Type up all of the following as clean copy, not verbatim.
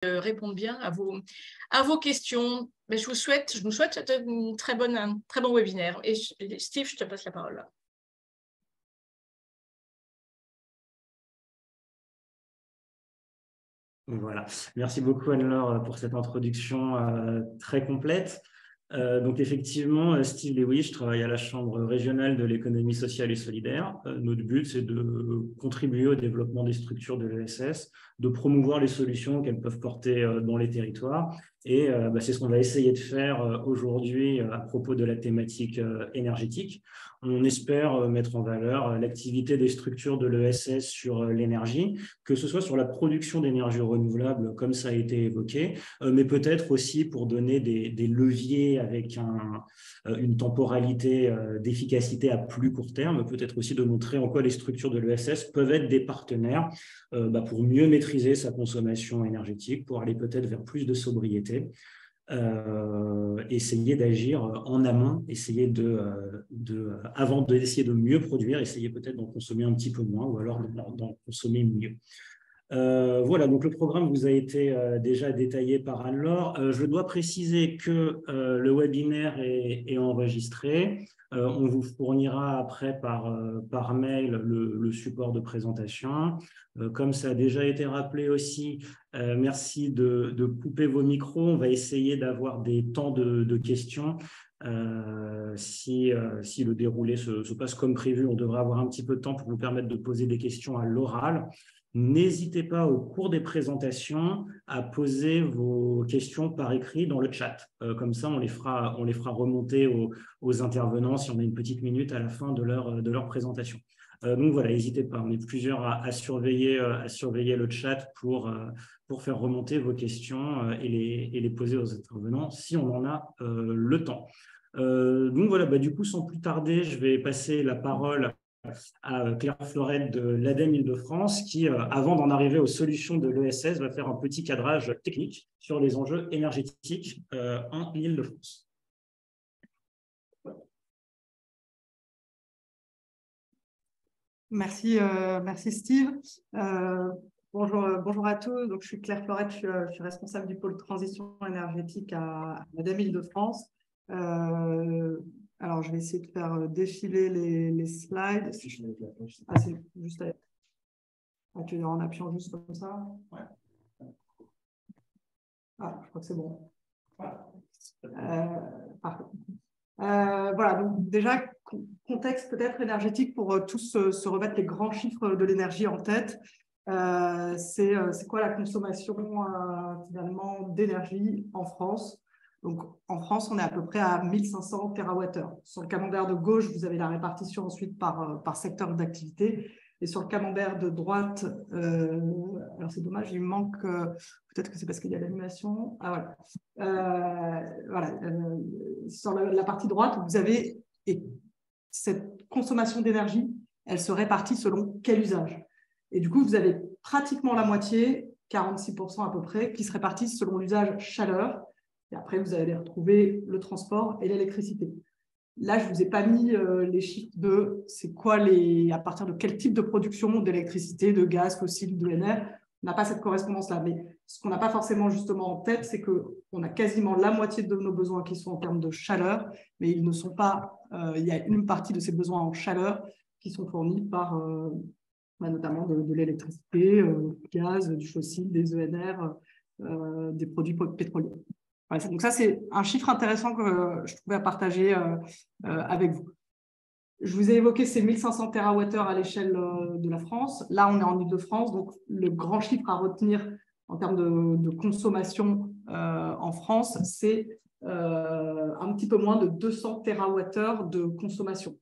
répondre bien à vos questions. Mais je nous souhaite un très bon webinaire. Et Steve, je te passe la parole. Voilà. Merci beaucoup Anne-Laure pour cette introduction très complète. Donc effectivement, Steve Lewis, je travaille à la Chambre régionale de l'économie sociale et solidaire. Notre but, c'est de contribuer au développement des structures de l'ESS, de promouvoir les solutions qu'elles peuvent porter dans les territoires. Et c'est ce qu'on va essayer de faire aujourd'hui à propos de la thématique énergétique. On espère mettre en valeur l'activité des structures de l'ESS sur l'énergie, que ce soit sur la production d'énergie renouvelable, comme ça a été évoqué, mais peut-être aussi pour donner des leviers avec une temporalité d'efficacité à plus court terme, peut-être aussi de montrer en quoi les structures de l'ESS peuvent être des partenaires pour mieux maîtriser sa consommation énergétique, pour aller peut-être vers plus de sobriété. Essayer d'agir en amont, avant d'essayer de mieux produire, essayer peut-être d'en consommer un petit peu moins ou alors d'en consommer mieux. Voilà, donc le programme vous a été déjà détaillé par Anne-Laure. Je dois préciser que le webinaire est enregistré. On vous fournira après par mail le support de présentation. Comme ça a déjà été rappelé aussi, merci de couper vos micros. On va essayer d'avoir des temps de questions. Si le déroulé se passe comme prévu, on devrait avoir un petit peu de temps pour vous permettre de poser des questions à l'oral. N'hésitez pas au cours des présentations à poser vos questions par écrit dans le chat. Comme ça, on les fera remonter aux intervenants si on a une petite minute à la fin de leur présentation. Donc voilà, n'hésitez pas. On est plusieurs à surveiller le chat pour faire remonter vos questions et les poser aux intervenants si on en a le temps. Donc voilà, du coup, sans plus tarder, je vais passer la parole à Claire Florette de l'ADEME Île-de-France qui, avant d'en arriver aux solutions de l'ESS, va faire un petit cadrage technique sur les enjeux énergétiques en Île-de-France. Merci Steve. Bonjour à tous. Donc, je suis Claire Florette, je suis responsable du pôle transition énergétique à l'ADEME Île-de-France. Alors, je vais essayer de faire défiler les slides. C'est juste en appuyant juste comme ça. Ouais. Ah, je crois que c'est bon. Parfait. Voilà, donc déjà, contexte peut-être énergétique pour tous se remettre les grands chiffres de l'énergie en tête. C'est quoi la consommation finalement d'énergie en France? Donc, en France, on est à peu près à 1500 TWh. Sur le camembert de gauche, vous avez la répartition ensuite par secteur d'activité. Et sur le camembert de droite, alors c'est dommage, il manque, peut-être que c'est parce qu'il y a l'animation. Ah voilà. Sur la partie droite, vous avez cette consommation d'énergie, elle se répartit selon quel usage. Et du coup, vous avez pratiquement la moitié, 46% à peu près, qui se répartissent selon l'usage chaleur. Et après, vous allez retrouver le transport et l'électricité. Là, je ne vous ai pas mis les chiffres de c'est quoi à partir de quel type de production d'électricité, de gaz, fossile, de NR. On n'a pas cette correspondance-là. Mais ce qu'on n'a pas forcément justement en tête, c'est qu'on a quasiment la moitié de nos besoins qui sont en termes de chaleur, mais ils ne sont pas. Il y a une partie de ces besoins en chaleur qui sont fournis par notamment de l'électricité, du gaz, du fossile, des ENR, des produits pétroliers. Voilà, donc ça, c'est un chiffre intéressant que je trouvais à partager avec vous. Je vous ai évoqué ces 1500 TWh à l'échelle de la France. Là, on est en Île-de-France, donc le grand chiffre à retenir en termes de consommation en France, c'est un petit peu moins de 200 TWh de consommation.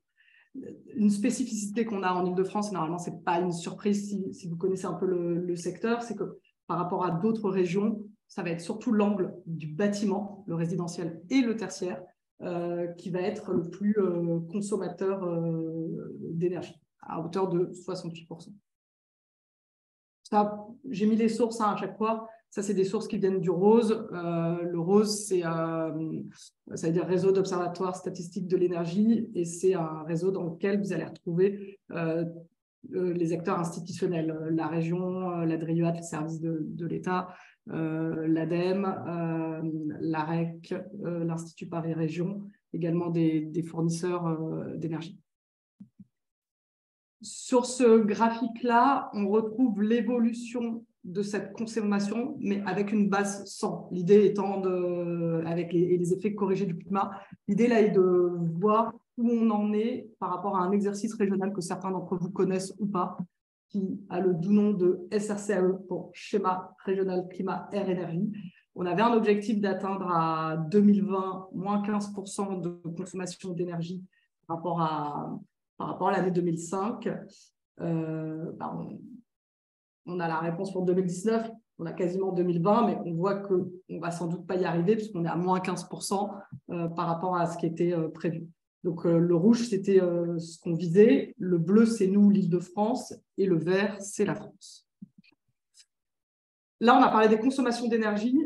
Une spécificité qu'on a en Île-de-France, et normalement, ce n'est pas une surprise si vous connaissez un peu le secteur, c'est que par rapport à d'autres régions, ça va être surtout l'angle du bâtiment, le résidentiel et le tertiaire, qui va être le plus consommateur d'énergie, à hauteur de 68%. J'ai mis les sources à chaque fois. Ça, c'est des sources qui viennent du ROSE. Le ROSE, ça veut dire Réseau d'observatoires statistiques de l'énergie, et c'est un réseau dans lequel vous allez retrouver les acteurs institutionnels, la région, la DRIUAT, les services de l'État, l'ADEME, l'AREC, l'Institut Paris Région, également des fournisseurs d'énergie. Sur ce graphique-là, on retrouve l'évolution de cette consommation, mais avec une base 100. L'idée étant, avec les effets corrigés du climat, l'idée là est de voir où on en est par rapport à un exercice régional que certains d'entre vous connaissent ou pas, qui a le doux nom de SRCAE pour Schéma Régional Climat Air Énergie. On avait un objectif d'atteindre à 2020 moins 15% de consommation d'énergie par rapport à l'année 2005. On a la réponse pour 2019, on a quasiment 2020, mais on voit qu'on ne va sans doute pas y arriver puisqu'on est à moins 15% par rapport à ce qui était prévu. Donc, le rouge, c'était ce qu'on visait. Le bleu, c'est nous, l'Île-de-France. Et le vert, c'est la France. Là, on a parlé des consommations d'énergie.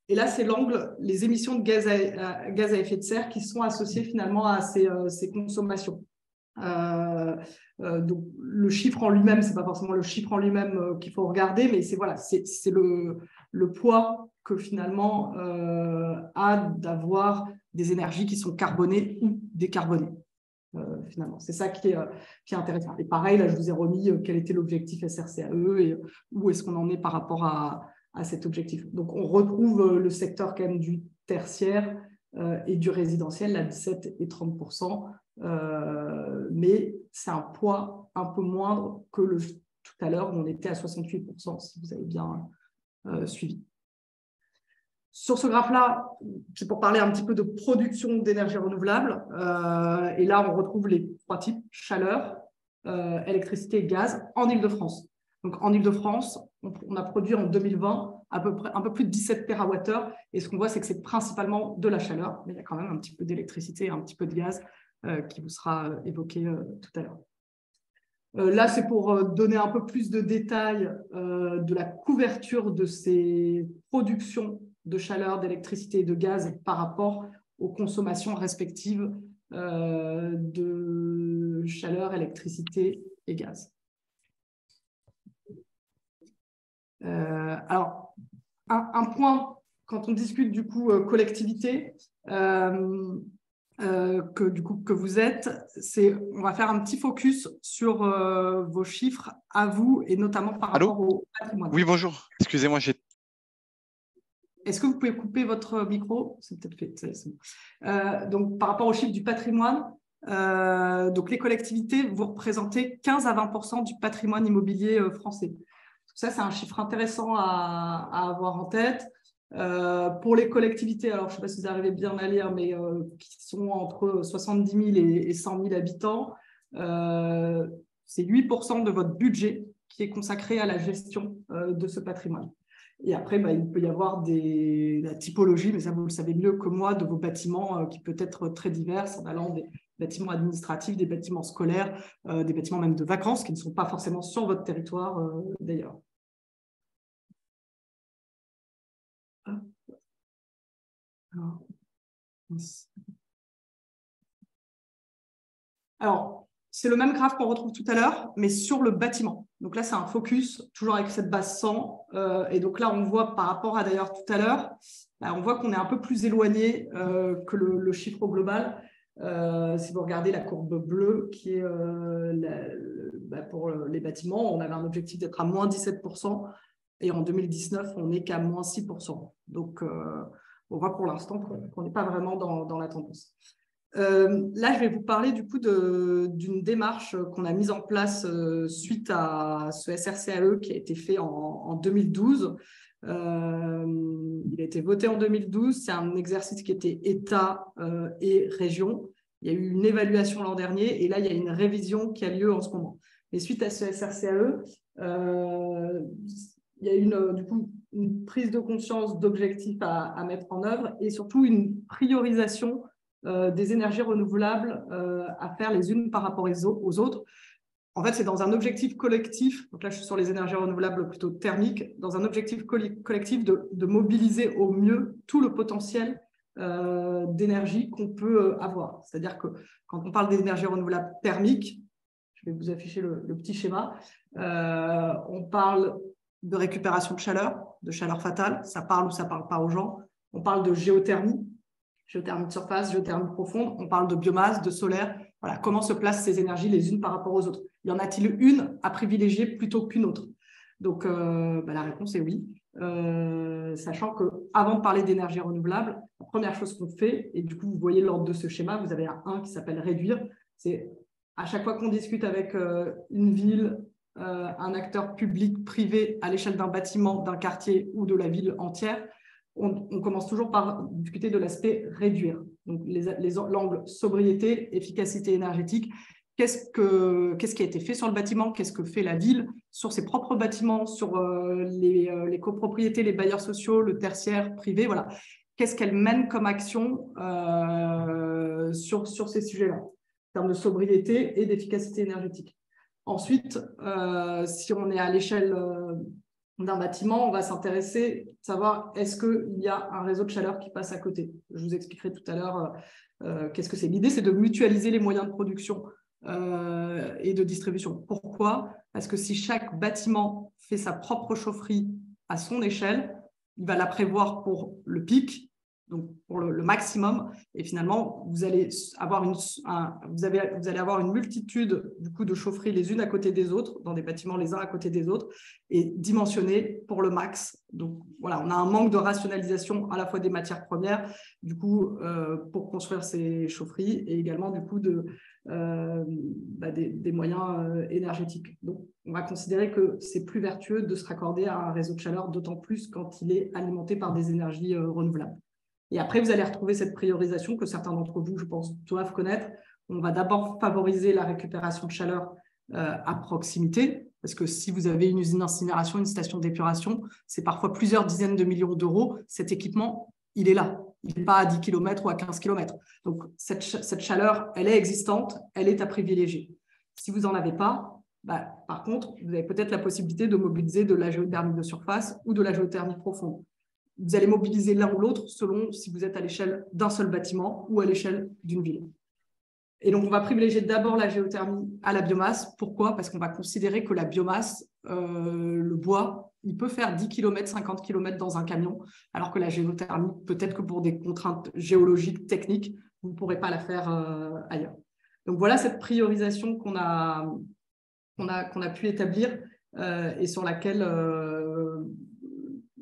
Et là, c'est l'angle, les émissions de gaz à effet de serre qui sont associées finalement à ces consommations. Donc, le chiffre en lui-même, ce n'est pas forcément le chiffre en lui-même qu'il faut regarder, mais c'est le poids que finalement a d'avoir des énergies qui sont carbonées ou décarbonées. Finalement, c'est ça qui est intéressant. Et pareil, là, je vous ai remis quel était l'objectif SRCAE et où est-ce qu'on en est par rapport à cet objectif. Donc, on retrouve le secteur quand même du tertiaire et du résidentiel, à 17 et 30%. Mais c'est un poids un peu moindre que tout à l'heure où on était à 68%, si vous avez bien suivi. Sur ce graphe-là, c'est pour parler un petit peu de production d'énergie renouvelable. Et là, on retrouve les trois types, chaleur, électricité et gaz, en Île-de-France. Donc, en Île-de-France, on a produit en 2020 à peu près un peu plus de 17 TWh. Et ce qu'on voit, c'est que c'est principalement de la chaleur, mais il y a quand même un petit peu d'électricité et un petit peu de gaz qui vous sera évoqué tout à l'heure. Là, c'est pour donner un peu plus de détails de la couverture de ces productions de chaleur, d'électricité et de gaz par rapport aux consommations respectives de chaleur, électricité et gaz. Alors, un point, quand on discute du coup collectivité, que vous êtes, on va faire un petit focus sur vos chiffres à vous et notamment par rapport au patrimoine. Oui, bonjour. Excusez-moi, j'ai... Est-ce que vous pouvez couper votre micro? C'est peut-être fait. Donc, par rapport aux chiffres du patrimoine, donc les collectivités, vous représentez 15 à 20% du patrimoine immobilier français. Ça, c'est un chiffre intéressant à avoir en tête. Pour les collectivités, alors je ne sais pas si vous arrivez bien à lire, mais qui sont entre 70 000 et 100 000 habitants, c'est 8% de votre budget qui est consacré à la gestion de ce patrimoine. Et après, il peut y avoir la typologie, mais ça vous le savez mieux que moi, de vos bâtiments qui peut être très divers, en allant des bâtiments administratifs, des bâtiments scolaires, des bâtiments même de vacances qui ne sont pas forcément sur votre territoire d'ailleurs. Alors, c'est le même graphe qu'on retrouve tout à l'heure, mais sur le bâtiment. Donc là, c'est un focus, toujours avec cette base 100. Et donc là, on voit par rapport à d'ailleurs tout à l'heure, on voit qu'on est un peu plus éloigné que le chiffre global. Si vous regardez la courbe bleue, qui est pour les bâtiments, on avait un objectif d'être à moins 17%. Et en 2019, on n'est qu'à moins 6%. Donc, on voit pour l'instant qu'on n'est pas vraiment dans la tendance. Là, je vais vous parler du coup d'une démarche qu'on a mise en place suite à ce SRCAE qui a été fait en 2012. Il a été voté en 2012. C'est un exercice qui était État et région. Il y a eu une évaluation l'an dernier et là, il y a une révision qui a lieu en ce moment. Et suite à ce SRCAE, il y a une prise de conscience d'objectifs à mettre en œuvre et surtout une priorisation des énergies renouvelables à faire les unes par rapport aux autres. En fait, c'est dans un objectif collectif, donc là je suis sur les énergies renouvelables plutôt thermiques, dans un objectif collectif de mobiliser au mieux tout le potentiel d'énergie qu'on peut avoir. C'est-à-dire que quand on parle d'énergie renouvelable thermique, je vais vous afficher le petit schéma, on parle de récupération de chaleur, de chaleur fatale. Ça parle ou ça ne parle pas aux gens. On parle de géothermie de surface, géothermie profonde. On parle de biomasse, de solaire. Voilà, comment se placent ces énergies les unes par rapport aux autres? Y en a-t-il une à privilégier plutôt qu'une autre? Donc, la réponse est oui. Sachant qu'avant de parler d'énergie renouvelable, la première chose qu'on fait, et du coup, vous voyez l'ordre de ce schéma, vous avez un qui s'appelle réduire. C'est à chaque fois qu'on discute avec une ville, un acteur public, privé, à l'échelle d'un bâtiment, d'un quartier ou de la ville entière, on commence toujours par discuter de l'aspect réduire. Donc, l'angle sobriété, efficacité énergétique. Qu'est-ce qui a été fait sur le bâtiment? Qu'est-ce que fait la ville sur ses propres bâtiments, sur les copropriétés, les bailleurs sociaux, le tertiaire, privé, voilà. Qu'est-ce qu'elle mène comme action sur ces sujets-là, en termes de sobriété et d'efficacité énergétique? Ensuite, si on est à l'échelle d'un bâtiment, on va s'intéresser, savoir est-ce qu'il y a un réseau de chaleur qui passe à côté. Je vous expliquerai tout à l'heure qu'est-ce que c'est. L'idée, c'est de mutualiser les moyens de production et de distribution. Pourquoi? Parce que si chaque bâtiment fait sa propre chaufferie à son échelle, il va la prévoir pour le pic, donc pour le maximum, et finalement, vous allez avoir une multitude du coup, de chaufferies les unes à côté des autres, dans des bâtiments les uns à côté des autres, et dimensionnés pour le max. Donc voilà, on a un manque de rationalisation à la fois des matières premières, du coup, pour construire ces chaufferies, et également du coup des moyens énergétiques. Donc, on va considérer que c'est plus vertueux de se raccorder à un réseau de chaleur, d'autant plus quand il est alimenté par des énergies renouvelables. Et après, vous allez retrouver cette priorisation que certains d'entre vous, je pense, doivent connaître. On va d'abord favoriser la récupération de chaleur à proximité, parce que si vous avez une usine d'incinération, une station d'épuration, c'est parfois plusieurs dizaines de millions d'euros. Cet équipement, il est là. Il n'est pas à 10 km ou à 15 km. Donc, cette chaleur, elle est existante, elle est à privilégier. Si vous n'en avez pas, par contre, vous avez peut-être la possibilité de mobiliser de la géothermie de surface ou de la géothermie profonde. Vous allez mobiliser l'un ou l'autre selon si vous êtes à l'échelle d'un seul bâtiment ou à l'échelle d'une ville. Et donc, on va privilégier d'abord la géothermie à la biomasse. Pourquoi? Parce qu'on va considérer que la biomasse, le bois, il peut faire 10 km, 50 km dans un camion, alors que la géothermie, peut-être que pour des contraintes géologiques, techniques, vous ne pourrez pas la faire ailleurs. Donc, voilà cette priorisation qu'on a pu établir et sur laquelle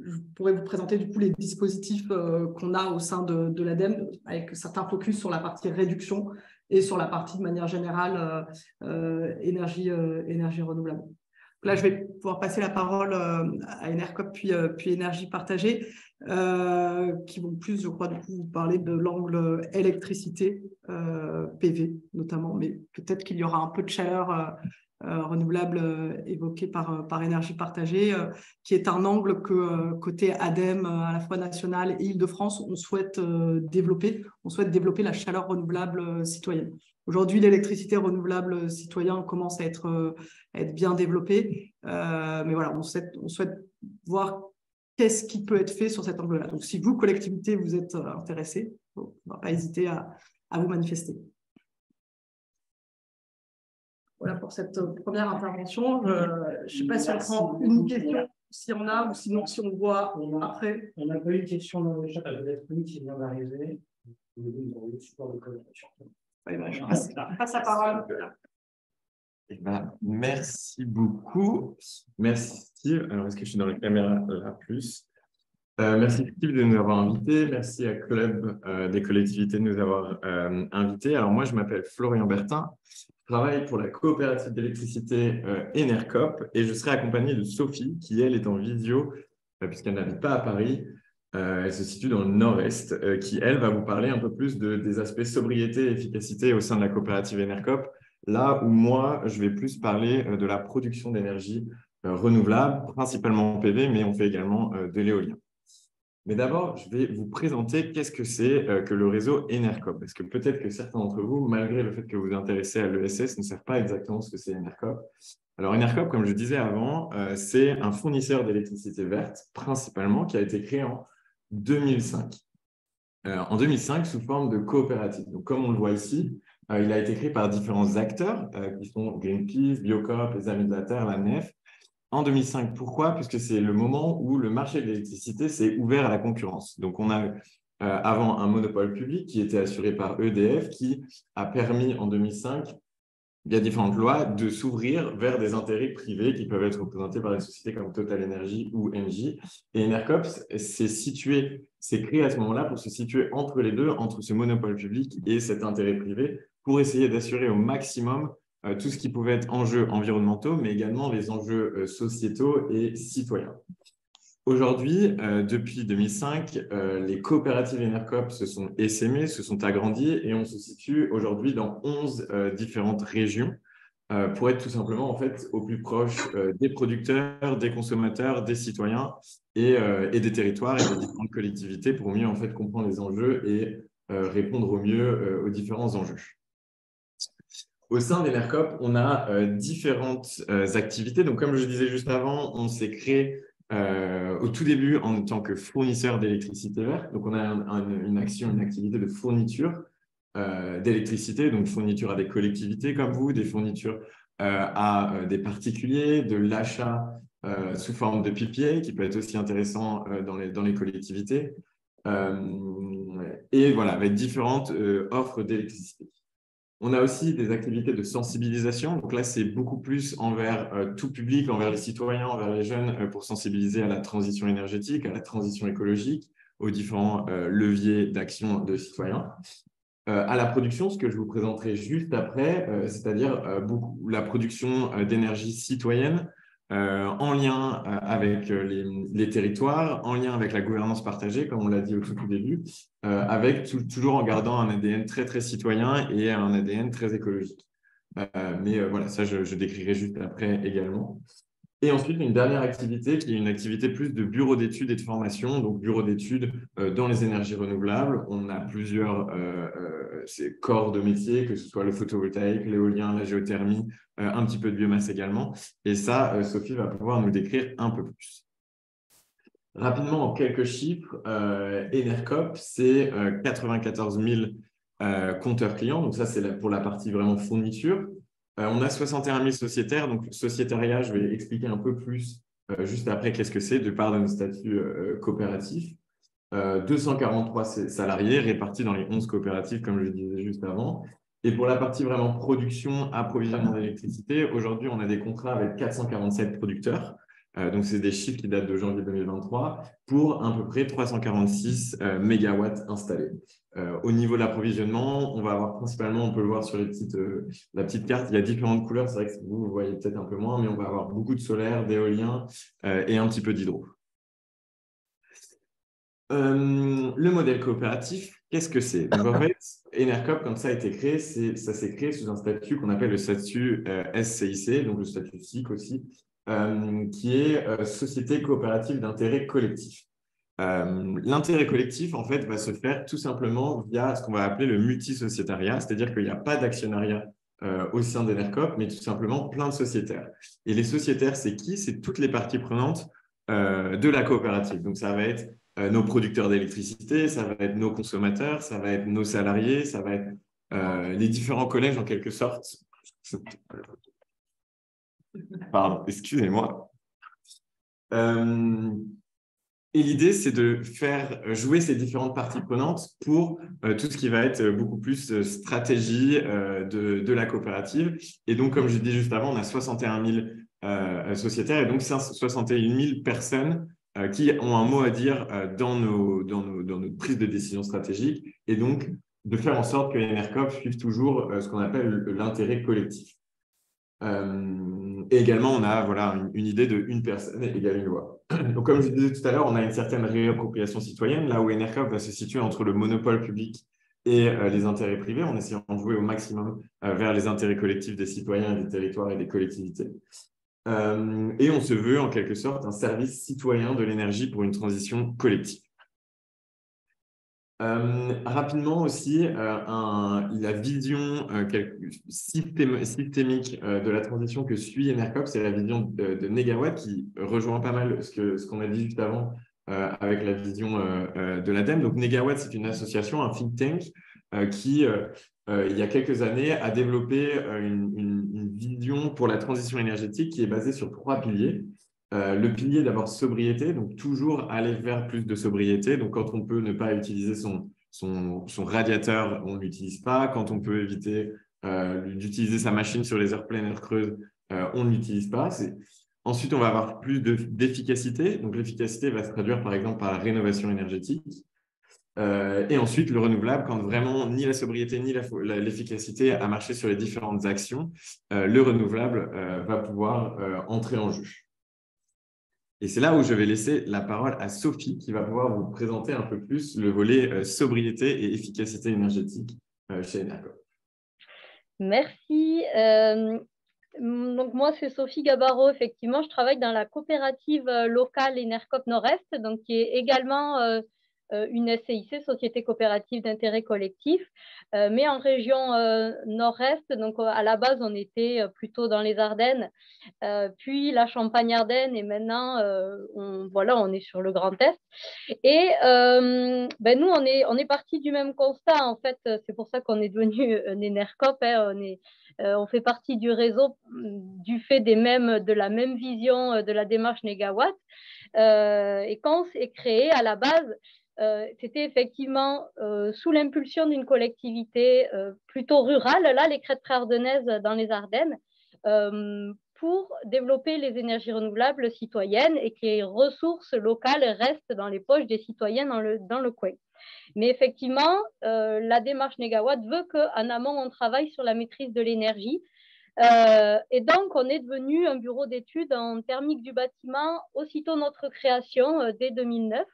je pourrais vous présenter du coup les dispositifs qu'on a au sein de l'ADEME, avec certains focus sur la partie réduction et sur la partie de manière générale énergie renouvelable. Donc là, je vais pouvoir passer la parole à Enercop puis Énergie Partagée, qui vont plus, je crois, du coup, vous parler de l'angle électricité, PV notamment, mais peut-être qu'il y aura un peu de chaleur renouvelable évoqué par Énergie Partagée, qui est un angle que côté ADEME, à la fois national et Île-de-France, on souhaite développer. On souhaite développer la chaleur renouvelable citoyenne. Aujourd'hui, l'électricité renouvelable citoyenne commence à être bien développée, mais voilà, on souhaite voir qu'est-ce qui peut être fait sur cet angle-là. Donc, si vous, collectivité, vous êtes intéressés, on ne va pas hésiter à vous manifester. Voilà pour cette première intervention. Je ne sais pas si on prend une question, s'il y en a, ou sinon si on voit après. On n'a pas eu une question dans le chat, peut-être une qui vient d'arriver. Le support de communication. Je passe la parole. Merci beaucoup. Merci Steve. Alors, est-ce que je suis dans la caméra là plus? Merci Steve de nous avoir invités. Merci à Club des collectivités de nous avoir invités. Alors, moi, je m'appelle Florian Bertin. Je travaille pour la coopérative d'électricité Enercop et je serai accompagné de Sophie, qui, elle, est en visio, puisqu'elle n'habite pas à Paris. Elle se situe dans le nord-est, qui, elle, va vous parler un peu plus des aspects sobriété et efficacité au sein de la coopérative Enercop, là où moi, je vais plus parler de la production d'énergie renouvelable, principalement en PV, mais on fait également de l'éolien. Mais d'abord, je vais vous présenter qu'est-ce que c'est que le réseau Enercop. Parce que peut-être que certains d'entre vous, malgré le fait que vous vous intéressez à l'ESS, ne savent pas exactement ce que c'est Enercop. Alors, Enercop, comme je disais avant, c'est un fournisseur d'électricité verte, principalement, qui a été créé en 2005. En 2005, sous forme de coopérative. Donc, comme on le voit ici, il a été créé par différents acteurs, qui sont Greenpeace, Biocop, les Amis de la Terre, la NEF, En 2005, pourquoi? Puisque c'est le moment où le marché de l'électricité s'est ouvert à la concurrence. Donc, on a avant un monopole public qui était assuré par EDF, qui a permis en 2005, via différentes lois, de s'ouvrir vers des intérêts privés qui peuvent être représentés par des sociétés comme Total Energy ou Engie. Et Enercop s'est créé à ce moment-là pour se situer entre les deux, entre ce monopole public et cet intérêt privé, pour essayer d'assurer au maximum tout ce qui pouvait être enjeux environnementaux, mais également les enjeux sociétaux et citoyens. Aujourd'hui, depuis 2005, les coopératives Enercop se sont essaimées, se sont agrandies et on se situe aujourd'hui dans 11 différentes régions pour être tout simplement en fait, au plus proche des producteurs, des consommateurs, des citoyens et des territoires et des différentes collectivités pour mieux en fait, comprendre les enjeux et répondre au mieux aux différents enjeux. Au sein d'Enercop, on a différentes activités. Donc, comme je disais juste avant, on s'est créé au tout début en tant que fournisseur d'électricité verte. Donc, on a une activité de fourniture d'électricité, donc fourniture à des collectivités comme vous, des fournitures à des particuliers, de l'achat sous forme de PPA, qui peut être aussi intéressant dans les collectivités. Et voilà, avec différentes offres d'électricité. On a aussi des activités de sensibilisation. Donc là, c'est beaucoup plus envers tout public, envers les citoyens, envers les jeunes, pour sensibiliser à la transition énergétique, à la transition écologique, aux différents leviers d'action de citoyens. À la production, ce que je vous présenterai juste après, c'est-à-dire la production d'énergie citoyenne en lien avec les territoires, en lien avec la gouvernance partagée, comme on l'a dit au tout début, avec toujours en gardant un ADN très, très citoyen et un ADN très écologique. Mais voilà, ça, je décrirai juste après également. Et ensuite, une dernière activité qui est une activité plus de bureau d'études et de formation. Donc, bureau d'études dans les énergies renouvelables. On a plusieurs corps de métier, que ce soit le photovoltaïque, l'éolien, la géothermie, un petit peu de biomasse également. Et ça, Sophie va pouvoir nous décrire un peu plus. Rapidement, en quelques chiffres, Enercop, c'est 94 000 compteurs clients. Donc, ça, c'est pour la partie vraiment fourniture. On a 61 000 sociétaires. Donc, sociétariat, je vais expliquer un peu plus juste après qu'est-ce que c'est de par de notre statut coopératif. 243 salariés répartis dans les 11 coopératives, comme je le disais juste avant. Et pour la partie vraiment production, approvisionnement d'électricité, aujourd'hui, on a des contrats avec 447 producteurs. Donc, c'est des chiffres qui datent de janvier 2023 pour à peu près 346 mégawatts installés. Au niveau de l'approvisionnement, on va avoir principalement, on peut le voir sur la petite carte, il y a différentes couleurs. C'est vrai que vous voyez peut-être un peu moins, mais on va avoir beaucoup de solaire, d'éolien et un petit peu d'hydro. Le modèle coopératif, qu'est-ce que c'est? Donc, en fait, Enercop, quand ça a été créé, ça s'est créé sous un statut qu'on appelle le statut SCIC, donc le statut SIC aussi, qui est Société coopérative d'intérêt collectif. L'intérêt collectif, en fait, va se faire tout simplement via ce qu'on va appeler le multisociétariat, c'est-à-dire qu'il n'y a pas d'actionnariat au sein d'Enercop, mais tout simplement plein de sociétaires. Et les sociétaires, c'est qui? C'est toutes les parties prenantes de la coopérative. Donc, ça va être nos producteurs d'électricité, ça va être nos consommateurs, ça va être nos salariés, ça va être les différents collèges en quelque sorte. Pardon, excusez-moi. Et l'idée, c'est de faire jouer ces différentes parties prenantes pour tout ce qui va être beaucoup plus stratégie de la coopérative. Et donc, comme je disais juste avant, on a 61 000 sociétaires et donc 61 000 personnes qui ont un mot à dire dans nos prises de décision stratégiques et donc de faire en sorte que Enercop suive toujours ce qu'on appelle l'intérêt collectif. Et également, on a voilà, une idée de une personne égale une loi. Donc, comme je disais tout à l'heure, on a une certaine réappropriation citoyenne, là où Enercop va se situer entre le monopole public et les intérêts privés, en essayant de jouer au maximum vers les intérêts collectifs des citoyens, des territoires et des collectivités. Et on se veut en quelque sorte un service citoyen de l'énergie pour une transition collective. Rapidement aussi, la vision systémique de la transition que suit Enercop, c'est la vision de Négawatt qui rejoint pas mal ce qu'on a dit juste avant avec la vision de l'ADEME. Donc Négawatt, c'est une association, un think tank qui, il y a quelques années, a développé une vision pour la transition énergétique qui est basée sur 3 piliers. Le pilier d'abord sobriété, donc toujours aller vers plus de sobriété. Donc quand on peut ne pas utiliser son radiateur, on ne l'utilise pas. Quand on peut éviter d'utiliser sa machine sur les heures pleines, heures creuses, on ne l'utilise pas. Ensuite, on va avoir plus d'efficacité. Donc l'efficacité va se traduire par exemple par la rénovation énergétique. Et ensuite, le renouvelable, quand vraiment ni la sobriété ni l'efficacité a marché sur les différentes actions, le renouvelable va pouvoir entrer en jeu. Et c'est là où je vais laisser la parole à Sophie qui va pouvoir vous présenter un peu plus le volet sobriété et efficacité énergétique chez Enercop. Merci. Donc moi, c'est Sophie Gabarro. Effectivement, je travaille dans la coopérative locale Enercop Nord-Est, donc qui est également une SCIC, Société coopérative d'intérêt collectif, mais en région nord-est. Donc à la base, on était plutôt dans les Ardennes, puis la Champagne-Ardenne, et maintenant, on est sur le Grand Est. Et nous, on est parti du même constat, en fait. C'est pour ça qu'on est devenu un Enercop. On fait partie du réseau du fait de la même vision de la démarche Négawatt. Et quand on s'est créé, à la base, c'était effectivement sous l'impulsion d'une collectivité plutôt rurale, là, les Crêtes Préardennaises dans les Ardennes, pour développer les énergies renouvelables citoyennes et que les ressources locales restent dans les poches des citoyens dans le coin. Mais effectivement, la démarche Négawatt veut qu'en amont, on travaille sur la maîtrise de l'énergie. Et donc, on est devenu un bureau d'études en thermique du bâtiment aussitôt notre création, dès 2009.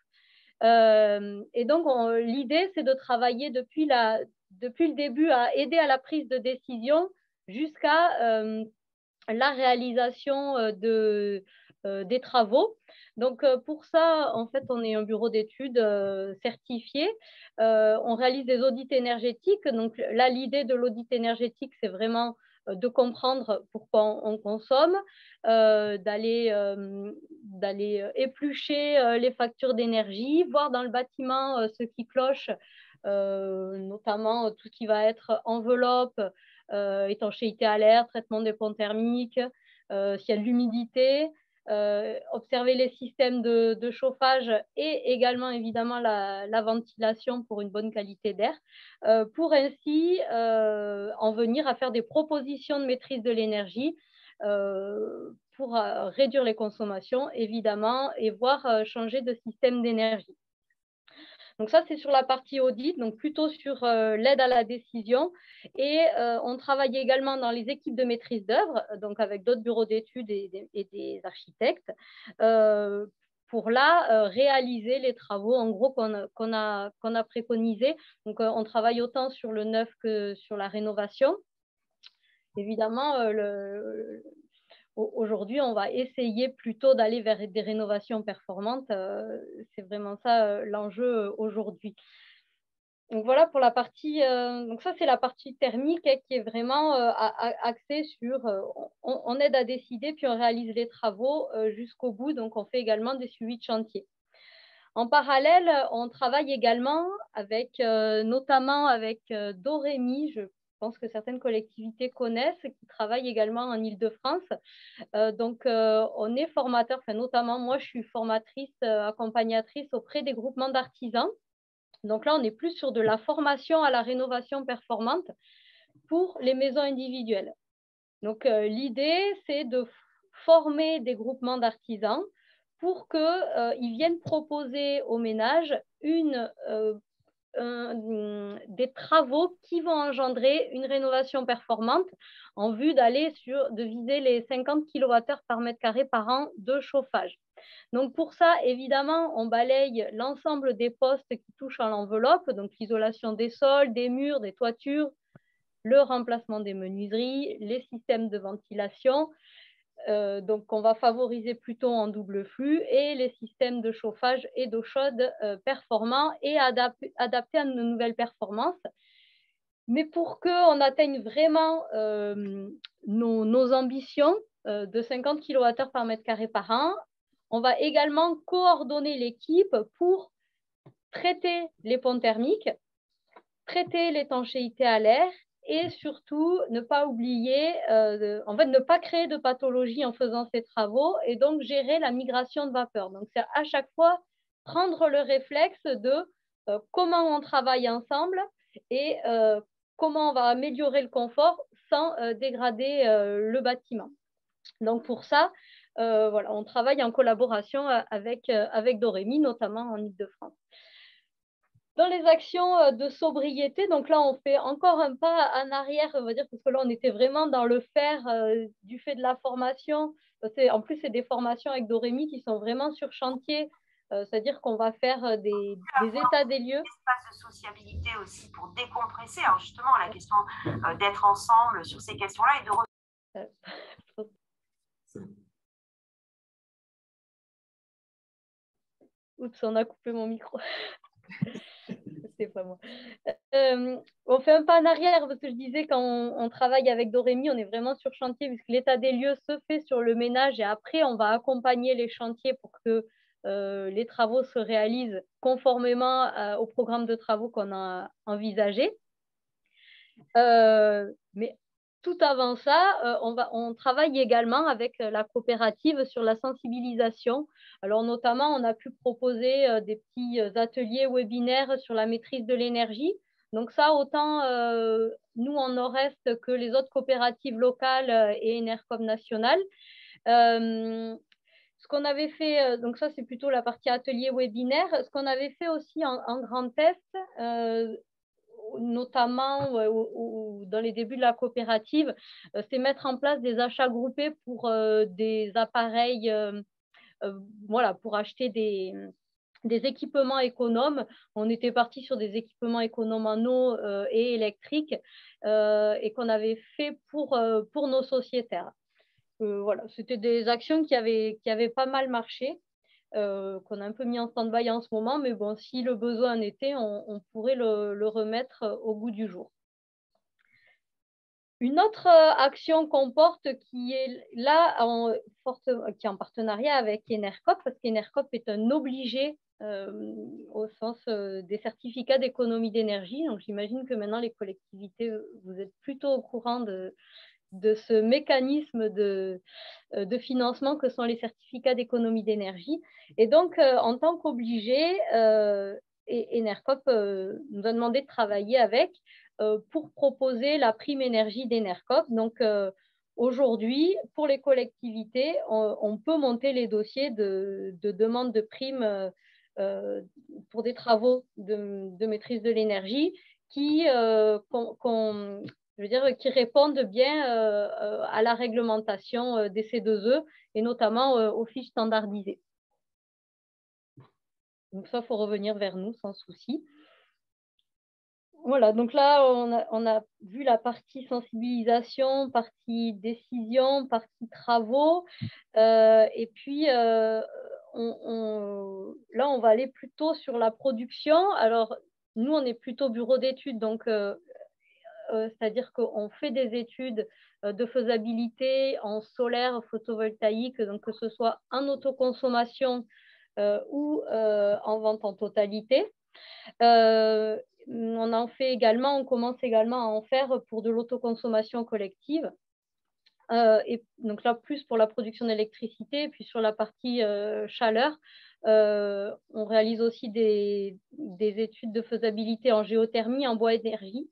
Et donc, l'idée, c'est de travailler depuis le début à aider à la prise de décision jusqu'à la réalisation des travaux. Donc, pour ça, en fait, on est un bureau d'études certifié. On réalise des audits énergétiques. Donc, là, l'idée de l'audit énergétique, c'est vraiment de comprendre pourquoi on consomme, d'aller éplucher les factures d'énergie, voir dans le bâtiment ce qui cloche, notamment tout ce qui va être enveloppe, étanchéité à l'air, traitement des ponts thermiques, s'il y a de l'humidité, observer les systèmes de chauffage et également évidemment la ventilation pour une bonne qualité d'air, pour ainsi en venir à faire des propositions de maîtrise de l'énergie pour réduire les consommations évidemment et voir changer de système d'énergie. Donc ça, c'est sur la partie audit, donc plutôt sur l'aide à la décision. Et on travaille également dans les équipes de maîtrise d'œuvre, donc avec d'autres bureaux d'études et des architectes, pour là réaliser les travaux en gros qu'on a préconisés. Donc on travaille autant sur le neuf que sur la rénovation. Évidemment, aujourd'hui, on va essayer plutôt d'aller vers des rénovations performantes. C'est vraiment ça l'enjeu aujourd'hui. Donc voilà pour la partie. Donc ça, c'est la partie thermique qui est vraiment axée sur on aide à décider, puis on réalise les travaux jusqu'au bout. Donc on fait également des suivis de chantier. En parallèle, on travaille également notamment avec Dorémy. Je pense que certaines collectivités connaissent, qui travaillent également en Île-de-France. Donc, on est formateur, notamment moi, je suis formatrice, accompagnatrice auprès des groupements d'artisans. Donc là, on est plus sur de la formation à la rénovation performante pour les maisons individuelles. Donc, l'idée, c'est de former des groupements d'artisans pour qu'ils viennent proposer aux ménages des travaux qui vont engendrer une rénovation performante en vue de viser les 50 kWh par mètre carré par an de chauffage. Donc pour ça, évidemment, on balaye l'ensemble des postes qui touchent à l'enveloppe, donc l'isolation des sols, des murs, des toitures, le remplacement des menuiseries, les systèmes de ventilation. Donc, on va favoriser plutôt en double flux et les systèmes de chauffage et d'eau chaude performants et adaptés à nos nouvelles performances. Mais pour qu'on atteigne vraiment nos ambitions de 50 kWh par mètre carré par an, on va également coordonner l'équipe pour traiter les ponts thermiques, traiter l'étanchéité à l'air et surtout ne pas oublier, en fait, ne pas créer de pathologie en faisant ces travaux et donc gérer la migration de vapeur. Donc, c'est à chaque fois prendre le réflexe de comment on travaille ensemble et comment on va améliorer le confort sans dégrader le bâtiment. Donc, pour ça, voilà, on travaille en collaboration avec Dorémy, notamment en Île-de-France. Dans les actions de sobriété, donc là, on fait encore un pas en arrière, on va dire, parce que là, on était vraiment dans le faire du fait de la formation. En plus, c'est des formations avec Dorémy qui sont vraiment sur chantier, c'est-à-dire qu'on va faire des états des lieux. Espace de sociabilité aussi pour décompresser. Alors justement, la question d'être ensemble sur ces questions-là et de... Oups, on a coupé mon micro. C'est pas moi. On fait un pas en arrière parce que je disais quand on travaille avec Dorémy, on est vraiment sur chantier puisque l'état des lieux se fait sur le ménage et après on va accompagner les chantiers pour que les travaux se réalisent conformément au programme de travaux qu'on a envisagé. Mais tout avant ça, on travaille également avec la coopérative sur la sensibilisation. Alors notamment, on a pu proposer des petits ateliers webinaires sur la maîtrise de l'énergie. Donc ça, autant nous en Nord-Est que les autres coopératives locales et Enercop nationale. Ce qu'on avait fait, donc ça c'est plutôt la partie atelier webinaire, ce qu'on avait fait aussi en grand test, notamment dans les débuts de la coopérative, c'est mettre en place des achats groupés pour des appareils, voilà, pour acheter des équipements économes. On était parti sur des équipements économes en eau et électriques et qu'on avait fait pour nos sociétaires. Voilà, c'était des actions qui avaient pas mal marché. Qu'on a un peu mis en stand-by en ce moment, mais bon, si le besoin en était, on pourrait le remettre au goût du jour. Une autre action qu'on porte qui est là, qui est en partenariat avec Enercop, parce qu'Enercop est un obligé au sens des certificats d'économie d'énergie. Donc, j'imagine que maintenant, les collectivités, vous êtes plutôt au courant de ce mécanisme de financement que sont les certificats d'économie d'énergie. Et donc, en tant qu'obligé, Enercop nous a demandé de travailler avec pour proposer la prime énergie d'Enercop. Donc, aujourd'hui, pour les collectivités, on peut monter les dossiers de demande de prime pour des travaux de maîtrise de l'énergie qui qui répondent bien à la réglementation des C2E et notamment aux fiches standardisées. Donc ça, il faut revenir vers nous sans souci. Voilà, donc là, on a vu la partie sensibilisation, partie décision, partie travaux. Et puis, là, on va aller plutôt sur la production. Alors, nous, on est plutôt bureau d'études, donc c'est-à-dire qu'on fait des études de faisabilité en solaire, photovoltaïque, donc que ce soit en autoconsommation ou en vente en totalité. On en fait également, on commence également à en faire pour de l'autoconsommation collective. Et donc là, plus pour la production d'électricité, puis sur la partie chaleur, on réalise aussi des études de faisabilité en géothermie, en bois énergie.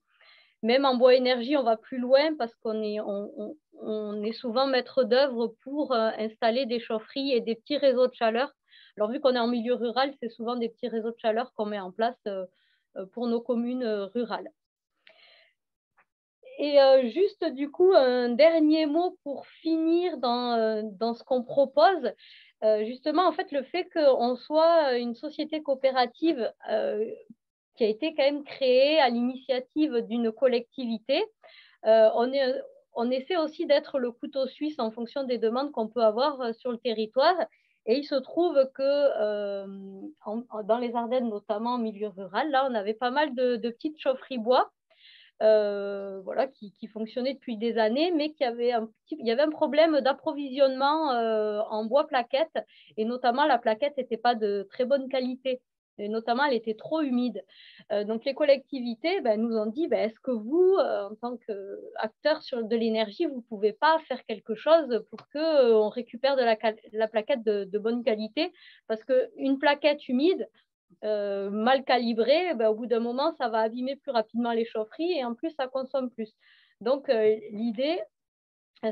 Même en bois énergie, on va plus loin parce qu'on est souvent maître d'œuvre pour installer des chaufferies et des petits réseaux de chaleur. Alors, vu qu'on est en milieu rural, c'est souvent des petits réseaux de chaleur qu'on met en place pour nos communes rurales. Et juste du coup, un dernier mot pour finir dans ce qu'on propose. Justement, en fait, le fait qu'on soit une société coopérative qui a été quand même créée à l'initiative d'une collectivité, on essaie aussi d'être le couteau suisse en fonction des demandes qu'on peut avoir sur le territoire. Et il se trouve que dans les Ardennes, notamment en milieu rural, là, on avait pas mal de petites chaufferies bois voilà, qui fonctionnaient depuis des années, mais il y avait un problème d'approvisionnement en bois plaquette, et notamment la plaquette n'était pas de très bonne qualité. Et notamment, elle était trop humide. Donc, les collectivités nous ont dit, est-ce que vous, en tant qu'acteurs de l'énergie, vous ne pouvez pas faire quelque chose pour qu'on récupère de la plaquette de bonne qualité? Parce qu'une plaquette humide, mal calibrée, au bout d'un moment, ça va abîmer plus rapidement les chaufferies et en plus, ça consomme plus. Donc, l'idée,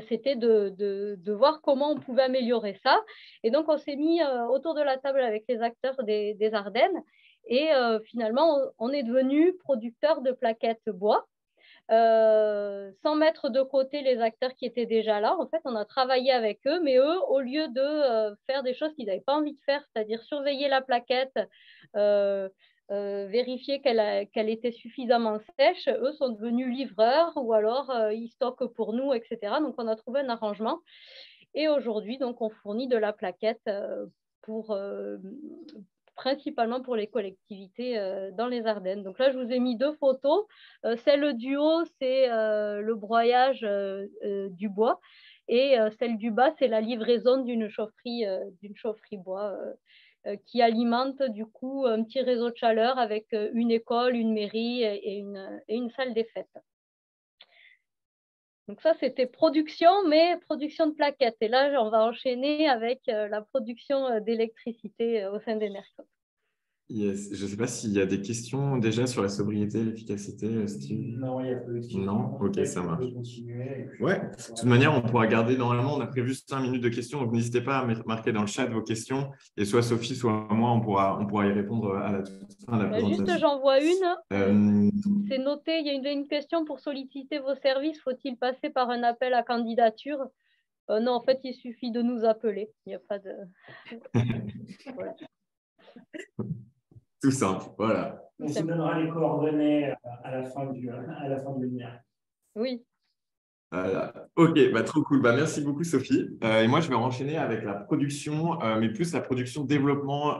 c'était de voir comment on pouvait améliorer ça. Et donc, on s'est mis autour de la table avec les acteurs des Ardennes et finalement, on est devenu producteur de plaquettes bois. Sans mettre de côté les acteurs qui étaient déjà là. En fait, on a travaillé avec eux, mais eux, au lieu de faire des choses qu'ils n'avaient pas envie de faire, c'est-à-dire surveiller la plaquette, vérifier qu'elle était suffisamment sèche, eux sont devenus livreurs ou alors ils stockent pour nous, etc. Donc, on a trouvé un arrangement. Et aujourd'hui, donc, on fournit de la plaquette principalement pour les collectivités dans les Ardennes. Donc là, je vous ai mis 2 photos. Celle du haut, c'est le broyage du bois. Et celle du bas, c'est la livraison d'une chaufferie bois qui alimente du coup un petit réseau de chaleur avec une école, une mairie et une salle des fêtes. Donc ça, c'était production, mais production de plaquettes. Et là, on va enchaîner avec la production d'électricité au sein d'Enercop. Yes. Je ne sais pas s'il y a des questions déjà sur la sobriété, l'efficacité, Steve. Non, il n'y a pas de questions. Non, ok, ça marche. Ouais, de toute manière, manière, on pourra garder, normalement, on a prévu 5 minutes de questions, donc n'hésitez pas à marquer dans le chat vos questions, et soit Sophie, soit moi, on pourra y répondre à la toute fin de la présentation. Juste, j'en vois une. C'est noté, il y a une question pour solliciter vos services. Faut-il passer par un appel à candidature? Non, en fait, il suffit de nous appeler. Il n'y a pas de… Voilà. Tout simple, voilà. On vous donnera les coordonnées à la fin du webinaire. Oui. Voilà. Ok, trop cool. Merci beaucoup, Sophie. Et moi, je vais enchaîner avec la production, mais plus la production développement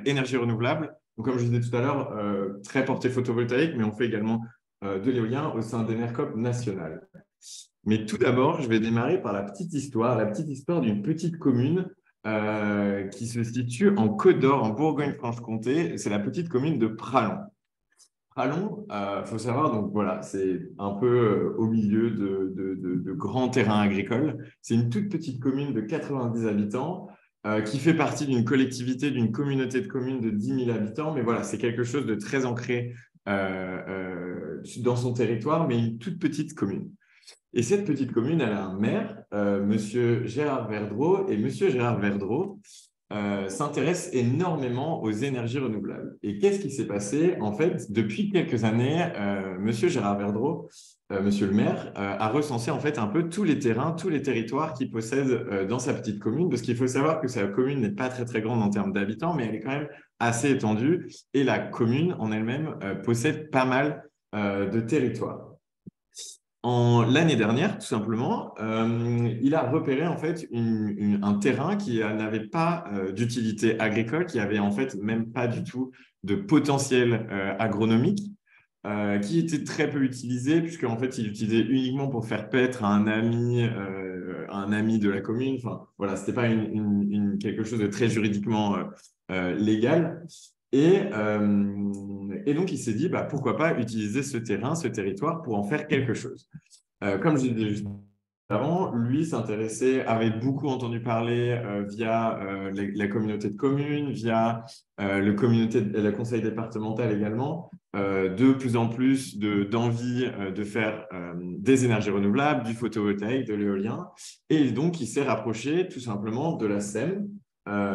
énergie renouvelable. Donc, comme je disais tout à l'heure, très porté photovoltaïque, mais on fait également de l'éolien au sein d'Enercop National. Mais tout d'abord, je vais démarrer par la petite histoire d'une petite commune qui se situe en Côte d'Or, en Bourgogne-Franche-Comté. C'est la petite commune de Pralon. Pralon, faut savoir, donc voilà, c'est un peu au milieu de grands terrains agricoles. C'est une toute petite commune de 90 habitants qui fait partie d'une collectivité, d'une communauté de communes de 10 000 habitants. Mais voilà, c'est quelque chose de très ancré dans son territoire, mais une toute petite commune. Et cette petite commune, elle a un maire, Monsieur Gérard Verdreau, et Monsieur Gérard Verdreau s'intéresse énormément aux énergies renouvelables. Et qu'est-ce qui s'est passé? En fait, depuis quelques années, Monsieur Gérard Verdreau, Monsieur le maire, a recensé en fait un peu tous les terrains, tous les territoires qu'il possède dans sa petite commune, parce qu'il faut savoir que sa commune n'est pas très très grande en termes d'habitants, mais elle est quand même assez étendue, et la commune en elle-même possède pas mal de territoires. L'année dernière, tout simplement, il a repéré en fait un terrain qui n'avait pas d'utilité agricole, qui avait en fait même pas du tout de potentiel agronomique, qui était très peu utilisé puisqu'en fait il utilisait uniquement pour faire paître à un ami de la commune. Enfin voilà, c'était pas quelque chose de très juridiquement légal. Et donc, il s'est dit, pourquoi pas utiliser ce terrain, ce territoire pour en faire quelque chose. Comme je disais juste avant, lui s'intéressait, avait beaucoup entendu parler via la communauté de communes, via le conseil départemental également, de plus en plus d'envie de faire des énergies renouvelables, du photovoltaïque, de l'éolien. Et donc, il s'est rapproché tout simplement de la SEM,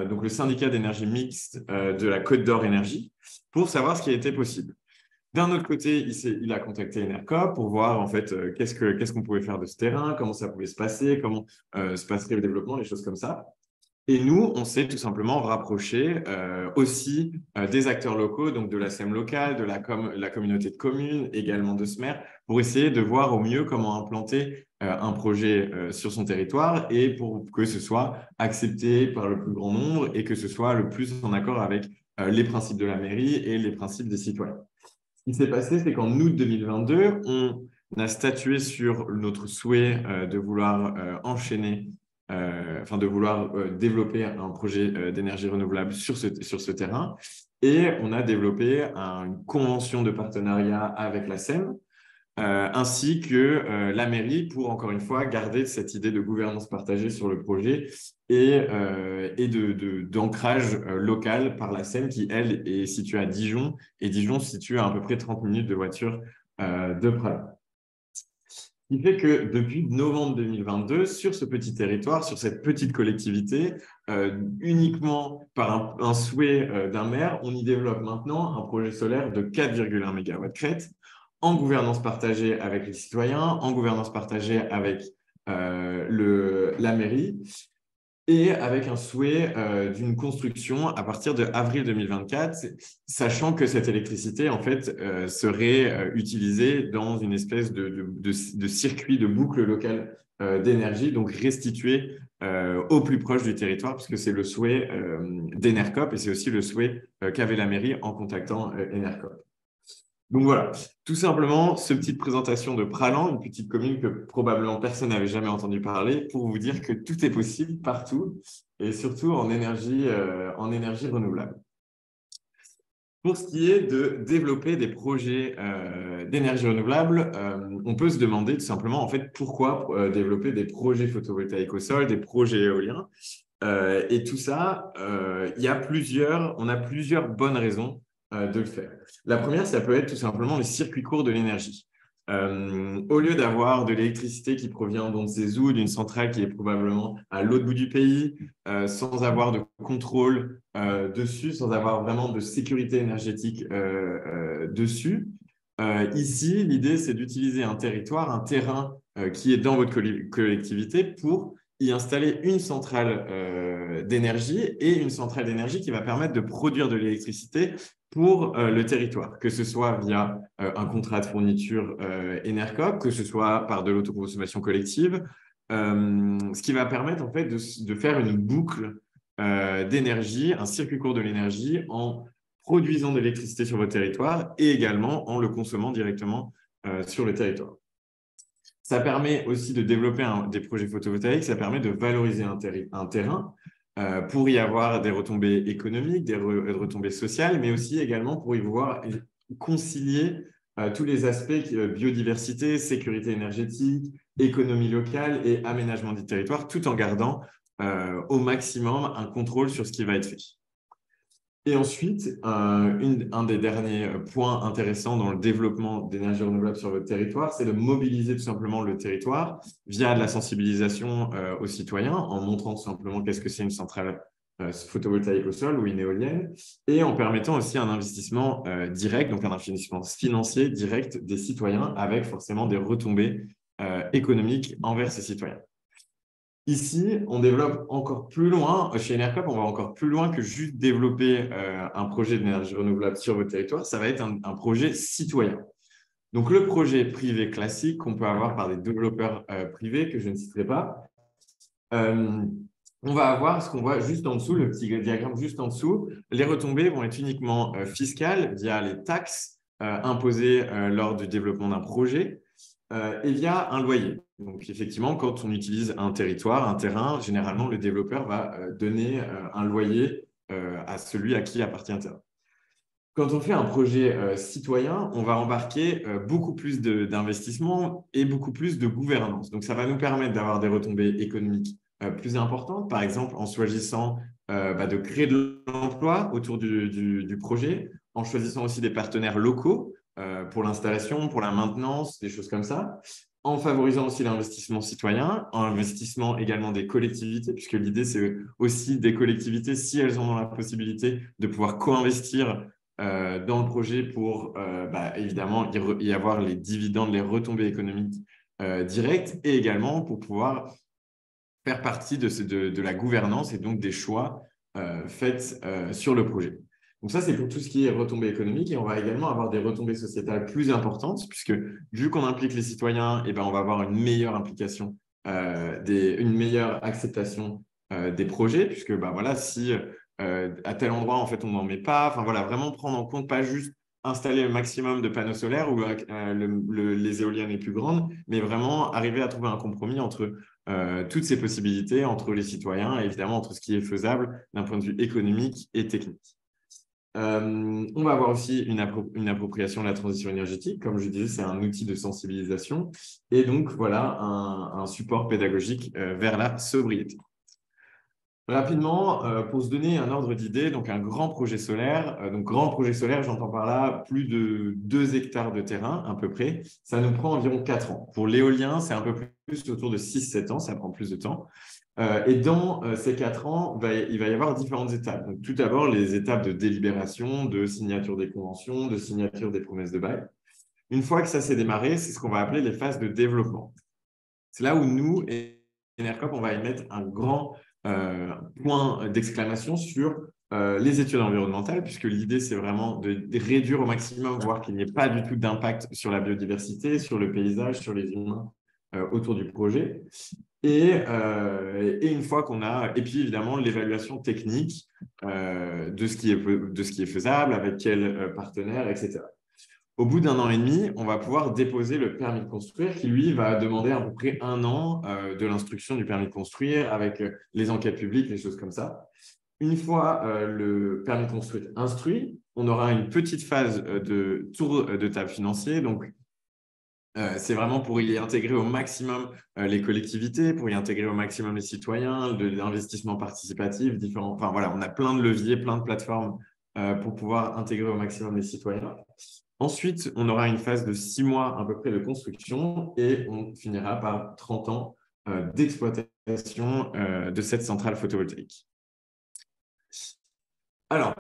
donc le syndicat d'énergie mixte de la Côte d'Or Énergie, pour savoir ce qui était possible. D'un autre côté, il a contacté Enercop pour voir en fait qu'est-ce qu'on pouvait faire de ce terrain, comment ça pouvait se passer, comment se passerait le développement, les choses comme ça. Et nous, on s'est tout simplement rapproché aussi des acteurs locaux, donc de la SEM locale, de la communauté de communes, également de SMER, pour essayer de voir au mieux comment implanter un projet sur son territoire et pour que ce soit accepté par le plus grand nombre et que ce soit le plus en accord avec les principes de la mairie et les principes des citoyens. Ce qui s'est passé, c'est qu'en août 2022, on a statué sur notre souhait de vouloir enchaîner de vouloir développer un projet d'énergie renouvelable sur ce terrain. Et on a développé une convention de partenariat avec la SEM, ainsi que la mairie pour, encore une fois, garder cette idée de gouvernance partagée sur le projet et d'ancrage local par la SEM qui, elle, est située à Dijon. Et Dijon se situe à peu près 30 minutes de voiture de Prague. Ce qui fait que depuis novembre 2022, sur ce petit territoire, sur cette petite collectivité, uniquement par un souhait d'un maire, on y développe maintenant un projet solaire de 4,1 MW crête, en gouvernance partagée avec les citoyens, en gouvernance partagée avec la mairie, et avec un souhait d'une construction à partir de avril 2024, sachant que cette électricité, en fait, serait utilisée dans une espèce de circuit de boucle locale d'énergie, donc restituée au plus proche du territoire, puisque c'est le souhait d'Enercop et c'est aussi le souhait qu'avait la mairie en contactant Enercop. Donc voilà, tout simplement, cette petite présentation de Pralan, une petite commune que probablement personne n'avait jamais entendu parler, pour vous dire que tout est possible partout et surtout en énergie renouvelable. Pour ce qui est de développer des projets d'énergie renouvelable, on peut se demander tout simplement en fait pourquoi développer des projets photovoltaïques au sol, des projets éoliens. Et tout ça, on a plusieurs bonnes raisons de le faire. La première, ça peut être tout simplement les circuits courts de l'énergie. Au lieu d'avoir de l'électricité qui provient d'on ne sait où, d'une centrale qui est probablement à l'autre bout du pays, sans avoir de contrôle dessus, sans avoir vraiment de sécurité énergétique dessus, ici, l'idée, c'est d'utiliser un terrain qui est dans votre collectivité pour y installer une centrale d'énergie et une centrale d'énergie qui va permettre de produire de l'électricité pour le territoire, que ce soit via un contrat de fourniture Enercop, que ce soit par de l'autoconsommation collective, ce qui va permettre en fait de faire une boucle d'énergie, un circuit court de l'énergie en produisant de l'électricité sur votre territoire et également en le consommant directement sur le territoire. Ça permet aussi de développer des projets photovoltaïques, ça permet de valoriser un terrain pour y avoir des retombées économiques, des retombées sociales, mais aussi également pour y voir concilier tous les aspects biodiversité, sécurité énergétique, économie locale et aménagement du territoire, tout en gardant au maximum un contrôle sur ce qui va être fait. Et ensuite, un des derniers points intéressants dans le développement d'énergie renouvelable sur votre territoire, c'est de mobiliser tout simplement le territoire via de la sensibilisation aux citoyens, en montrant tout simplement qu'est-ce que c'est une centrale photovoltaïque au sol ou une éolienne, et en permettant aussi un investissement direct, donc un investissement financier direct des citoyens, avec forcément des retombées économiques envers ces citoyens. Ici, on développe encore plus loin, chez Enercop, on va encore plus loin que juste développer un projet d'énergie renouvelable sur votre territoire, ça va être un projet citoyen. Donc, le projet privé classique qu'on peut avoir par des développeurs privés, que je ne citerai pas, on va avoir ce qu'on voit juste en dessous, le petit diagramme juste en dessous. Les retombées vont être uniquement fiscales via les taxes imposées lors du développement d'un projet et via un loyer. Donc, effectivement, quand on utilise un territoire, un terrain, généralement, le développeur va donner un loyer à celui à qui appartient un terrain. Quand on fait un projet citoyen, on va embarquer beaucoup plus d'investissement et beaucoup plus de gouvernance. Donc, ça va nous permettre d'avoir des retombées économiques plus importantes, par exemple en choisissant de créer de l'emploi autour du projet, en choisissant aussi des partenaires locaux pour l'installation, pour la maintenance, des choses comme ça, en favorisant aussi l'investissement citoyen, en investissement également des collectivités, puisque l'idée, c'est aussi des collectivités, si elles en ont la possibilité, de pouvoir co-investir dans le projet pour évidemment y avoir les dividendes, les retombées économiques directes, et également pour pouvoir faire partie de la gouvernance et donc des choix faits sur le projet. Donc ça, c'est pour tout ce qui est retombées économiques, et on va également avoir des retombées sociétales plus importantes, puisque vu qu'on implique les citoyens, on va avoir une meilleure implication, une meilleure acceptation des projets, puisque si à tel endroit, en fait, on n'en met pas, vraiment prendre en compte, pas juste installer le maximum de panneaux solaires où les éoliennes les plus grandes, mais vraiment arriver à trouver un compromis entre toutes ces possibilités entre les citoyens et évidemment entre ce qui est faisable d'un point de vue économique et technique. On va avoir aussi une appropriation de la transition énergétique. Comme je disais, c'est un outil de sensibilisation et donc voilà un support pédagogique vers la sobriété. Rapidement, pour se donner un ordre d'idée, donc un grand projet solaire. Donc grand projet solaire, j'entends par là plus de 2 hectares de terrain à peu près. Ça nous prend environ 4 ans. Pour l'éolien, c'est un peu plus autour de 6-7 ans, ça prend plus de temps. Et dans ces 4 ans, il va y avoir différentes étapes. Donc, tout d'abord, les étapes de délibération, de signature des conventions, de signature des promesses de bail. Une fois que ça s'est démarré, c'est ce qu'on va appeler les phases de développement. C'est là où nous, ENERCOP, on va y mettre un grand point d'exclamation sur les études environnementales, puisque l'idée, c'est vraiment de réduire au maximum, voire qu'il n'y ait pas du tout d'impact sur la biodiversité, sur le paysage, sur les humains autour du projet. Et une fois qu'on a, et puis évidemment l'évaluation technique de ce qui est faisable, avec quel partenaire, etc. Au bout d'1 an et demi, on va pouvoir déposer le permis de construire qui, lui, va demander à peu près 1 an de l'instruction du permis de construire avec les enquêtes publiques, les choses comme ça. Une fois le permis de construire instruit, on aura une petite phase de tour de table financier. Donc, c'est vraiment pour y intégrer au maximum les collectivités, pour y intégrer au maximum les citoyens, de l'investissement participatif, différents. Enfin voilà, on a plein de leviers, plein de plateformes pour pouvoir intégrer au maximum les citoyens. Ensuite, on aura une phase de 6 mois à peu près de construction et on finira par 30 ans d'exploitation de cette centrale photovoltaïque. Alors,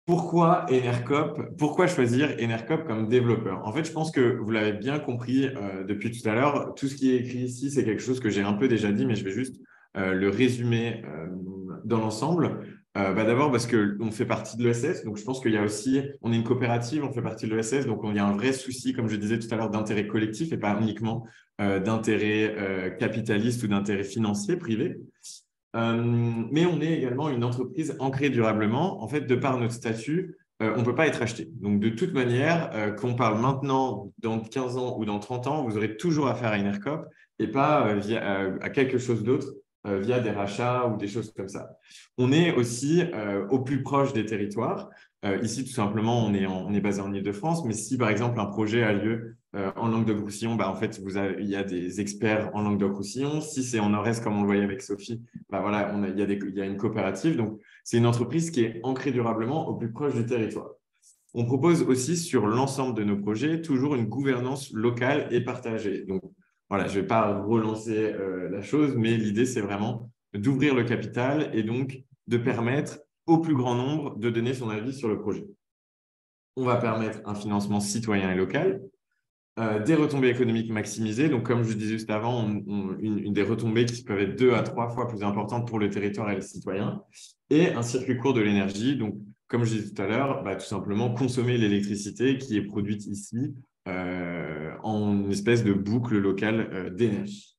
pourquoi ENERCOP? Pourquoi choisir ENERCOP comme développeur? En fait, je pense que vous l'avez bien compris depuis tout à l'heure. Tout ce qui est écrit ici, c'est quelque chose que j'ai un peu déjà dit, mais je vais juste le résumer dans l'ensemble. D'abord parce qu'on fait partie de l'ESS, donc je pense qu'il y a aussi, on est une coopérative, on fait partie de l'ESS, donc il y a un vrai souci, comme je disais tout à l'heure, d'intérêt collectif et pas uniquement d'intérêt capitaliste ou d'intérêt financier privé. Mais on est également une entreprise ancrée durablement. En fait, de par notre statut, on ne peut pas être acheté. Donc, de toute manière, qu'on parle maintenant, dans 15 ans ou dans 30 ans, vous aurez toujours affaire à ENERCOP et pas à quelque chose d'autre via des rachats ou des choses comme ça. On est aussi au plus proche des territoires. Ici, tout simplement, on est basé en Île-de-France, mais si, par exemple, un projet a lieu en Languedoc-Roussillon, en fait, il y a des experts en Languedoc-Roussillon. Si c'est en Nord-Est, comme on le voyait avec Sophie, voilà, il y a une coopérative. Donc, c'est une entreprise qui est ancrée durablement au plus proche du territoire. On propose aussi sur l'ensemble de nos projets toujours une gouvernance locale et partagée. Donc, voilà, je ne vais pas relancer la chose, mais l'idée, c'est vraiment d'ouvrir le capital et donc de permettre au plus grand nombre de donner son avis sur le projet. On va permettre un financement citoyen et local, des retombées économiques maximisées. Donc, comme je disais juste avant, une des retombées qui peuvent être 2 à 3 fois plus importantes pour le territoire et les citoyens, et un circuit court de l'énergie. Donc, comme je disais tout à l'heure, tout simplement consommer l'électricité qui est produite ici en une espèce de boucle locale d'énergie.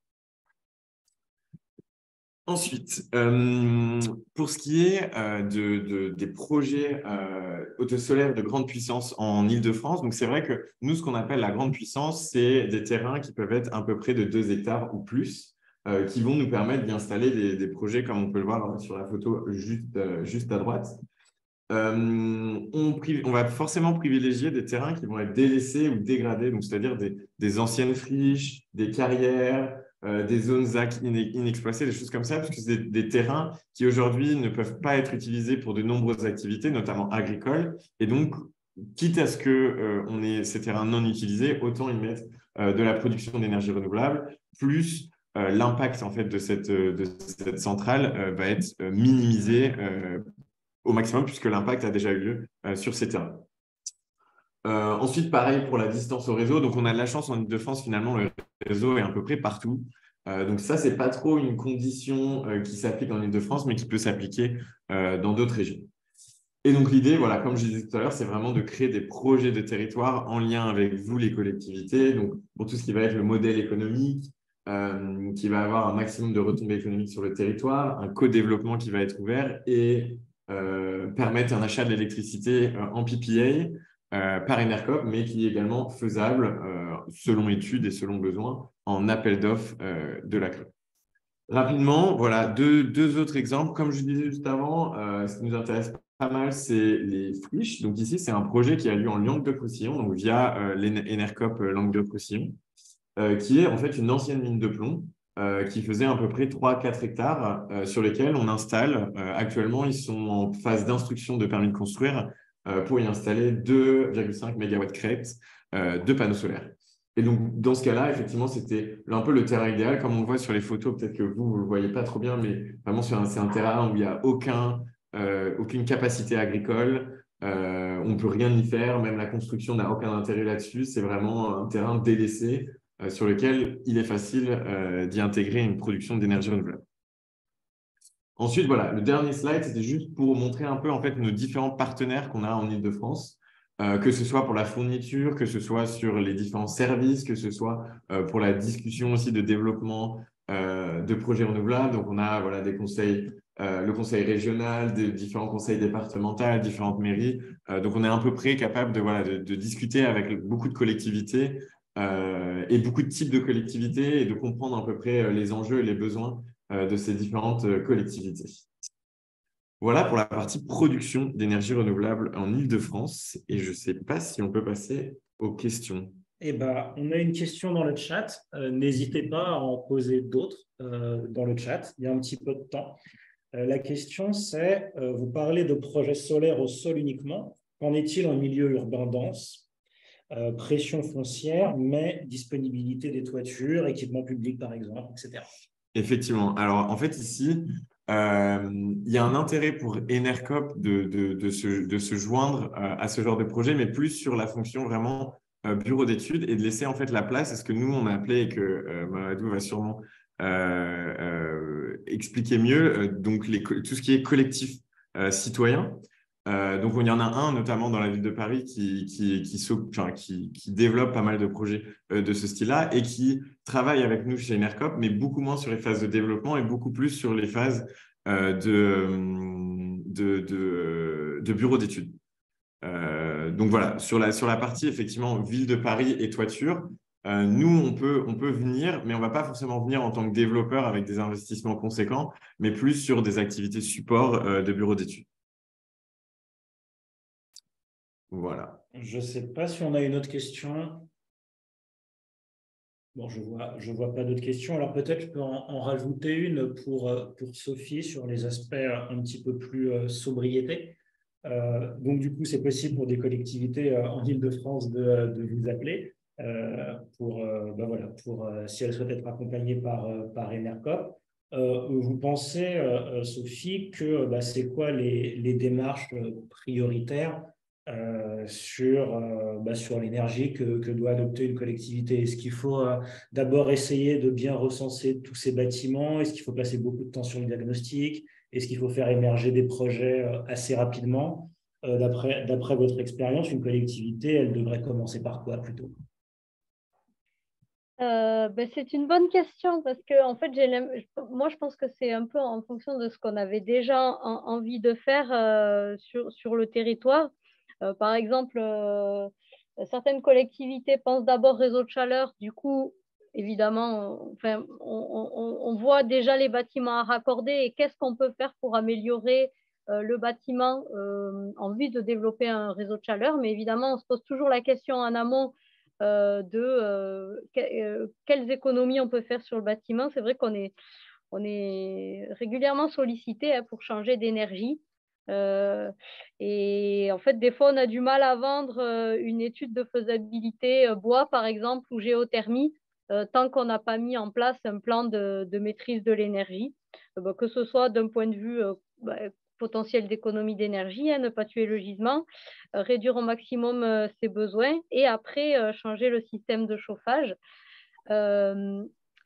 Ensuite, pour ce qui est des projets autosolaires de grande puissance en Île-de-France, donc c'est vrai que nous, ce qu'on appelle la grande puissance, c'est des terrains qui peuvent être à peu près de 2 hectares ou plus, qui vont nous permettre d'y installer des projets comme on peut le voir sur la photo juste à droite. On va forcément privilégier des terrains qui vont être délaissés ou dégradés, donc c'est-à-dire des anciennes friches, des carrières, des zones ZAC inexploitées, des choses comme ça, parce que c'est des terrains qui aujourd'hui ne peuvent pas être utilisés pour de nombreuses activités, notamment agricoles. Et donc, quitte à ce qu'on ait ces terrains non utilisés, autant y mettre de la production d'énergie renouvelable, plus l'impact en fait, de cette centrale va être minimisé au maximum, puisque l'impact a déjà eu lieu sur ces terrains. Ensuite, pareil pour la distance au réseau. Donc, on a de la chance en Île-de-France, finalement, le réseau est à peu près partout. Donc, ça, ce n'est pas trop une condition qui s'applique en Île-de-France, mais qui peut s'appliquer dans d'autres régions. Et donc, l'idée, voilà, comme je disais tout à l'heure, c'est vraiment de créer des projets de territoire en lien avec vous, les collectivités. Donc, pour tout ce qui va être le modèle économique, qui va avoir un maximum de retombées économiques sur le territoire, un co-développement qui va être ouvert et permettre un achat de l'électricité en PPA, par ENERCOP, mais qui est également faisable selon études et selon besoin en appel d'offres de la CRE. Rapidement, voilà, deux autres exemples. Comme je disais juste avant, ce qui nous intéresse pas mal, c'est les friches. Donc ici, c'est un projet qui a lieu en Languedoc-Roussillon, donc via l'Enercop Languedoc-Roussillon, qui est en fait une ancienne mine de plomb qui faisait à peu près 3-4 hectares sur lesquels on installe. Actuellement, ils sont en phase d'instruction de permis de construire pour y installer 2,5 MW crête de panneaux solaires. Et donc, dans ce cas-là, effectivement, c'était un peu le terrain idéal, comme on le voit sur les photos. Peut-être que vous ne le voyez pas trop bien, mais vraiment, c'est un terrain où il n'y a aucune capacité agricole. On ne peut rien y faire. Même la construction n'a aucun intérêt là-dessus. C'est vraiment un terrain délaissé sur lequel il est facile d'y intégrer une production d'énergie renouvelable. Ensuite, voilà, le dernier slide, c'était juste pour montrer un peu en fait, nos différents partenaires qu'on a en Île-de-France. Que ce soit pour la fourniture, que ce soit sur les différents services, que ce soit pour la discussion aussi de développement de projets renouvelables. Donc, on a voilà, des conseils, le conseil régional, des différents conseils départementaux, différentes mairies. Donc, on est à peu près capable de discuter avec beaucoup de collectivités et beaucoup de types de collectivités et de comprendre à peu près les enjeux et les besoins de ces différentes collectivités. Voilà pour la partie production d'énergie renouvelable en Île-de-France. Et je ne sais pas si on peut passer aux questions. Eh ben, on a une question dans le chat. N'hésitez pas à en poser d'autres dans le chat. Il y a un petit peu de temps. La question, c'est, vous parlez de projets solaires au sol uniquement. Qu'en est-il en milieu urbain dense? Pression foncière, mais disponibilité des toitures, équipement public par exemple, etc. Effectivement. Alors, en fait, ici, il y a un intérêt pour Enercop de se joindre à ce genre de projet, mais plus sur la fonction vraiment bureau d'études et de laisser en fait la place à ce que nous, on a appelé et que Mamadou va sûrement expliquer mieux, donc tout ce qui est collectif citoyen. Donc, il y en a un, notamment dans la ville de Paris, qui développe pas mal de projets de ce style-là et qui travaille avec nous chez Enercop, mais beaucoup moins sur les phases de développement et beaucoup plus sur les phases de bureau d'études. Donc, voilà, sur la partie, effectivement, ville de Paris et toiture, nous, on peut venir, mais on ne va pas forcément venir en tant que développeur avec des investissements conséquents, mais plus sur des activités support de bureau d'études. Voilà. Je ne sais pas si on a une autre question. Bon, je vois pas d'autres questions. Alors peut-être je peux en rajouter une pour Sophie sur les aspects un petit peu plus sobriété. Donc du coup, c'est possible pour des collectivités en Île-de-France de vous appeler si elles souhaitent être accompagnées par Enercop. Vous pensez, Sophie, que c'est quoi les démarches prioritaires sur l'énergie que doit adopter une collectivité? Est-ce qu'il faut d'abord essayer de bien recenser tous ces bâtiments? Est-ce qu'il faut passer beaucoup de temps sur le diagnostic? Est-ce qu'il faut faire émerger des projets assez rapidement? D'après votre expérience, une collectivité, elle devrait commencer par quoi plutôt? C'est une bonne question parce que en fait, moi, je pense que c'est un peu en fonction de ce qu'on avait déjà envie de faire sur le territoire. Par exemple, certaines collectivités pensent d'abord réseau de chaleur. Du coup, évidemment, on voit déjà les bâtiments à raccorder et qu'est-ce qu'on peut faire pour améliorer le bâtiment en vue de développer un réseau de chaleur. Mais évidemment, on se pose toujours la question en amont quelles économies on peut faire sur le bâtiment. C'est vrai qu'on est régulièrement sollicité pour changer d'énergie. Et en fait, des fois, on a du mal à vendre une étude de faisabilité bois, par exemple, ou géothermie, tant qu'on n'a pas mis en place un plan de maîtrise de l'énergie, que ce soit d'un point de vue potentiel d'économie d'énergie, ne pas tuer le gisement, réduire au maximum ses besoins et après changer le système de chauffage.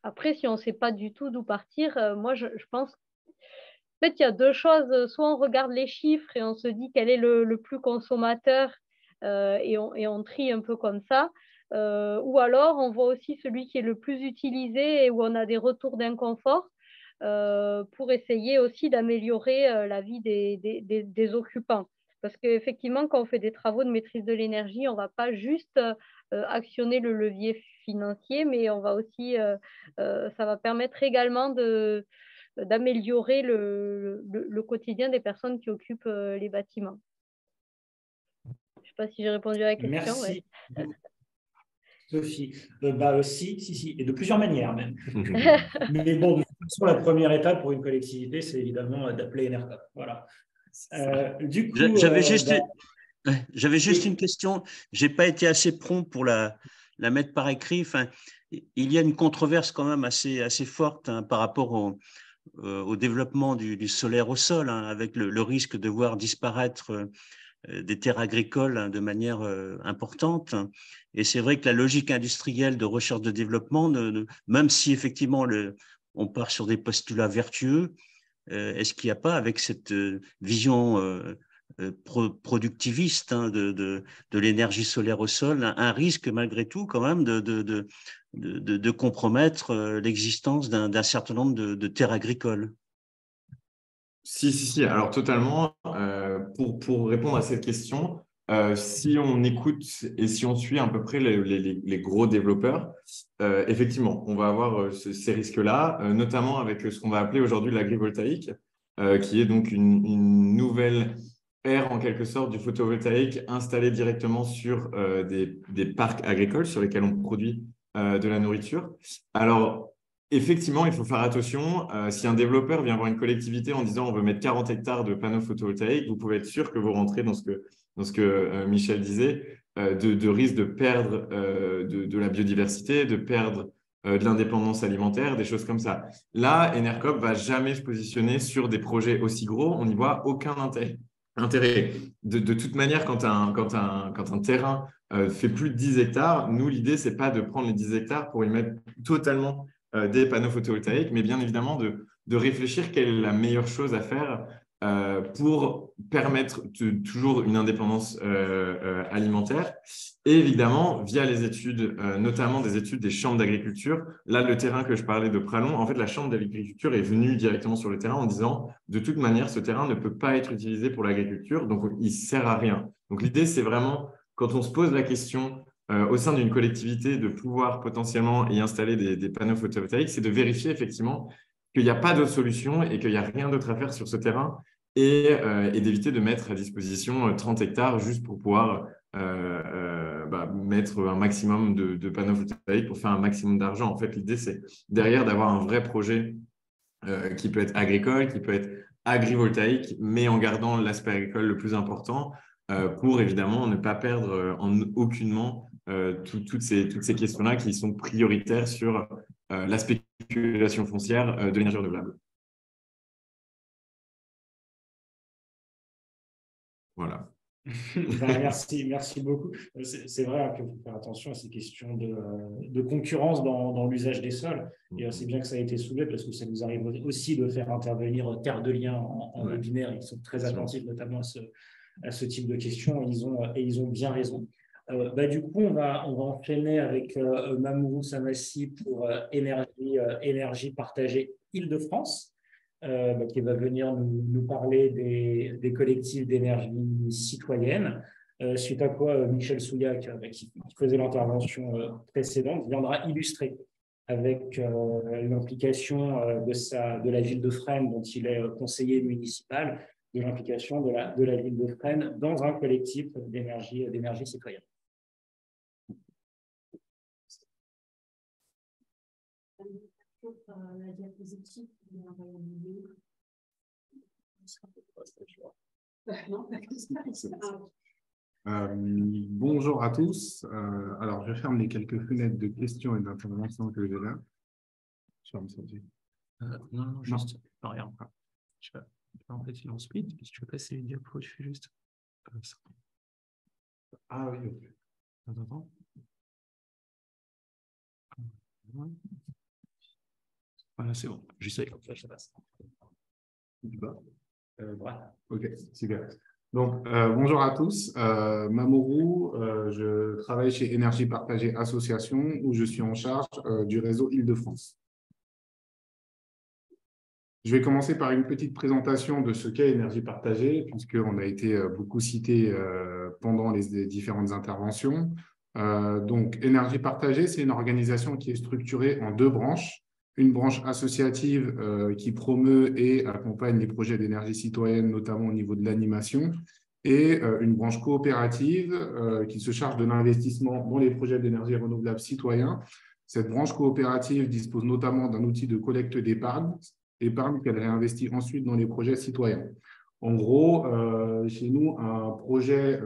Après, si on ne sait pas du tout d'où partir, moi, je pense peut-être qu'il y a deux choses. Soit on regarde les chiffres et on se dit quel est le plus consommateur et on trie un peu comme ça. Ou alors, on voit aussi celui qui est le plus utilisé et où on a des retours d'inconfort pour essayer aussi d'améliorer la vie des occupants. Parce qu'effectivement, quand on fait des travaux de maîtrise de l'énergie, on ne va pas juste actionner le levier financier, mais on va aussi, ça va permettre également d'améliorer le quotidien des personnes qui occupent les bâtiments. Je ne sais pas si j'ai répondu à la question. Merci. Ouais. Sophie, si, et de plusieurs manières même. Mais bon, de toute façon, la première étape pour une collectivité, c'est évidemment d'appeler ENERCOP. Voilà. Du coup, j'avais juste une question. Je n'ai pas été assez prompt pour la mettre par écrit. Enfin, il y a une controverse quand même assez forte par rapport au développement du solaire au sol, avec le risque de voir disparaître des terres agricoles de manière importante. Et c'est vrai que la logique industrielle de recherche de développement, même si effectivement on part sur des postulats vertueux, est-ce qu'il n'y a pas, avec cette vision productiviste de l'énergie solaire au sol, un risque malgré tout quand même de compromettre l'existence d'un certain nombre de terres agricoles? Si. Alors, totalement. Pour répondre à cette question, si on écoute et si on suit à peu près les gros développeurs, effectivement, on va avoir ces risques-là, notamment avec ce qu'on va appeler aujourd'hui l'agrivoltaïque, qui est donc une nouvelle ère, en quelque sorte, du photovoltaïque installé directement sur des parcs agricoles sur lesquels on produit de la nourriture. Alors, effectivement, il faut faire attention. Si un développeur vient voir une collectivité en disant on veut mettre 40 hectares de panneaux photovoltaïques, vous pouvez être sûr que vous rentrez dans ce que Michel disait, de risque de perdre de la biodiversité, de perdre de l'indépendance alimentaire, des choses comme ça. Là, ENERCOP ne va jamais se positionner sur des projets aussi gros. On n'y voit aucun intérêt. De toute manière, quand un terrain fait plus de 10 hectares, nous, l'idée, ce n'est pas de prendre les 10 hectares pour y mettre totalement des panneaux photovoltaïques, mais bien évidemment de réfléchir quelle est la meilleure chose à faire pour permettre toujours une indépendance alimentaire. Et évidemment, via les études, notamment des études des chambres d'agriculture. Là, le terrain que je parlais de Pralon, en fait, la chambre d'agriculture est venue directement sur le terrain en disant, de toute manière, ce terrain ne peut pas être utilisé pour l'agriculture, donc il ne sert à rien. Donc l'idée, c'est vraiment, quand on se pose la question au sein d'une collectivité de pouvoir potentiellement y installer des panneaux photovoltaïques, c'est de vérifier effectivement qu'il n'y a pas d'autre solution et qu'il n'y a rien d'autre à faire sur ce terrain et d'éviter de mettre à disposition 30 hectares juste pour pouvoir mettre un maximum de panneaux photovoltaïques pour faire un maximum d'argent. En fait, l'idée, c'est derrière d'avoir un vrai projet qui peut être agricole, qui peut être agrivoltaïque, mais en gardant l'aspect agricole le plus important pour évidemment ne pas perdre aucunement toutes ces questions-là qui sont prioritaires sur la spéculation foncière de l'énergie renouvelable. Voilà. Merci beaucoup. C'est vrai qu'il faut faire attention à ces questions de concurrence dans l'usage des sols. Et c'est bien que ça a été soulevé parce que ça nous arrive aussi de faire intervenir Terre de Liens en webinaire. Ils sont très attentifs notamment à ce type de questions et ils ont bien raison. Du coup, on va enchaîner avec Mamourou Samassi pour énergie partagée Île-de-France. Qui va venir nous parler des collectifs d'énergie citoyenne, suite à quoi Michel Souillac, qui faisait l'intervention précédente, viendra illustrer avec l'implication de la ville de Fresnes, dont il est conseiller municipal, de l'implication de la ville de Fresnes dans un collectif d'énergie citoyenne. La diapositive, bonjour à tous. Alors, je ferme les quelques fenêtres de questions et d'interventions que j'ai là. Non, juste. Non, rien. En fait, il est en speed. Si tu veux passer les diapos, tu fais juste ça. Ah oui, ok. Attends. Voilà, c'est bon. J'essaie comme ça passe. Voilà. Ok, super. Donc, bonjour à tous. Mamourou, je travaille chez Énergie Partagée Association où je suis en charge du réseau Île-de-France. Je vais commencer par une petite présentation de ce qu'est énergie partagée, puisqu'on a été beaucoup cité pendant les différentes interventions. Donc, énergie partagée, c'est une organisation qui est structurée en deux branches. Une branche associative qui promeut et accompagne les projets d'énergie citoyenne, notamment au niveau de l'animation, et une branche coopérative qui se charge de l'investissement dans les projets d'énergie renouvelable citoyens. Cette branche coopérative dispose notamment d'un outil de collecte d'épargne qu'elle réinvestit ensuite dans les projets citoyens. En gros, chez nous, un projet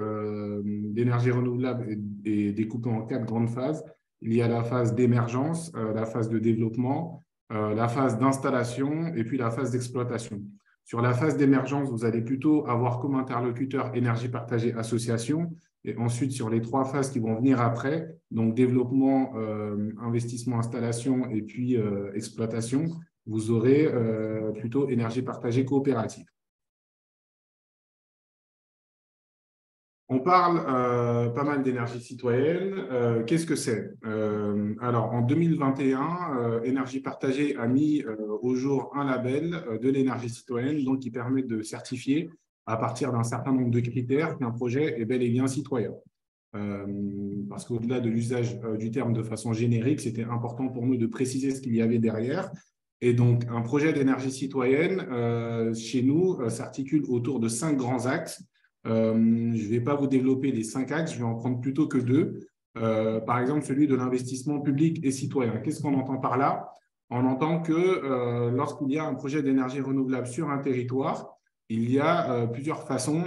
d'énergie renouvelable est découpé en 4 grandes phases. Il y a la phase d'émergence, la phase de développement, la phase d'installation et puis la phase d'exploitation. Sur la phase d'émergence, vous allez plutôt avoir comme interlocuteur énergie partagée association. Et ensuite, sur les 3 phases qui vont venir après, donc développement, investissement, installation et puis exploitation, vous aurez plutôt énergie partagée coopérative. On parle pas mal d'énergie citoyenne. Qu'est-ce que c'est? Alors, en 2021, Énergie Partagée a mis au jour un label de l'énergie citoyenne donc, qui permet de certifier à partir d'un certain nombre de critères qu'un projet est bel et bien citoyen. Parce qu'au-delà de l'usage du terme de façon générique, c'était important pour nous de préciser ce qu'il y avait derrière. Et donc, un projet d'énergie citoyenne, chez nous, s'articule autour de 5 grands axes. Je ne vais pas vous développer les 5 axes, je vais en prendre plutôt que 2. Par exemple, celui de l'investissement public et citoyen. Qu'est-ce qu'on entend par là? On entend que lorsqu'il y a un projet d'énergie renouvelable sur un territoire, il y a plusieurs façons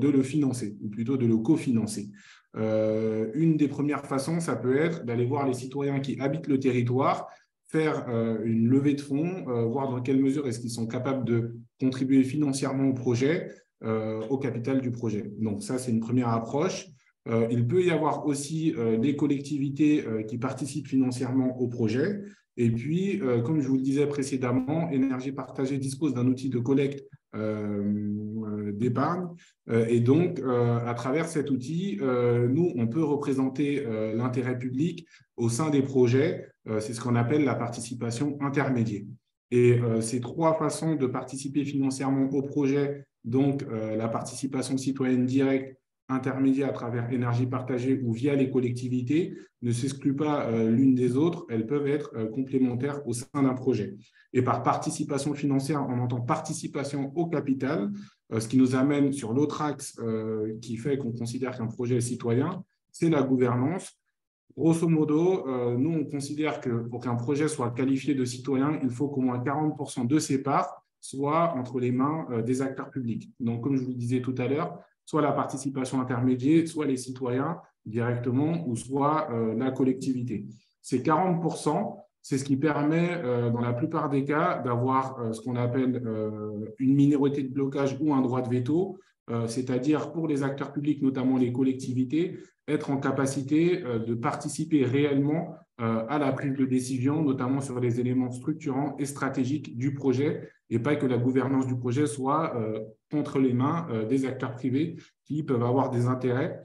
de le financer, ou plutôt de le cofinancer. Une des premières façons, ça peut être d'aller voir les citoyens qui habitent le territoire, faire une levée de fonds, voir dans quelle mesure est-ce qu'ils sont capables de contribuer financièrement au projet, au capital du projet. Donc ça, c'est une première approche. Il peut y avoir aussi des collectivités qui participent financièrement au projet. Et puis, comme je vous le disais précédemment, Énergie Partagée dispose d'un outil de collecte d'épargne. Et donc, à travers cet outil, nous, on peut représenter l'intérêt public au sein des projets. C'est ce qu'on appelle la participation intermédiaire. Et ces 3 façons de participer financièrement au projet, donc la participation citoyenne directe, intermédiaire à travers énergie partagée ou via les collectivités, ne s'excluent pas l'une des autres, elles peuvent être complémentaires au sein d'un projet. Et par participation financière, on entend participation au capital, ce qui nous amène sur l'autre axe qui fait qu'on considère qu'un projet est citoyen, c'est la gouvernance. Grosso modo, nous, on considère que pour qu'un projet soit qualifié de citoyen, il faut qu'au moins 40% de ses parts soient entre les mains des acteurs publics. Donc, comme je vous le disais tout à l'heure, soit la participation intermédiaire, soit les citoyens directement, ou soit la collectivité. Ces 40%, c'est ce qui permet, dans la plupart des cas, d'avoir ce qu'on appelle une minorité de blocage ou un droit de veto, c'est-à-dire pour les acteurs publics, notamment les collectivités, être en capacité de participer réellement à la prise de décision, notamment sur les éléments structurants et stratégiques du projet, et pas que la gouvernance du projet soit entre les mains des acteurs privés qui peuvent avoir des intérêts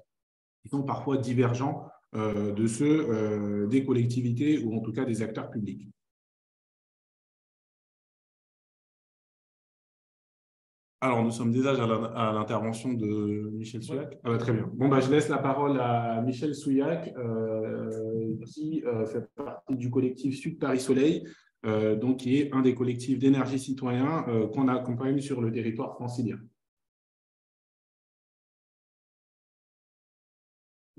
qui sont parfois divergents de ceux des collectivités ou en tout cas des acteurs publics. Alors, nous sommes déjà à l'intervention de Michel Souillac. Très bien. Bon, je laisse la parole à Michel Souillac, qui fait partie du collectif Sud Paris Soleil, donc qui est un des collectifs d'énergie citoyen qu'on accompagne sur le territoire francilien.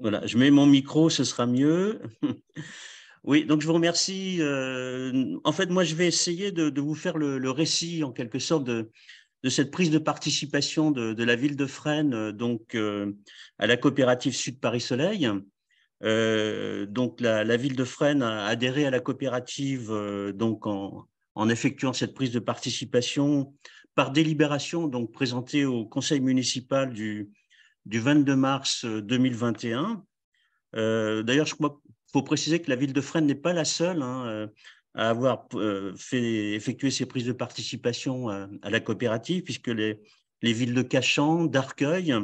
Voilà, je mets mon micro, ce sera mieux. Oui, donc je vous remercie. En fait, moi, je vais essayer de vous faire le récit, en quelque sorte, de cette prise de participation de la ville de Fresnes donc, à la coopérative Sud Paris Soleil. Donc, la ville de Fresnes a adhéré à la coopérative donc en effectuant cette prise de participation par délibération donc présentée au conseil municipal du 22 mars 2021. D'ailleurs, je crois qu'il faut préciser que la ville de Fresnes n'est pas la seule à avoir effectué ces prises de participation à la coopérative, puisque les villes de Cachan, d'Arcueil,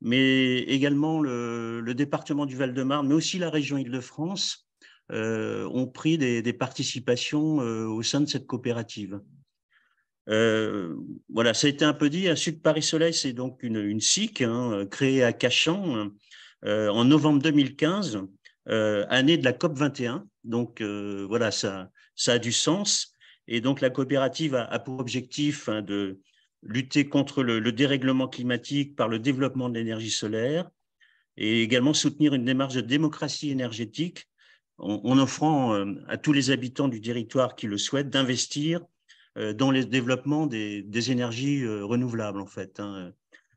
mais également le département du Val-de-Marne, mais aussi la région Île-de-France, ont pris des participations au sein de cette coopérative. Voilà, ça a été un peu dit. Sud Paris Soleil, c'est donc une SIC créée à Cachan en novembre 2015, année de la COP 21. Donc voilà, ça a du sens. Et donc la coopérative a pour objectif de lutter contre le dérèglement climatique par le développement de l'énergie solaire et également soutenir une démarche de démocratie énergétique en offrant à tous les habitants du territoire qui le souhaitent d'investir dans le développement des énergies renouvelables, en fait.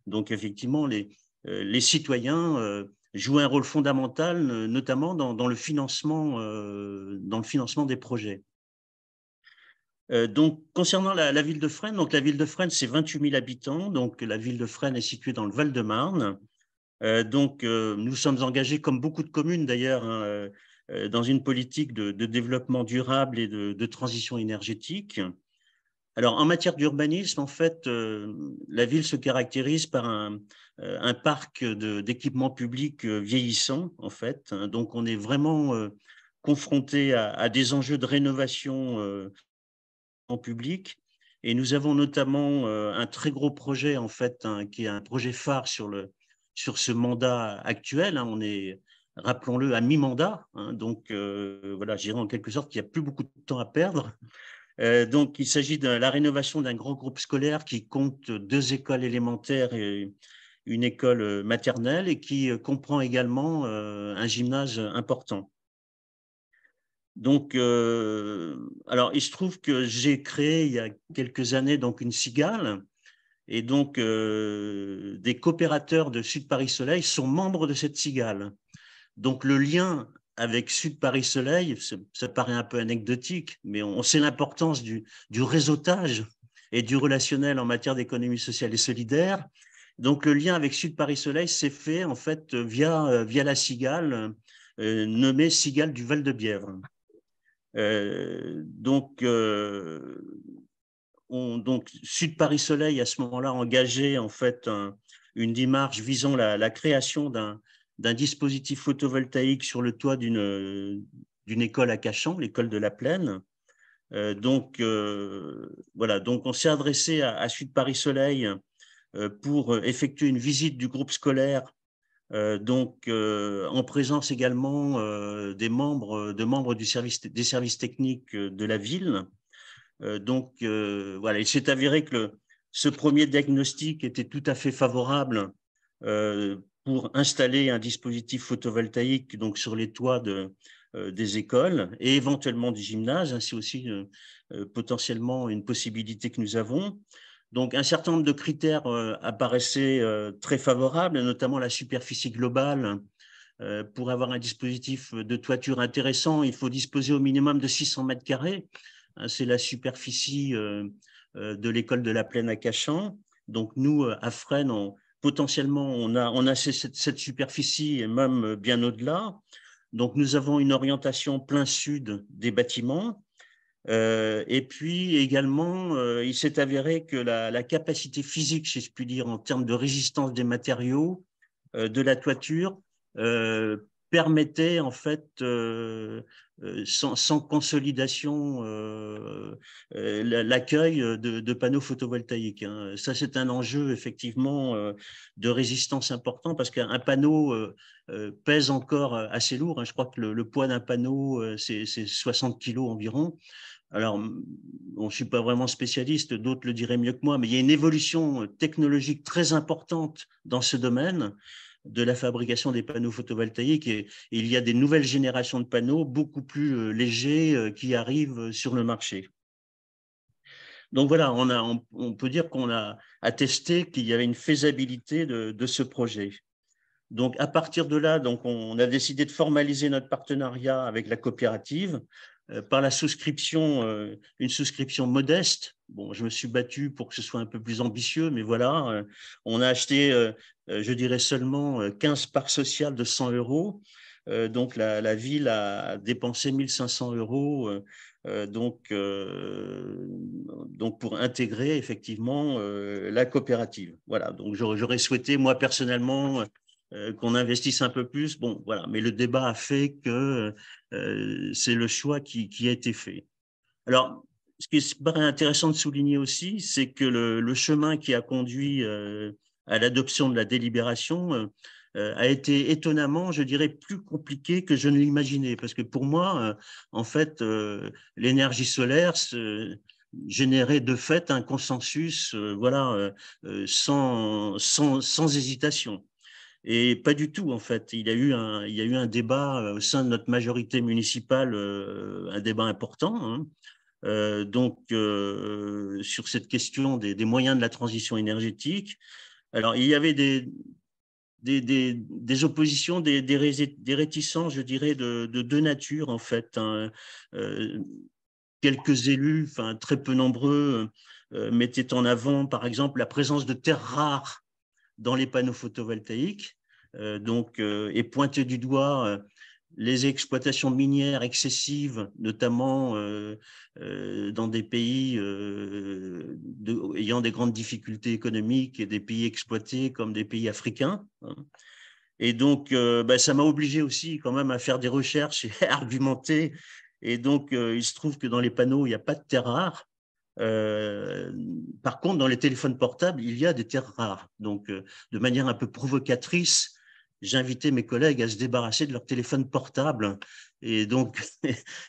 Donc, effectivement, les citoyens jouent un rôle fondamental, notamment dans le financement des projets. Donc, concernant la ville de Fresnes, donc la ville de Fresnes, c'est 28 000 habitants. Donc, la ville de Fresnes est située dans le Val-de-Marne. Donc, nous sommes engagés, comme beaucoup de communes d'ailleurs, dans une politique de développement durable et de transition énergétique. Alors, en matière d'urbanisme, en fait, la ville se caractérise par un parc d'équipements publics vieillissant, en fait. Donc, on est vraiment confronté à des enjeux de rénovation en public. Et nous avons notamment un très gros projet, en fait, qui est un projet phare sur ce mandat actuel. On est, rappelons-le, à mi-mandat. Donc, voilà, je dirais en quelque sorte qu'il n'y a plus beaucoup de temps à perdre. Donc, il s'agit de la rénovation d'un grand groupe scolaire qui compte 2 écoles élémentaires et une école maternelle et qui comprend également un gymnase important. Donc, alors, il se trouve que j'ai créé il y a quelques années donc une cigale et donc des coopérateurs de Sud Paris Soleil sont membres de cette cigale. Donc, le lien avec Sud Paris Soleil, ça paraît un peu anecdotique, mais on sait l'importance du réseautage et du relationnel en matière d'économie sociale et solidaire. Donc, le lien avec Sud Paris Soleil s'est fait en fait via la cigale nommée Cigale du Val-de-Bièvre. Donc, Sud Paris Soleil à ce moment-là engagé en fait une démarche visant la création d'un dispositif photovoltaïque sur le toit d'une école à Cachan, l'école de la Plaine. Donc voilà, donc on s'est adressé à Sud Paris Soleil pour effectuer une visite du groupe scolaire, donc en présence également des membres des services techniques de la ville. Donc voilà, il s'est avéré que ce premier diagnostic était tout à fait favorable pour installer un dispositif photovoltaïque donc sur les toits des écoles et éventuellement du gymnase. C'est aussi potentiellement une possibilité que nous avons. Donc, un certain nombre de critères apparaissaient très favorables, notamment la superficie globale. Pour avoir un dispositif de toiture intéressant, il faut disposer au minimum de 600 mètres carrés. C'est la superficie de l'école de la Plaine à Cachan. Donc, nous, à Fresnes, potentiellement, on a cette superficie et même bien au-delà. Donc, nous avons une orientation plein sud des bâtiments. Et puis également, il s'est avéré que la capacité physique, si je puis dire, en termes de résistance des matériaux, de la toiture, permettait en fait, sans consolidation, l'accueil de panneaux photovoltaïques. Ça, c'est un enjeu effectivement de résistance important parce qu'un panneau pèse encore assez lourd. Je crois que le poids d'un panneau, c'est 60 kilos environ. Alors, je ne suis pas vraiment spécialiste, d'autres le diraient mieux que moi, mais il y a une évolution technologique très importante dans ce domaine de la fabrication des panneaux photovoltaïques et il y a des nouvelles générations de panneaux beaucoup plus légers qui arrivent sur le marché. Donc voilà, on peut dire qu'on a attesté qu'il y avait une faisabilité de ce projet. Donc à partir de là, donc, on a décidé de formaliser notre partenariat avec la coopérative par la souscription, une souscription modeste. Bon, je me suis battu pour que ce soit un peu plus ambitieux, mais voilà, on a acheté, je dirais seulement 15 parts sociales de 100 €. Donc, la ville a dépensé 1 500 €, donc pour intégrer effectivement la coopérative. Voilà, donc j'aurais souhaité, moi personnellement, qu'on investisse un peu plus. Bon, voilà, mais le débat a fait que c'est le choix qui a été fait. Alors, ce qui paraît intéressant de souligner aussi, c'est que le chemin qui a conduit à l'adoption de la délibération a été étonnamment, je dirais, plus compliqué que je ne l'imaginais. Parce que pour moi, en fait, l'énergie solaire générait de fait un consensus voilà, sans hésitation. Et pas du tout, en fait. Il y a eu un débat au sein de notre majorité municipale, un débat important, hein. Donc, sur cette question des moyens de la transition énergétique. Alors, il y avait des oppositions, des réticences, je dirais, de deux natures, en fait, hein. Quelques élus, enfin, très peu nombreux, mettaient en avant, par exemple, la présence de terres rares dans les panneaux photovoltaïques, et pointaient du doigt les exploitations minières excessives, notamment dans des pays ayant des grandes difficultés économiques et des pays exploités comme des pays africains, hein. Et donc, ça m'a obligé aussi quand même à faire des recherches et à argumenter. Et donc, il se trouve que dans les panneaux, il n'y a pas de terres rares. Par contre, dans les téléphones portables, il y a des terres rares. Donc, de manière un peu provocatrice, j'ai invité mes collègues à se débarrasser de leur téléphone portable et donc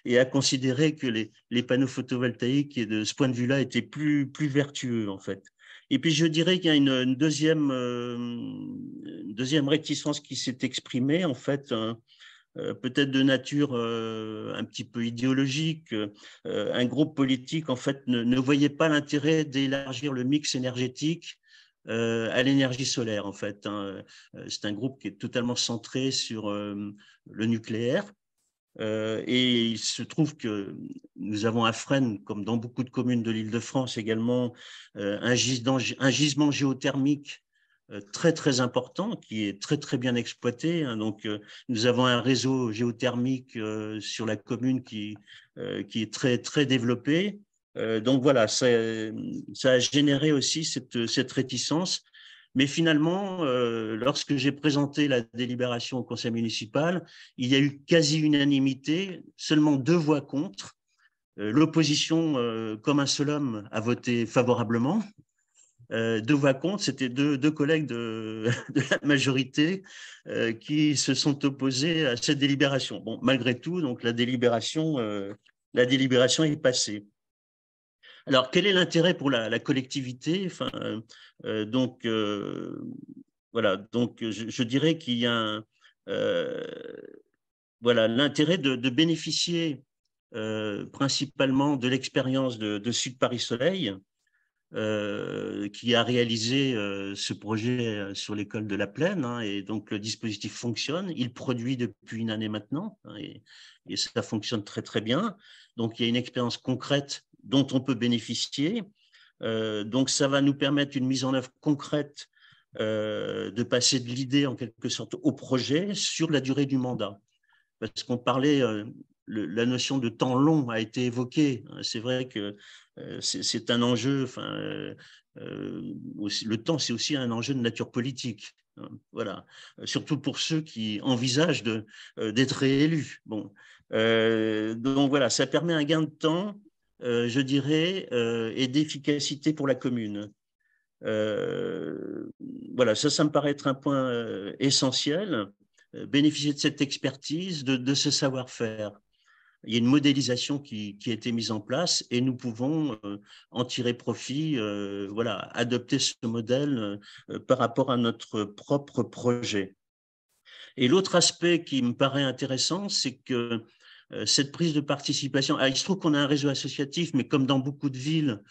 et à considérer que les panneaux photovoltaïques, et de ce point de vue-là, étaient plus vertueux, en fait. Et puis, je dirais qu'il y a une deuxième réticence qui s'est exprimée, en fait, peut-être de nature un petit peu idéologique. Un groupe politique, en fait, ne voyait pas l'intérêt d'élargir le mix énergétique à l'énergie solaire, en fait, hein. C'est un groupe qui est totalement centré sur le nucléaire. Et il se trouve que nous avons à Fresnes, comme dans beaucoup de communes de l'Île-de-France également, un gisement géothermique très, très important, qui est très, très bien exploité, hein. Donc, nous avons un réseau géothermique sur la commune qui est très, très développé. Donc, voilà, ça a généré aussi cette réticence. Mais finalement, lorsque j'ai présenté la délibération au conseil municipal, il y a eu quasi-unanimité, seulement 2 voix contre. L'opposition, comme un seul homme, a voté favorablement. 2 voix contre, c'était deux collègues de la majorité qui se sont opposés à cette délibération. Bon, malgré tout, donc la délibération est passée. Alors, quel est l'intérêt pour la collectivité? Enfin, voilà, donc je dirais qu'il y a voilà, l'intérêt de bénéficier principalement de l'expérience de Sud Paris Soleil, qui a réalisé ce projet sur l'école de la Plaine, hein, et donc le dispositif fonctionne, il produit depuis une année maintenant, hein, et ça fonctionne très très bien. Donc il y a une expérience concrète dont on peut bénéficier. Donc ça va nous permettre une mise en œuvre concrète, de passer de l'idée en quelque sorte au projet sur la durée du mandat. Parce qu'on parlait, la notion de temps long a été évoquée. C'est vrai que c'est un enjeu, le temps, c'est aussi un enjeu de nature politique. Voilà. Surtout pour ceux qui envisagent d'être réélus. Bon. Donc voilà, ça permet un gain de temps, je dirais, et d'efficacité pour la commune. Voilà, ça me paraît être un point essentiel. Bénéficier de cette expertise, de ce savoir-faire. Il y a une modélisation qui a été mise en place et nous pouvons en tirer profit, voilà, adopter ce modèle par rapport à notre propre projet. Et l'autre aspect qui me paraît intéressant, c'est que cette prise de participation, il se trouve qu'on a un réseau associatif, mais comme dans beaucoup de villes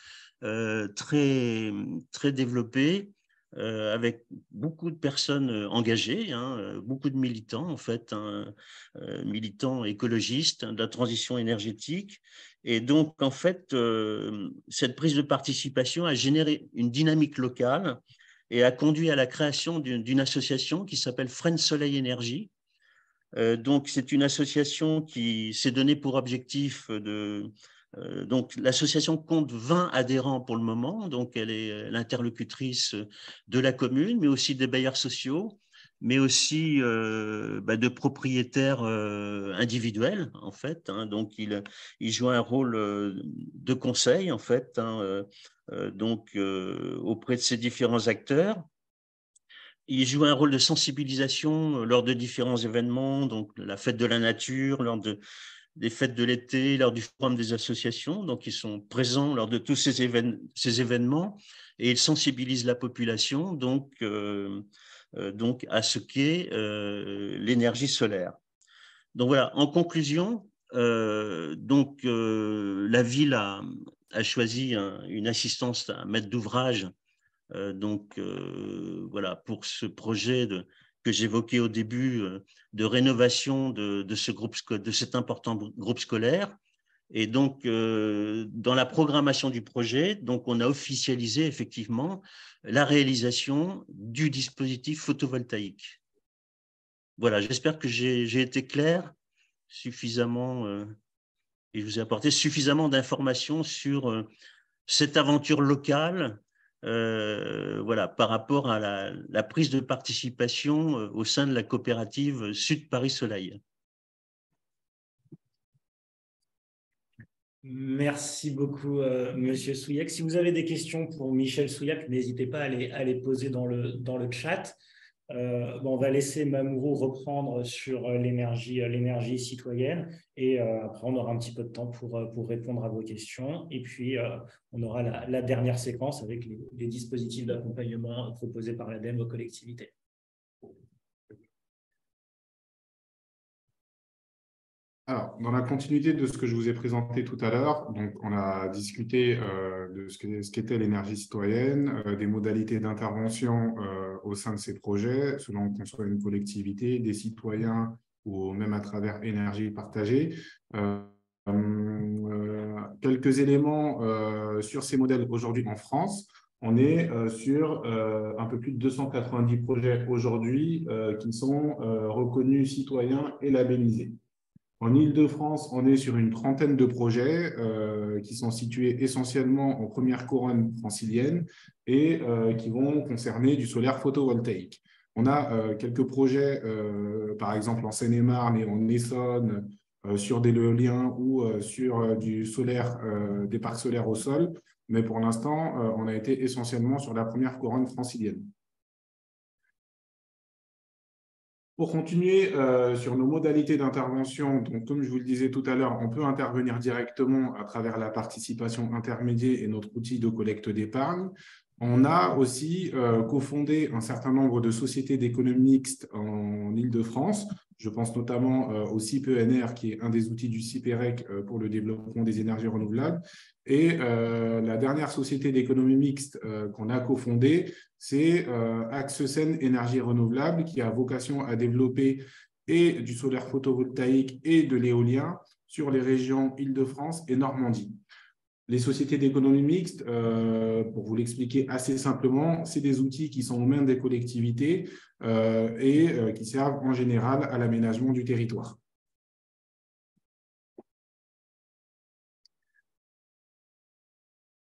très, très développées, avec beaucoup de personnes engagées, hein, beaucoup de militants, en fait, hein, militants écologistes, hein, de la transition énergétique. Et donc, en fait, cette prise de participation a généré une dynamique locale et a conduit à la création d'une association qui s'appelle Fresnes Soleil Énergie. Donc, c'est une association qui s'est donnée pour objectif donc, l'association compte 20 adhérents pour le moment, donc elle est l'interlocutrice de la commune, mais aussi des bailleurs sociaux, mais aussi de propriétaires individuels, en fait. Hein. Donc, il joue un rôle de conseil, en fait, hein, auprès de ces différents acteurs. Il joue un rôle de sensibilisation lors de différents événements, donc la fête de la nature, lors des fêtes de l'été, lors du forum des associations. Donc, ils sont présents lors de tous ces événements et ils sensibilisent la population donc à ce qu'est l'énergie solaire. Donc, voilà, en conclusion, la ville a choisi une assistance, un maître d'ouvrage voilà, pour ce projet que j'évoquais au début de rénovation de cet important groupe scolaire. Et donc, dans la programmation du projet, donc, on a officialisé effectivement la réalisation du dispositif photovoltaïque. Voilà, j'espère que j'ai été clair suffisamment et je vous ai apporté suffisamment d'informations sur cette aventure locale. Voilà, par rapport à la prise de participation au sein de la coopérative Sud Paris Soleil. Merci beaucoup, Monsieur Souillac. Si vous avez des questions pour Michel Souillac, n'hésitez pas à les poser dans le chat. On va laisser Mamourou reprendre sur l'énergie citoyenne et après on aura un petit peu de temps pour répondre à vos questions et puis on aura la dernière séquence avec les dispositifs d'accompagnement proposés par l'ADEME aux collectivités. Alors, dans la continuité de ce que je vous ai présenté tout à l'heure, donc on a discuté de ce qu'était l'énergie citoyenne, des modalités d'intervention au sein de ces projets, selon qu'on soit une collectivité, des citoyens ou même à travers énergie partagée. Quelques éléments sur ces modèles aujourd'hui en France. On est sur un peu plus de 290 projets aujourd'hui qui sont reconnus citoyens et labellisés. En Île-de-France, on est sur une trentaine de projets qui sont situés essentiellement en première couronne francilienne et qui vont concerner du solaire photovoltaïque. On a quelques projets, par exemple en Seine-et-Marne et en Essonne, sur des éoliens ou sur du solaire, des parcs solaires au sol, mais pour l'instant, on a été essentiellement sur la première couronne francilienne. Pour continuer sur nos modalités d'intervention, donc comme je vous le disais tout à l'heure, on peut intervenir directement à travers la participation intermédiaire et notre outil de collecte d'épargne. On a aussi cofondé un certain nombre de sociétés d'économie mixte en Île-de-France. Je pense notamment au CIP-ENR, qui est un des outils du CIPEREC pour le développement des énergies renouvelables. Et la dernière société d'économie mixte qu'on a cofondée, c'est Axe Seine Énergie Renouvelable, qui a vocation à développer et du solaire photovoltaïque et de l'éolien sur les régions Île-de-France et Normandie. Les sociétés d'économie mixte, pour vous l'expliquer assez simplement, c'est des outils qui sont aux mains des collectivités et qui servent en général à l'aménagement du territoire.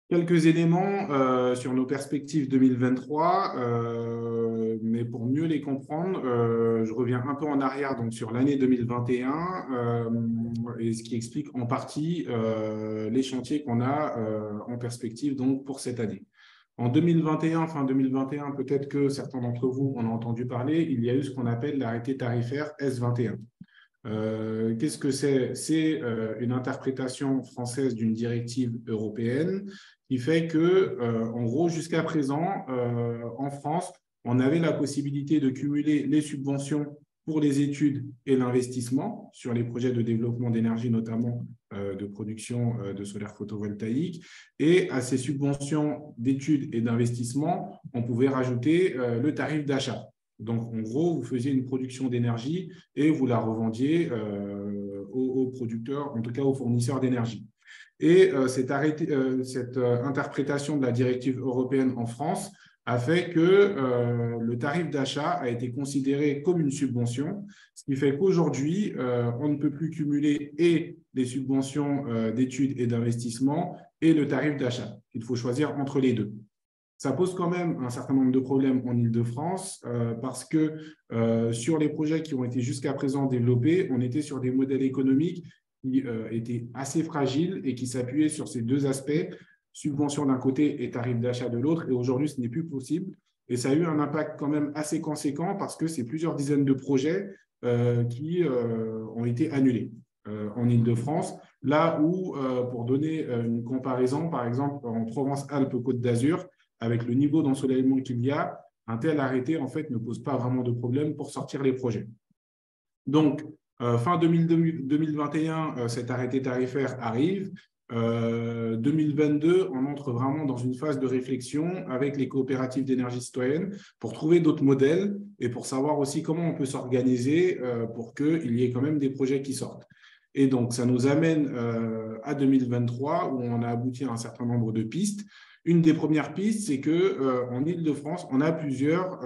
Quelques éléments sur nos perspectives 2023, mais pour mieux les comprendre, je reviens un peu en arrière donc sur l'année 2021, et ce qui explique en partie les chantiers qu'on a en perspective donc, pour cette année. En 2021, fin 2021, peut-être que certains d'entre vous en ont entendu parler, il y a eu ce qu'on appelle l'arrêté tarifaire S21. Qu'est-ce que c'est? C'est une interprétation française d'une directive européenne qui fait que, en gros, jusqu'à présent, en France, on avait la possibilité de cumuler les subventions pour les études et l'investissement sur les projets de développement d'énergie, notamment de production de solaire photovoltaïque. Et à ces subventions d'études et d'investissement, on pouvait rajouter le tarif d'achat. Donc, en gros, vous faisiez une production d'énergie et vous la revendiez aux producteurs, en tout cas aux fournisseurs d'énergie. Et cette interprétation de la directive européenne en France a fait que le tarif d'achat a été considéré comme une subvention, ce qui fait qu'aujourd'hui, on ne peut plus cumuler et les subventions d'études et d'investissement et le tarif d'achat. Il faut choisir entre les deux. Ça pose quand même un certain nombre de problèmes en Île-de-France parce que sur les projets qui ont été jusqu'à présent développés, on était sur des modèles économiques qui étaient assez fragiles et qui s'appuyaient sur ces deux aspects, subvention d'un côté et tarif d'achat de l'autre. Et aujourd'hui, ce n'est plus possible. Et ça a eu un impact quand même assez conséquent parce que c'est plusieurs dizaines de projets qui ont été annulés en Île-de-France. Là où, pour donner une comparaison, par exemple, en Provence-Alpes-Côte d'Azur, avec le niveau d'ensoleillement qu'il y a, un tel arrêté, en fait, ne pose pas vraiment de problème pour sortir les projets. Donc, fin 2021, cet arrêté tarifaire arrive. 2022, on entre vraiment dans une phase de réflexion avec les coopératives d'énergie citoyenne pour trouver d'autres modèles et pour savoir aussi comment on peut s'organiser pour qu'il y ait quand même des projets qui sortent. Et donc, ça nous amène à 2023 où on a abouti à un certain nombre de pistes. Une des premières pistes, c'est qu'en Île-de-France, on a plusieurs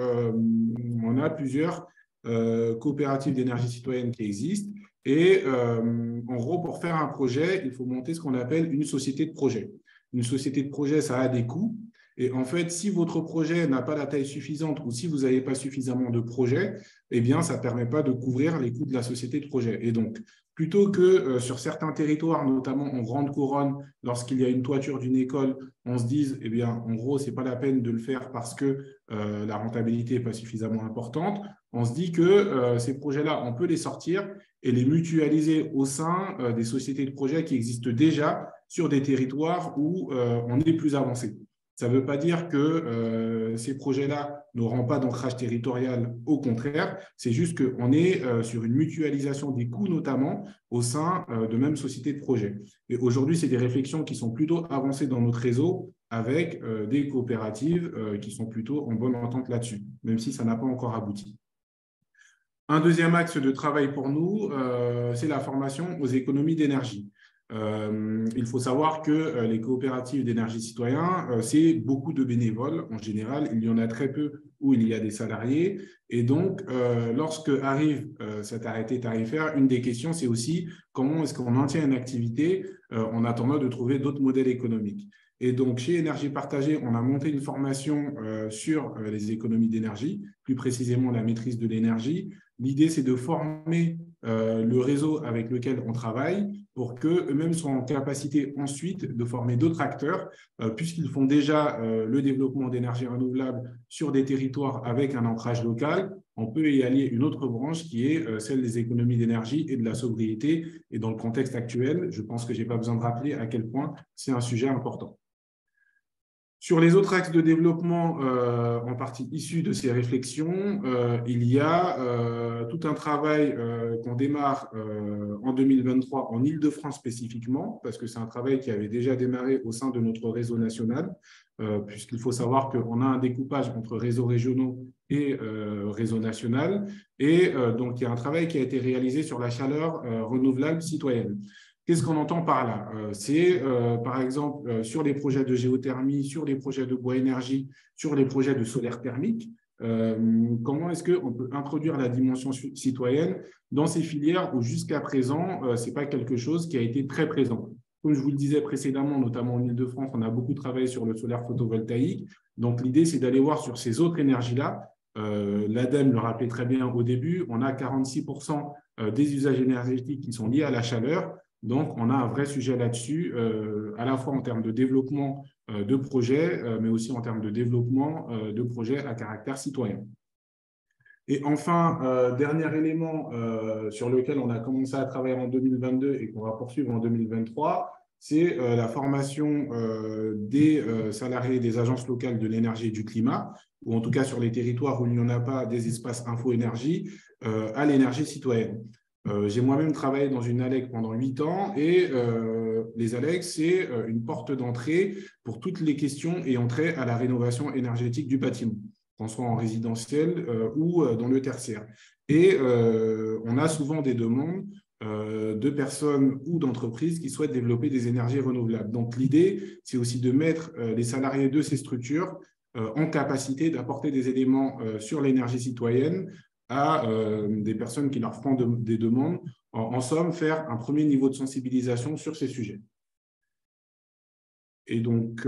coopératives d'énergie citoyenne qui existent. Et en gros, pour faire un projet, il faut monter ce qu'on appelle une société de projet. Une société de projet, ça a des coûts. Et en fait, si votre projet n'a pas la taille suffisante ou si vous n'avez pas suffisamment de projets, eh bien, ça ne permet pas de couvrir les coûts de la société de projet. Et donc, plutôt que sur certains territoires, notamment en grande couronne, lorsqu'il y a une toiture d'une école, on se dise, eh bien, en gros, ce n'est pas la peine de le faire parce que la rentabilité n'est pas suffisamment importante. On se dit que ces projets-là, on peut les sortir et les mutualiser au sein des sociétés de projets qui existent déjà sur des territoires où on est plus avancé. Ça ne veut pas dire que ces projets-là n'auront pas d'ancrage territorial, au contraire, c'est juste qu'on est sur une mutualisation des coûts notamment au sein de même sociétés de projet. Et aujourd'hui, c'est des réflexions qui sont plutôt avancées dans notre réseau avec des coopératives qui sont plutôt en bonne entente là-dessus, même si ça n'a pas encore abouti. Un deuxième axe de travail pour nous, c'est la formation aux économies d'énergie. Il faut savoir que les coopératives d'énergie citoyenne, c'est beaucoup de bénévoles en général. Il y en a très peu où il y a des salariés. Et donc, lorsque arrive cet arrêté tarifaire, une des questions, c'est aussi comment est-ce qu'on maintient une activité en attendant de trouver d'autres modèles économiques. Et donc, chez Énergie Partagée, on a monté une formation sur les économies d'énergie, plus précisément la maîtrise de l'énergie. L'idée, c'est de former le réseau avec lequel on travaille pour qu'eux-mêmes soient en capacité ensuite de former d'autres acteurs, puisqu'ils font déjà le développement d'énergie renouvelable sur des territoires avec un ancrage local. On peut y allier une autre branche qui est celle des économies d'énergie et de la sobriété. Et dans le contexte actuel, je pense que je n'ai pas besoin de rappeler à quel point c'est un sujet important. Sur les autres axes de développement, en partie issus de ces réflexions, il y a tout un travail qu'on démarre en 2023 en Île-de-France spécifiquement, parce que c'est un travail qui avait déjà démarré au sein de notre réseau national, puisqu'il faut savoir qu'on a un découpage entre réseaux régionaux et réseau national. Et donc, il y a un travail qui a été réalisé sur la chaleur renouvelable citoyenne. Qu'est-ce qu'on entend par là? C'est, par exemple, sur les projets de géothermie, sur les projets de bois énergie, sur les projets de solaire thermique, comment est-ce qu'on peut introduire la dimension citoyenne dans ces filières où jusqu'à présent, ce n'est pas quelque chose qui a été très présent. Comme je vous le disais précédemment, notamment en Île-de-France, on a beaucoup travaillé sur le solaire photovoltaïque. Donc, l'idée, c'est d'aller voir sur ces autres énergies-là. L'ADEME le rappelait très bien au début, on a 46% des usages énergétiques qui sont liés à la chaleur. Donc, on a un vrai sujet là-dessus, à la fois en termes de développement de projets, mais aussi en termes de développement de projets à caractère citoyen. Et enfin, dernier élément sur lequel on a commencé à travailler en 2022 et qu'on va poursuivre en 2023, c'est la formation des salariés des agences locales de l'énergie et du climat, ou en tout cas sur les territoires où il n'y en a pas des espaces info-énergie, à l'énergie citoyenne. J'ai moi-même travaillé dans une ALEC pendant 8 ans et les ALEC, c'est une porte d'entrée pour toutes les questions ayant trait à la rénovation énergétique du bâtiment, qu'on soit en résidentiel ou dans le tertiaire. Et on a souvent des demandes de personnes ou d'entreprises qui souhaitent développer des énergies renouvelables. Donc, l'idée, c'est aussi de mettre les salariés de ces structures en capacité d'apporter des éléments sur l'énergie citoyenne à des personnes qui leur font des demandes. En somme, faire un premier niveau de sensibilisation sur ces sujets. Et donc,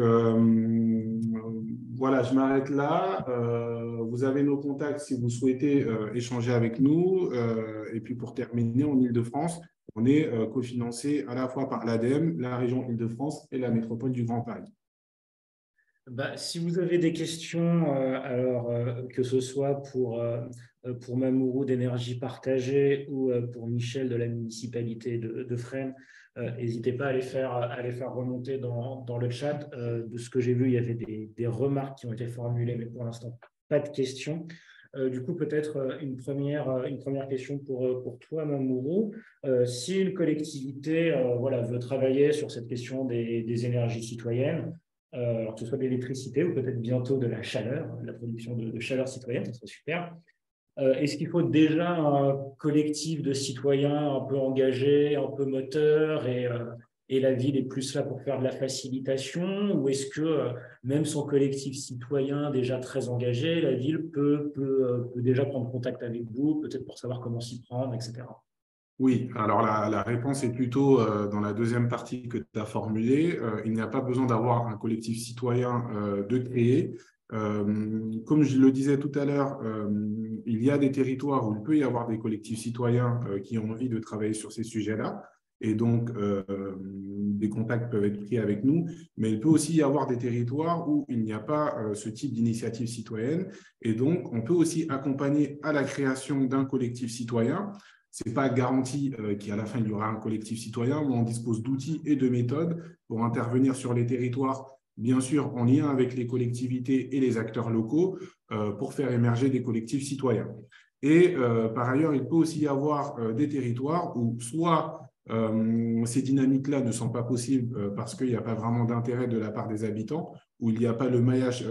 voilà, je m'arrête là. Vous avez nos contacts si vous souhaitez échanger avec nous. Et puis, pour terminer, en Île-de-France, on est cofinancé à la fois par l'ADEME, la région Île-de-France et la métropole du Grand Paris. Si vous avez des questions, que ce soit pour Mamourou d'Énergie Partagée ou pour Michel de la municipalité de Fresnes, n'hésitez pas à les faire remonter dans le chat. De ce que j'ai vu, il y avait des remarques qui ont été formulées, mais pour l'instant, pas de questions. Du coup, peut-être une première question pour toi, Mamourou. Si une collectivité veut travailler sur cette question des énergies citoyennes, alors que ce soit de l'électricité ou peut-être bientôt de la chaleur, la production de chaleur citoyenne, ça serait super. Est-ce qu'il faut déjà un collectif de citoyens un peu engagés, un peu moteurs, et la ville est plus là pour faire de la facilitation, ou est-ce que même son collectif citoyen déjà très engagé, la ville peut déjà prendre contact avec vous, peut-être pour savoir comment s'y prendre, etc. Oui, alors la réponse est plutôt dans la deuxième partie que tu as formulée. Il n'y a pas besoin d'avoir un collectif citoyen de créer. Comme je le disais tout à l'heure, il y a des territoires où il peut y avoir des collectifs citoyens qui ont envie de travailler sur ces sujets-là. Et donc, des contacts peuvent être pris avec nous. Mais il peut aussi y avoir des territoires où il n'y a pas ce type d'initiative citoyenne. Et donc, on peut aussi accompagner à la création d'un collectif citoyen. Ce n'est pas garanti qu'à la fin, il y aura un collectif citoyen, mais on dispose d'outils et de méthodes pour intervenir sur les territoires, bien sûr en lien avec les collectivités et les acteurs locaux, pour faire émerger des collectifs citoyens. Et par ailleurs, il peut aussi y avoir des territoires où soit ces dynamiques-là ne sont pas possibles parce qu'il n'y a pas vraiment d'intérêt de la part des habitants, où il n'y a pas le maillage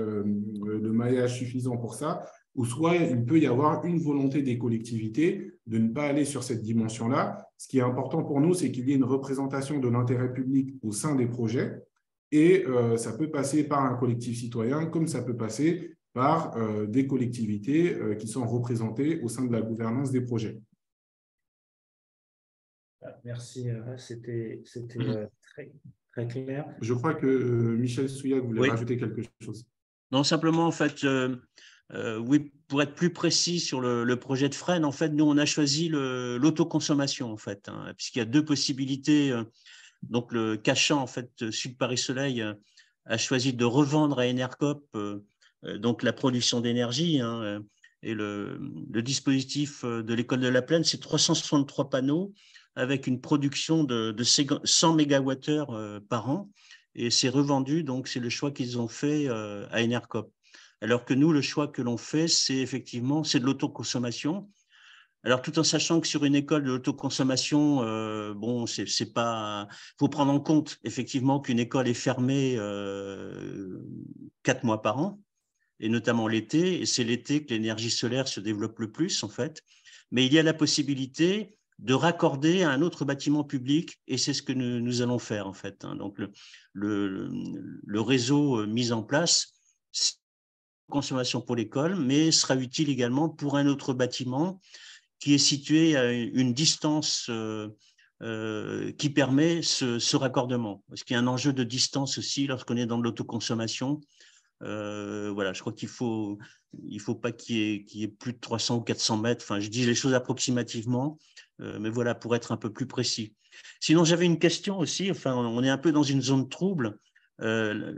suffisant pour ça, ou soit il peut y avoir une volonté des collectivités de ne pas aller sur cette dimension-là. Ce qui est important pour nous, c'est qu'il y ait une représentation de l'intérêt public au sein des projets, et ça peut passer par un collectif citoyen, comme ça peut passer par des collectivités qui sont représentées au sein de la gouvernance des projets. Merci, c'était très, très clair. Je crois que Michel Souillac voulait rajouter quelque chose. Non, simplement, en fait, oui, pour être plus précis sur le projet de Fresnes, en fait, nous, on a choisi l'autoconsommation, en fait, hein, puisqu'il y a deux possibilités. Donc, le Cachan, en fait, Sud Paris Soleil, a choisi de revendre à Enercop donc la production d'énergie, hein, et le dispositif de l'école de la Plaine, c'est 363 panneaux avec une production de 100 mégawattheures par an, et c'est revendu, donc c'est le choix qu'ils ont fait à Enercop. Alors que nous, le choix que l'on fait, c'est effectivement de l'autoconsommation. Alors, tout en sachant que sur une école de l'autoconsommation, bon, c'est pas. Il faut prendre en compte effectivement qu'une école est fermée 4 mois par an, et notamment l'été, et c'est l'été que l'énergie solaire se développe le plus, en fait. Mais il y a la possibilité de raccorder à un autre bâtiment public, et c'est ce que nous allons faire, en fait, hein. Donc, le réseau mis en place, c'est consommation pour l'école, mais sera utile également pour un autre bâtiment qui est situé à une distance qui permet ce raccordement. Parce qu'il y a un enjeu de distance aussi lorsqu'on est dans de l'autoconsommation. Voilà, je crois qu'il faut pas qu'il y ait plus de 300 ou 400 mètres. Enfin, je dis les choses approximativement, mais voilà, pour être un peu plus précis. Sinon, j'avais une question aussi. Enfin, on est un peu dans une zone trouble.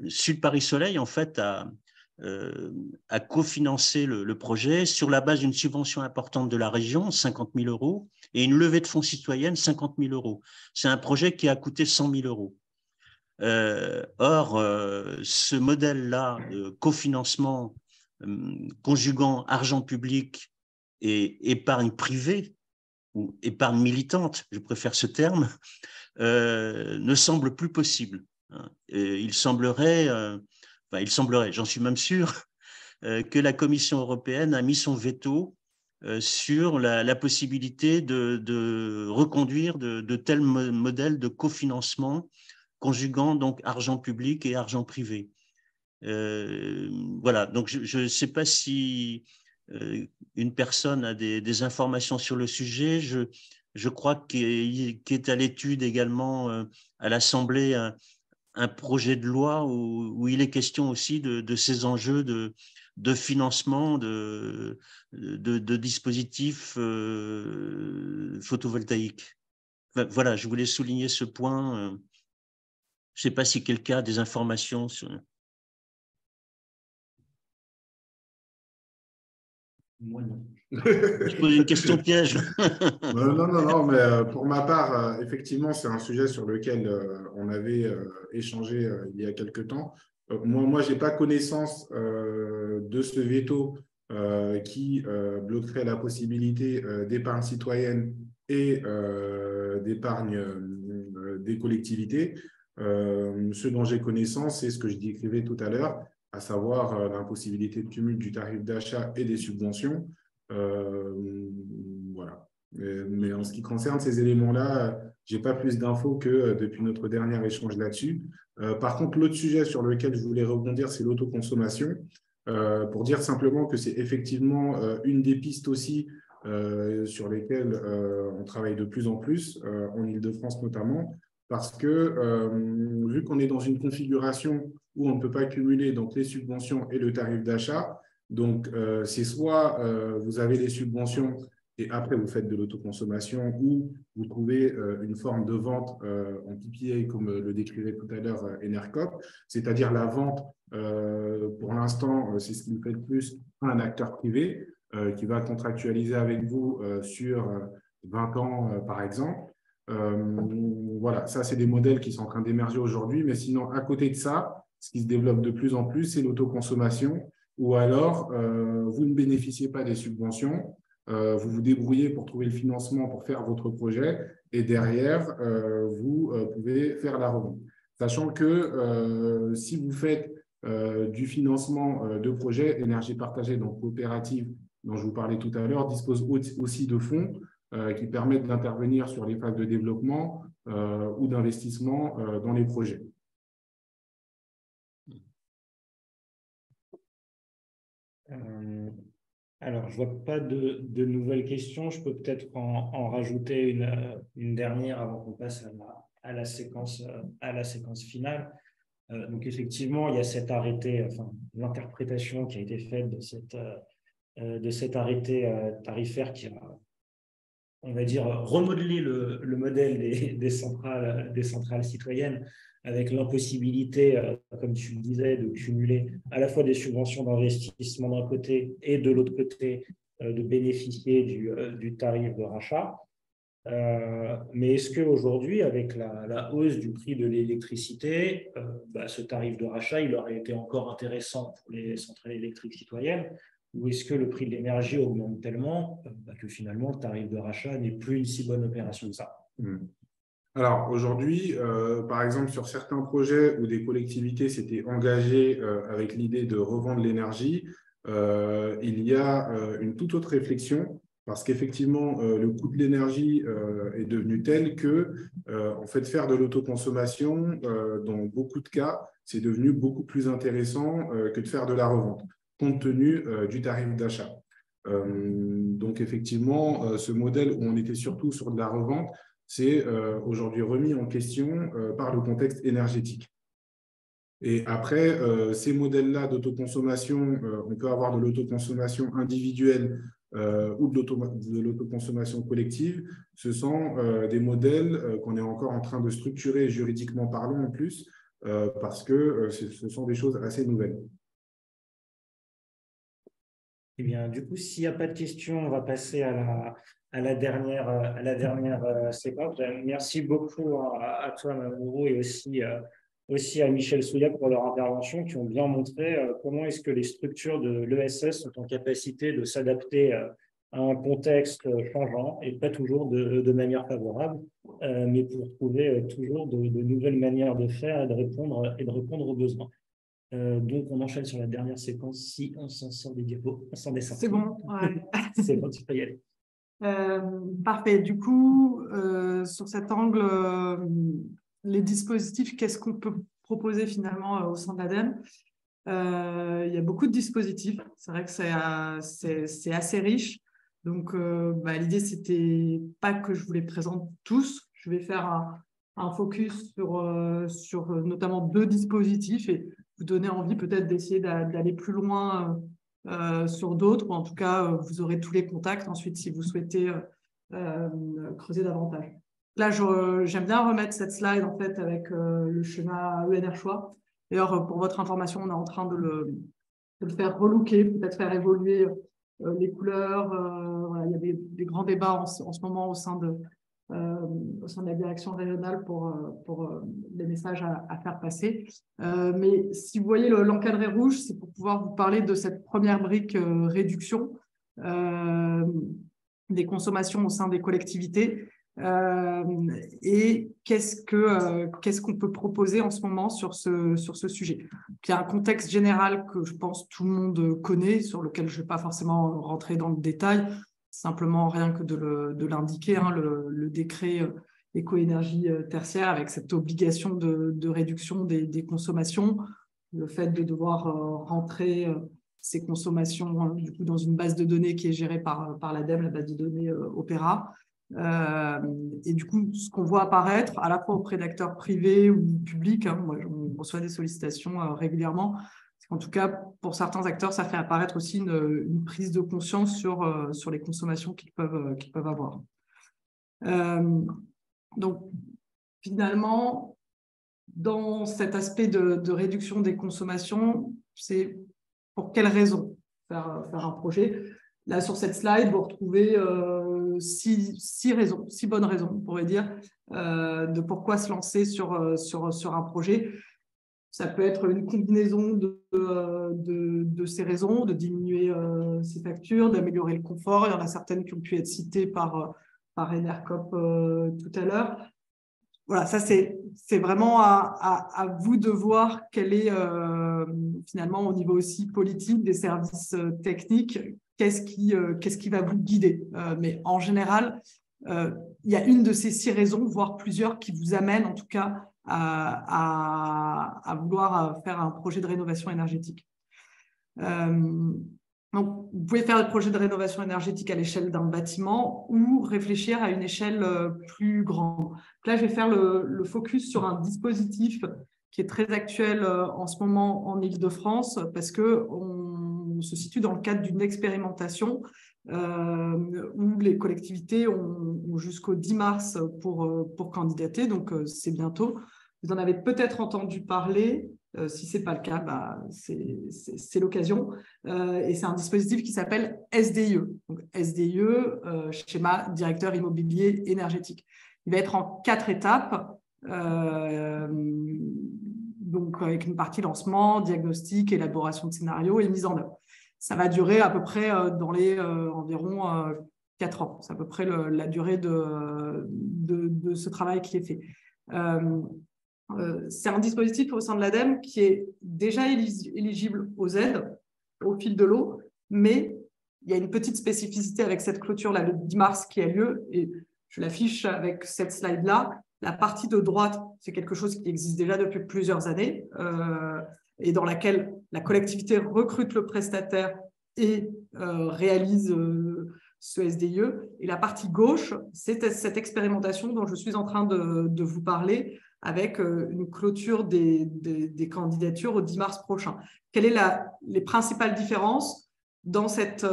Sud Paris Soleil, en fait, a cofinancé le projet sur la base d'une subvention importante de la région, 50 000 €, et une levée de fonds citoyenne, 50 000 €. C'est un projet qui a coûté 100 000 €. Or, ce modèle-là de cofinancement conjuguant argent public et épargne privée, ou épargne militante, je préfère ce terme, ne semble plus possible. Et il semblerait, j'en suis même sûr, que la Commission européenne a mis son veto sur la possibilité de reconduire de tels modèles de cofinancement conjuguant donc argent public et argent privé. Voilà, donc je ne sais pas si une personne a des informations sur le sujet. Je crois qu'il est à l'étude également à l'Assemblée un projet de loi où il est question aussi de ces enjeux de financement de dispositifs photovoltaïques. Enfin, voilà, je voulais souligner ce point. Je ne sais pas si quelqu'un a des informations sur… Moi, non. Je pose une question piège. Non, mais pour ma part, effectivement, c'est un sujet sur lequel on avait échangé il y a quelque temps. Moi, je n'ai pas connaissance de ce veto qui bloquerait la possibilité d'épargne citoyenne et d'épargne des collectivités. Ce dont j'ai connaissance, c'est ce que je décrivais tout à l'heure, à savoir l'impossibilité de cumul du tarif d'achat et des subventions. Voilà. Mais en ce qui concerne ces éléments-là, je n'ai pas plus d'infos que depuis notre dernier échange là-dessus. Par contre, l'autre sujet sur lequel je voulais rebondir, c'est l'autoconsommation. Pour dire simplement que c'est effectivement une des pistes aussi sur lesquelles on travaille de plus en plus, en Île-de-France notamment, parce que vu qu'on est dans une configuration où on ne peut pas cumuler donc, les subventions et le tarif d'achat, donc c'est soit vous avez les subventions et après vous faites de l'autoconsommation ou vous trouvez une forme de vente en PPA comme le décrivait tout à l'heure Enercop, c'est-à-dire la vente, pour l'instant, c'est ce qui nous fait le plus, un acteur privé qui va contractualiser avec vous sur 20 ans par exemple. Voilà, ça c'est des modèles qui sont en train d'émerger aujourd'hui, mais sinon à côté de ça, ce qui se développe de plus en plus, c'est l'autoconsommation, ou alors vous ne bénéficiez pas des subventions, vous vous débrouillez pour trouver le financement pour faire votre projet, et derrière, vous pouvez faire la revente. Sachant que si vous faites du financement de projets, énergie partagée, donc coopérative, dont je vous parlais tout à l'heure, dispose aussi de fonds qui permettent d'intervenir sur les phases de développement ou d'investissement dans les projets. Alors, je ne vois pas de nouvelles questions. Je peux peut-être en rajouter une dernière avant qu'on passe à la séquence finale. Donc, effectivement, il y a cet arrêté, enfin, l'interprétation qui a été faite de cet arrêté tarifaire qui a, on va dire, remodelé le modèle des centrales citoyennes avec l'impossibilité, comme tu le disais, de cumuler à la fois des subventions d'investissement d'un côté et de l'autre côté de bénéficier du tarif de rachat. Mais est-ce qu'aujourd'hui, avec la hausse du prix de l'électricité, ce tarif de rachat, il aurait été encore intéressant pour les centrales électriques citoyennes, ou est-ce que le prix de l'énergie augmente tellement que finalement le tarif de rachat n'est plus une si bonne opération que ça? Alors aujourd'hui, par exemple, sur certains projets où des collectivités s'étaient engagées avec l'idée de revendre l'énergie, il y a une toute autre réflexion parce qu'effectivement, le coût de l'énergie est devenu tel que, en fait, faire de l'autoconsommation, dans beaucoup de cas, c'est devenu beaucoup plus intéressant que de faire de la revente, compte tenu du tarif d'achat. Donc effectivement, ce modèle où on était surtout sur de la revente, c'est aujourd'hui remis en question par le contexte énergétique. Et après, ces modèles-là d'autoconsommation, on peut avoir de l'autoconsommation individuelle ou de l'autoconsommation collective. Ce sont des modèles qu'on est encore en train de structurer juridiquement parlant en plus, parce que ce sont des choses assez nouvelles. Eh bien, du coup, s'il n'y a pas de questions, on va passer à la dernière séquence. Merci beaucoup à toi, Mamoru, et aussi à Michel Souillat pour leur intervention, qui ont bien montré comment est-ce que les structures de l'ESS sont en capacité de s'adapter à un contexte changeant, et pas toujours de manière favorable, mais pour trouver toujours de nouvelles manières de faire et de répondre aux besoins. Donc, on enchaîne sur la dernière séquence. Si on s'en sort des diapos, on s'en descend. C'est bon. Ouais. C'est bon, tu peux y aller. Parfait. Du coup, sur cet angle, les dispositifs, qu'est-ce qu'on peut proposer finalement au sein de l'ADEME? Il y a beaucoup de dispositifs. C'est vrai que c'est assez riche. Donc, l'idée, c'était pas que je vous les présente tous. Je vais faire un focus sur notamment 2 dispositifs et vous donner envie peut-être d'essayer d'aller plus loin sur d'autres, ou en tout cas, vous aurez tous les contacts ensuite si vous souhaitez creuser davantage. Là, j'aime bien remettre cette slide en fait avec le schéma ENR choix. D'ailleurs, pour votre information, on est en train de le faire relooker, peut-être faire évoluer les couleurs. Voilà, il y a des grands débats en ce moment au sein de la direction régionale pour les messages à faire passer. Mais si vous voyez l'encadré rouge, c'est pour pouvoir vous parler de cette première brique réduction des consommations au sein des collectivités. Et qu'est-ce qu'on peut proposer en ce moment sur ce sujet. Il y a un contexte général que je pense tout le monde connaît, sur lequel je ne vais pas forcément rentrer dans le détail, simplement rien que de l'indiquer, hein, le décret éco-énergie tertiaire avec cette obligation de réduction des consommations, le fait de devoir rentrer ces consommations du coup, dans une base de données qui est gérée par l'ADEME, la base de données Opéra. Et du coup, ce qu'on voit apparaître à la fois auprès d'acteurs privés ou publics, hein, moi on reçoit des sollicitations régulièrement, c'est qu'en tout cas pour certains acteurs ça fait apparaître aussi une prise de conscience sur les consommations qu'ils peuvent avoir. Donc finalement, dans cet aspect de réduction des consommations, c'est pour quelles raisons faire un projet. Là, sur cette slide, vous retrouvez 6 bonnes raisons, on pourrait dire, de pourquoi se lancer sur un projet. Ça peut être une combinaison de ces raisons, de diminuer ses factures, d'améliorer le confort. Il y en a certaines qui ont pu être citées par Enercop tout à l'heure. Voilà, ça c'est vraiment à vous de voir quel est finalement au niveau aussi politique des services techniques, qu'est-ce qui va vous guider. Mais en général, il y a une de ces 6 raisons, voire plusieurs, qui vous amènent en tout cas à vouloir faire un projet de rénovation énergétique. Donc, vous pouvez faire le projet de rénovation énergétique à l'échelle d'un bâtiment ou réfléchir à une échelle plus grande. Donc là, je vais faire le focus sur un dispositif qui est très actuel en ce moment en Île-de-France parce qu'on se situe dans le cadre d'une expérimentation où les collectivités ont jusqu'au 10 mars pour candidater, donc c'est bientôt. Vous en avez peut-être entendu parler. Si ce n'est pas le cas, c'est l'occasion. Et c'est un dispositif qui s'appelle SDIE. Donc, SDIE, schéma directeur immobilier énergétique. Il va être en 4 étapes, donc avec une partie lancement, diagnostic, élaboration de scénario et mise en œuvre. Ça va durer à peu près dans les environ 4 ans. C'est à peu près la durée de ce travail qui est fait. C'est un dispositif au sein de l'ADEME qui est déjà éligible aux aides au fil de l'eau, mais il y a une petite spécificité avec cette clôture-là, le 10 mars qui a lieu, et je l'affiche avec cette slide-là. La partie de droite, c'est quelque chose qui existe déjà depuis plusieurs années et dans laquelle la collectivité recrute le prestataire et réalise ce SDIE. Et la partie gauche, c'est cette expérimentation dont je suis en train de vous parler, avec une clôture des candidatures au 10 mars prochain. Quelles sont les principales différences dans cette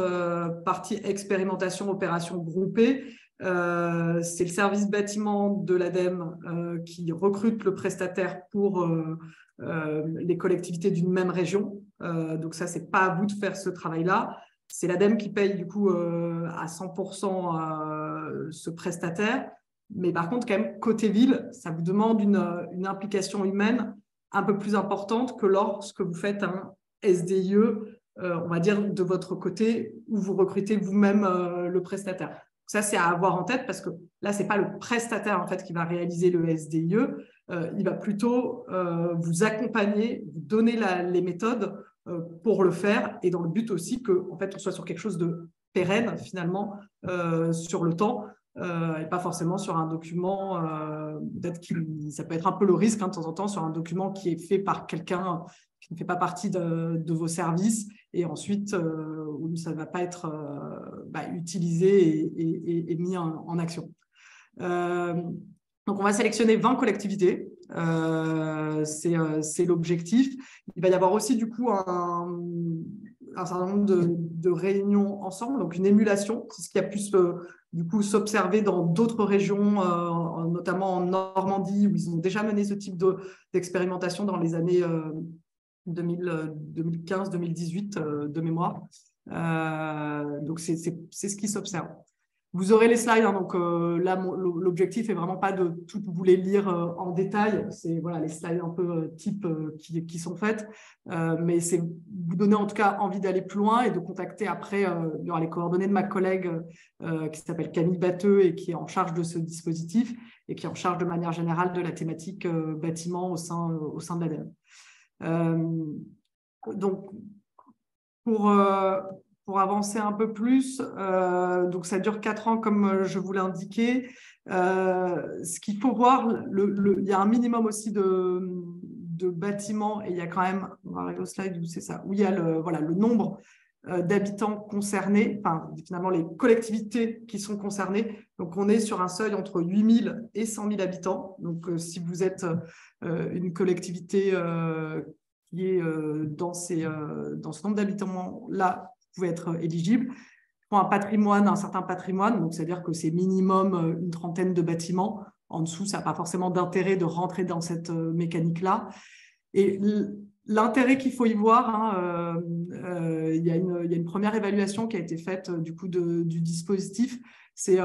partie expérimentation, opération groupée? C'est le service bâtiment de l'ADEME qui recrute le prestataire pour les collectivités d'une même région. Donc ça, ce n'est pas à vous de faire ce travail-là. C'est l'ADEME qui paye du coup à 100% ce prestataire. Mais par contre, quand même, côté ville, ça vous demande une implication humaine un peu plus importante que lorsque vous faites un SDIE, on va dire, de votre côté, où vous recrutez vous-même le prestataire. Ça, c'est à avoir en tête parce que là, ce n'est pas le prestataire en fait, qui va réaliser le SDIE. Il va plutôt vous accompagner, vous donner les méthodes pour le faire et dans le but aussi qu'en fait, on soit sur quelque chose de pérenne, finalement, sur le temps. Et pas forcément sur un document, peut-être ça peut être un peu le risque hein, de temps en temps sur un document qui est fait par quelqu'un qui ne fait pas partie de vos services et ensuite où ça ne va pas être utilisé et mis en action. Donc, on va sélectionner 20 collectivités. C'est l'objectif. Il va y avoir aussi, du coup, un certain nombre de réunions ensemble, donc une émulation. C'est ce qui a pu du coup, s'observer dans d'autres régions, notamment en Normandie, où ils ont déjà mené ce type d'expérimentation dans les années 2015-2018 de mémoire. Donc, c'est ce qui s'observe. Vous aurez les slides, hein, donc là, l'objectif n'est vraiment pas de tout vous les lire en détail. C'est voilà, les slides un peu type qui sont faites, mais c'est vous donner en tout cas envie d'aller plus loin et de contacter après. Il y aura les coordonnées de ma collègue qui s'appelle Camille Batteux et qui est en charge de ce dispositif et qui est en charge de manière générale de la thématique bâtiment au sein de l'ADEME. Donc, pour avancer un peu plus, donc ça dure 4 ans comme je vous l'ai indiqué. Ce qu'il faut voir, il y a un minimum aussi de bâtiments et il y a quand même, on va arriver au slide où c'est ça, où il y a le nombre d'habitants concernés, enfin finalement les collectivités qui sont concernées. Donc on est sur un seuil entre 8 000 et 100 000 habitants. Donc si vous êtes une collectivité qui est dans ce nombre d'habitants-là, vous pouvez être éligible. Pour un certain patrimoine, donc c'est-à-dire que c'est minimum une trentaine de bâtiments. En dessous, ça n'a pas forcément d'intérêt de rentrer dans cette mécanique-là. Et l'intérêt qu'il faut y voir, il y a une première évaluation qui a été faite du coup du dispositif. Et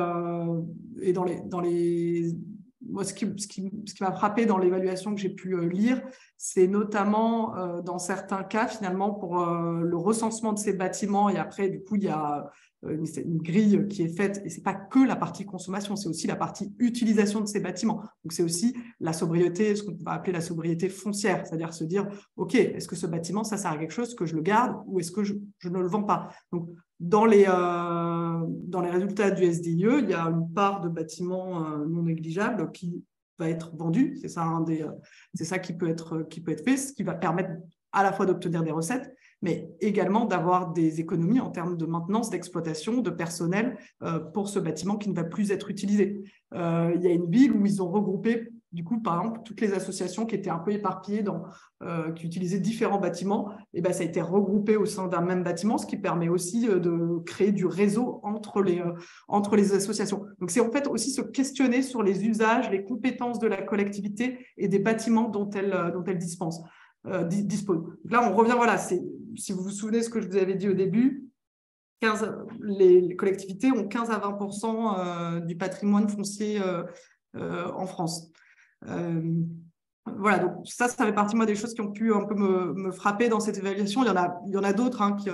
moi, ce qui m'a frappé dans l'évaluation que j'ai pu lire, c'est notamment dans certains cas, finalement, pour le recensement de ces bâtiments. Et après, du coup, il y a une grille qui est faite. Et ce n'est pas que la partie consommation, c'est aussi la partie utilisation de ces bâtiments. Donc, c'est aussi la sobriété, ce qu'on va appeler la sobriété foncière, c'est-à-dire se dire, OK, est-ce que ce bâtiment, ça sert à quelque chose que je le garde ou est-ce que je ne le vends pas? Donc, dans les résultats du SDIE, il y a une part de bâtiments non négligeables qui va être vendue. C'est ça, c'est ça qui peut être fait, ce qui va permettre à la fois d'obtenir des recettes, mais également d'avoir des économies en termes de maintenance, d'exploitation, de personnel pour ce bâtiment qui ne va plus être utilisé. Il y a une ville où ils ont regroupé, du coup, par exemple, toutes les associations qui étaient un peu éparpillées, qui utilisaient différents bâtiments, et ben, ça a été regroupé au sein d'un même bâtiment, ce qui permet aussi de créer du réseau entre les associations. Donc, c'est en fait aussi se questionner sur les usages, les compétences de la collectivité et des bâtiments dont elle dispose. Donc là, on revient, voilà, si vous vous souvenez de ce que je vous avais dit au début, les collectivités ont 15 à 20% du patrimoine foncier en France. Voilà, donc ça fait partie moi des choses qui ont pu un peu me frapper dans cette évaluation. Il y en a d'autres, hein, il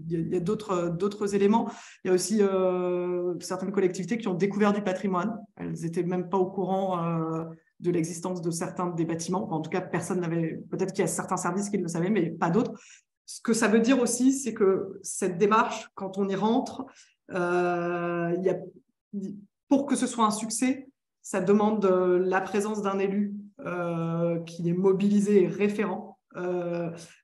y a d'autres éléments. Il y a aussi certaines collectivités qui ont découvert du patrimoine. Elles n'étaient même pas au courant de l'existence de certains des bâtiments. Enfin, en tout cas, personne n'avait. Peut-être qu'il y a certains services qui le savaient, mais pas d'autres. Ce que ça veut dire aussi, c'est que cette démarche, quand on y rentre, pour que ce soit un succès, ça demande la présence d'un élu qui est mobilisé et référent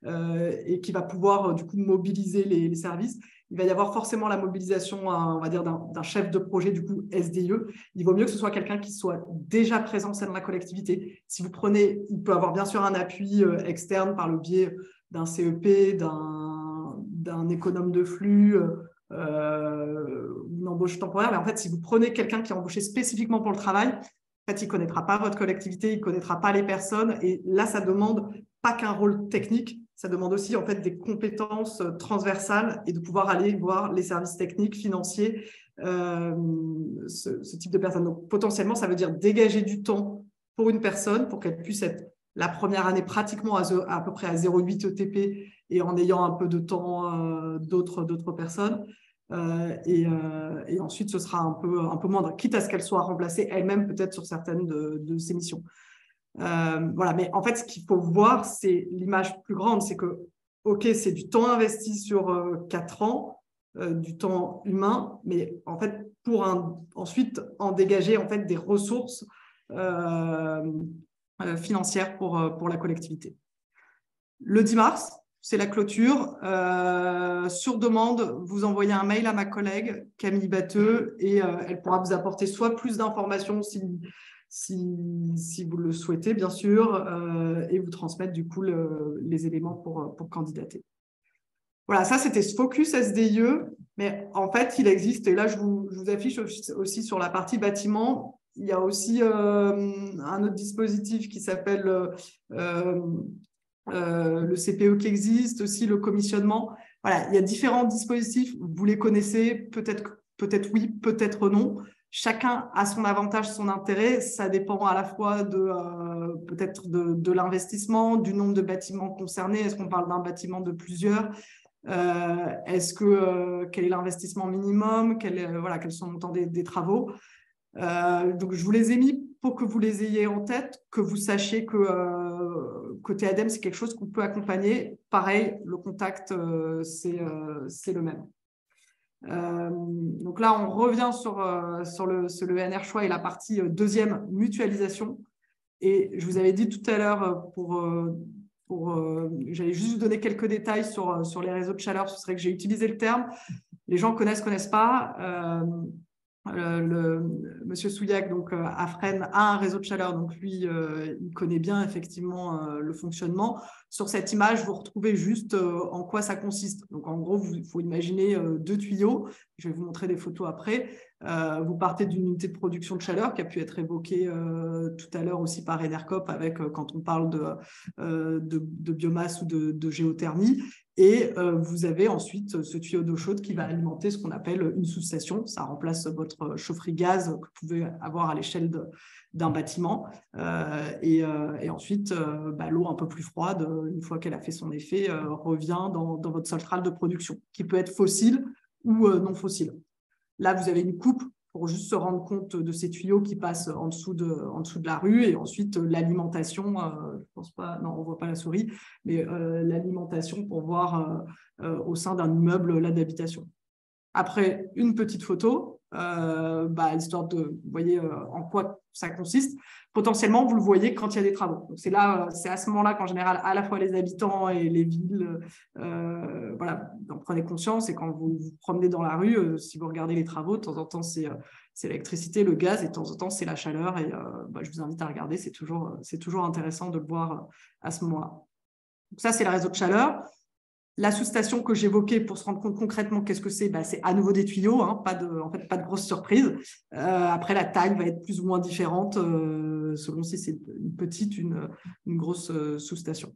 et qui va pouvoir du coup mobiliser les services. Il va y avoir forcément la mobilisation, on va dire, d'un chef de projet du coup SDIE. Il vaut mieux que ce soit quelqu'un qui soit déjà présent au sein de la collectivité. Si vous prenez, il peut avoir bien sûr un appui externe par le biais d'un CEP, d'un économe de flux, une embauche temporaire. Mais en fait, si vous prenez quelqu'un qui est embauché spécifiquement pour le travail, en fait, il ne connaîtra pas votre collectivité, il ne connaîtra pas les personnes. Et là, ça demande pas qu'un rôle technique, ça demande aussi en fait des compétences transversales et de pouvoir aller voir les services techniques, financiers, ce type de personnes. Donc, potentiellement, ça veut dire dégager du temps pour une personne pour qu'elle puisse être la première année pratiquement à peu près à 0,8 ETP et en ayant un peu de temps d'autres personnes. Et ensuite, ce sera un peu moindre, quitte à ce qu'elle soit remplacée elle-même peut-être sur certaines de ses missions. Voilà, mais en fait, ce qu'il faut voir, c'est l'image plus grande, c'est que, OK, c'est du temps investi sur 4 ans, du temps humain, mais en fait, pour ensuite en dégager en fait, des ressources financières pour la collectivité. Le 10 mars, c'est la clôture. Sur demande, vous envoyez un mail à ma collègue Camille Batteux et elle pourra vous apporter soit plus d'informations si vous le souhaitez, bien sûr, et vous transmettre du coup les éléments pour candidater. Voilà, ça c'était ce focus SDIE, mais en fait il existe, et là je vous affiche aussi sur la partie bâtiment, il y a aussi un autre dispositif qui s'appelle le CPE qui existe, aussi le commissionnement. Voilà, il y a différents dispositifs, vous les connaissez, peut-être oui, peut-être non. Chacun a son avantage, son intérêt. Ça dépend à la fois peut-être de l'investissement, du nombre de bâtiments concernés. Est-ce qu'on parle d'un bâtiment de plusieurs ? Quel est l'investissement minimum ? Quels sont le montant des travaux ? Donc, je vous les ai mis pour que vous les ayez en tête, que vous sachiez que côté ADEME, c'est quelque chose qu'on peut accompagner. Pareil, le contact, c'est le même. Donc là, on revient sur le NR choix et la partie deuxième, mutualisation. Et je vous avais dit tout à l'heure, j'allais juste vous donner quelques détails sur les réseaux de chaleur. Ce serait que j'ai utilisé le terme. Les gens connaissent pas. Monsieur Souillac, donc à Fresnes, a un réseau de chaleur, donc lui, il connaît bien effectivement le fonctionnement. Sur cette image, vous retrouvez juste en quoi ça consiste. Donc en gros, il faut imaginer 2 tuyaux. Je vais vous montrer des photos après. Vous partez d'une unité de production de chaleur qui a pu être évoquée tout à l'heure aussi par Enercop avec quand on parle de biomasse ou de géothermie. Et vous avez ensuite ce tuyau d'eau chaude qui va alimenter ce qu'on appelle une sous-station. Ça remplace votre chaufferie gaz que vous pouvez avoir à l'échelle d'un bâtiment. Et ensuite, l'eau un peu plus froide, une fois qu'elle a fait son effet, revient dans votre centrale de production, qui peut être fossile ou non fossile. Là, vous avez une coupe pour juste se rendre compte de ces tuyaux qui passent en dessous de la rue, et ensuite l'alimentation, je pense pas, non, on ne voit pas la souris, mais l'alimentation pour voir au sein d'un immeuble là d'habitation. Après, une petite photo, histoire de vous voyez en quoi ça consiste. Potentiellement, vous le voyez quand il y a des travaux. Donc, c'est à ce moment-là qu'en général, à la fois les habitants et les villes, en prenez conscience. Et quand vous vous promenez dans la rue, si vous regardez les travaux, de temps en temps, c'est l'électricité, le gaz, et de temps en temps, c'est la chaleur. Et je vous invite à regarder, c'est toujours intéressant de le voir à ce moment-là. Donc ça, c'est le réseau de chaleur. La sous-station que j'évoquais, pour se rendre compte concrètement qu'est-ce que c'est, c'est à nouveau des tuyaux, hein, pas de grosse surprise. Après, la taille va être plus ou moins différente selon si c'est une petite, une grosse sous-station.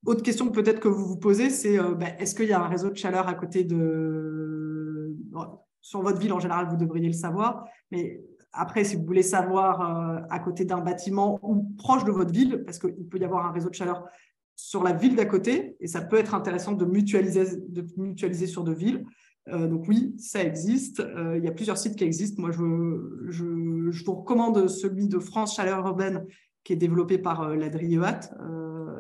Autre question peut-être que vous vous posez, c'est est-ce qu'il y a un réseau de chaleur à côté sur votre ville, en général, vous devriez le savoir, mais après, si vous voulez savoir à côté d'un bâtiment ou proche de votre ville, parce qu'il peut y avoir un réseau de chaleur sur la ville d'à côté, et ça peut être intéressant de mutualiser sur 2 villes. Donc oui, ça existe. Il y a plusieurs sites qui existent. Moi, je vous recommande celui de France Chaleur Urbaine, qui est développé par l'ADRIEAT,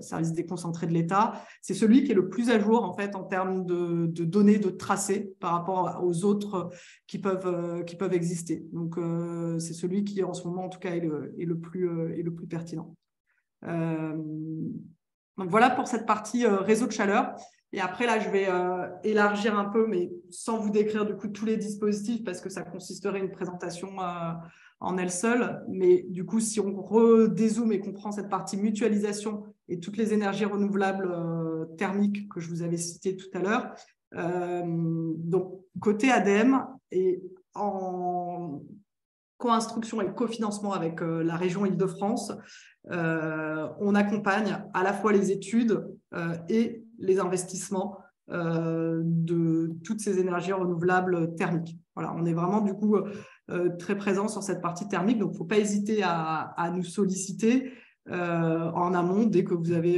service déconcentré de l'État. C'est celui qui est le plus à jour en fait en termes de données, de tracés par rapport aux autres qui peuvent exister. Donc c'est celui qui en ce moment en tout cas est le plus pertinent. Donc voilà pour cette partie réseau de chaleur. Et après, là, je vais élargir un peu, mais sans vous décrire du coup tous les dispositifs, parce que ça consisterait une présentation en elle seule. Mais du coup, si on redézoome et qu'on prend cette partie mutualisation et toutes les énergies renouvelables thermiques que je vous avais citées tout à l'heure, donc côté ADEME et en co-instruction et cofinancement avec la région Île-de-France, on accompagne à la fois les études et les investissements de toutes ces énergies renouvelables thermiques. Voilà, on est vraiment du coup très présent sur cette partie thermique, donc il ne faut pas hésiter à nous solliciter en amont dès que vous avez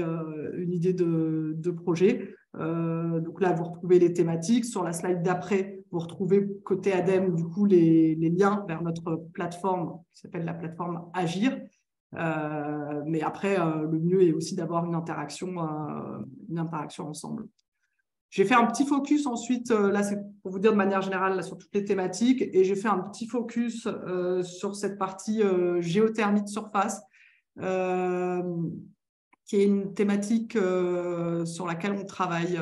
une idée de projet. Donc là, vous retrouvez les thématiques. Sur la slide d'après, vous retrouvez côté ADEME du coup les liens vers notre plateforme qui s'appelle la plateforme Agir. Mais après, le mieux est aussi d'avoir une interaction ensemble. J'ai fait un petit focus ensuite, là c'est pour vous dire de manière générale là, sur toutes les thématiques, et j'ai fait un petit focus sur cette partie géothermie de surface, qui est une thématique sur laquelle on travaille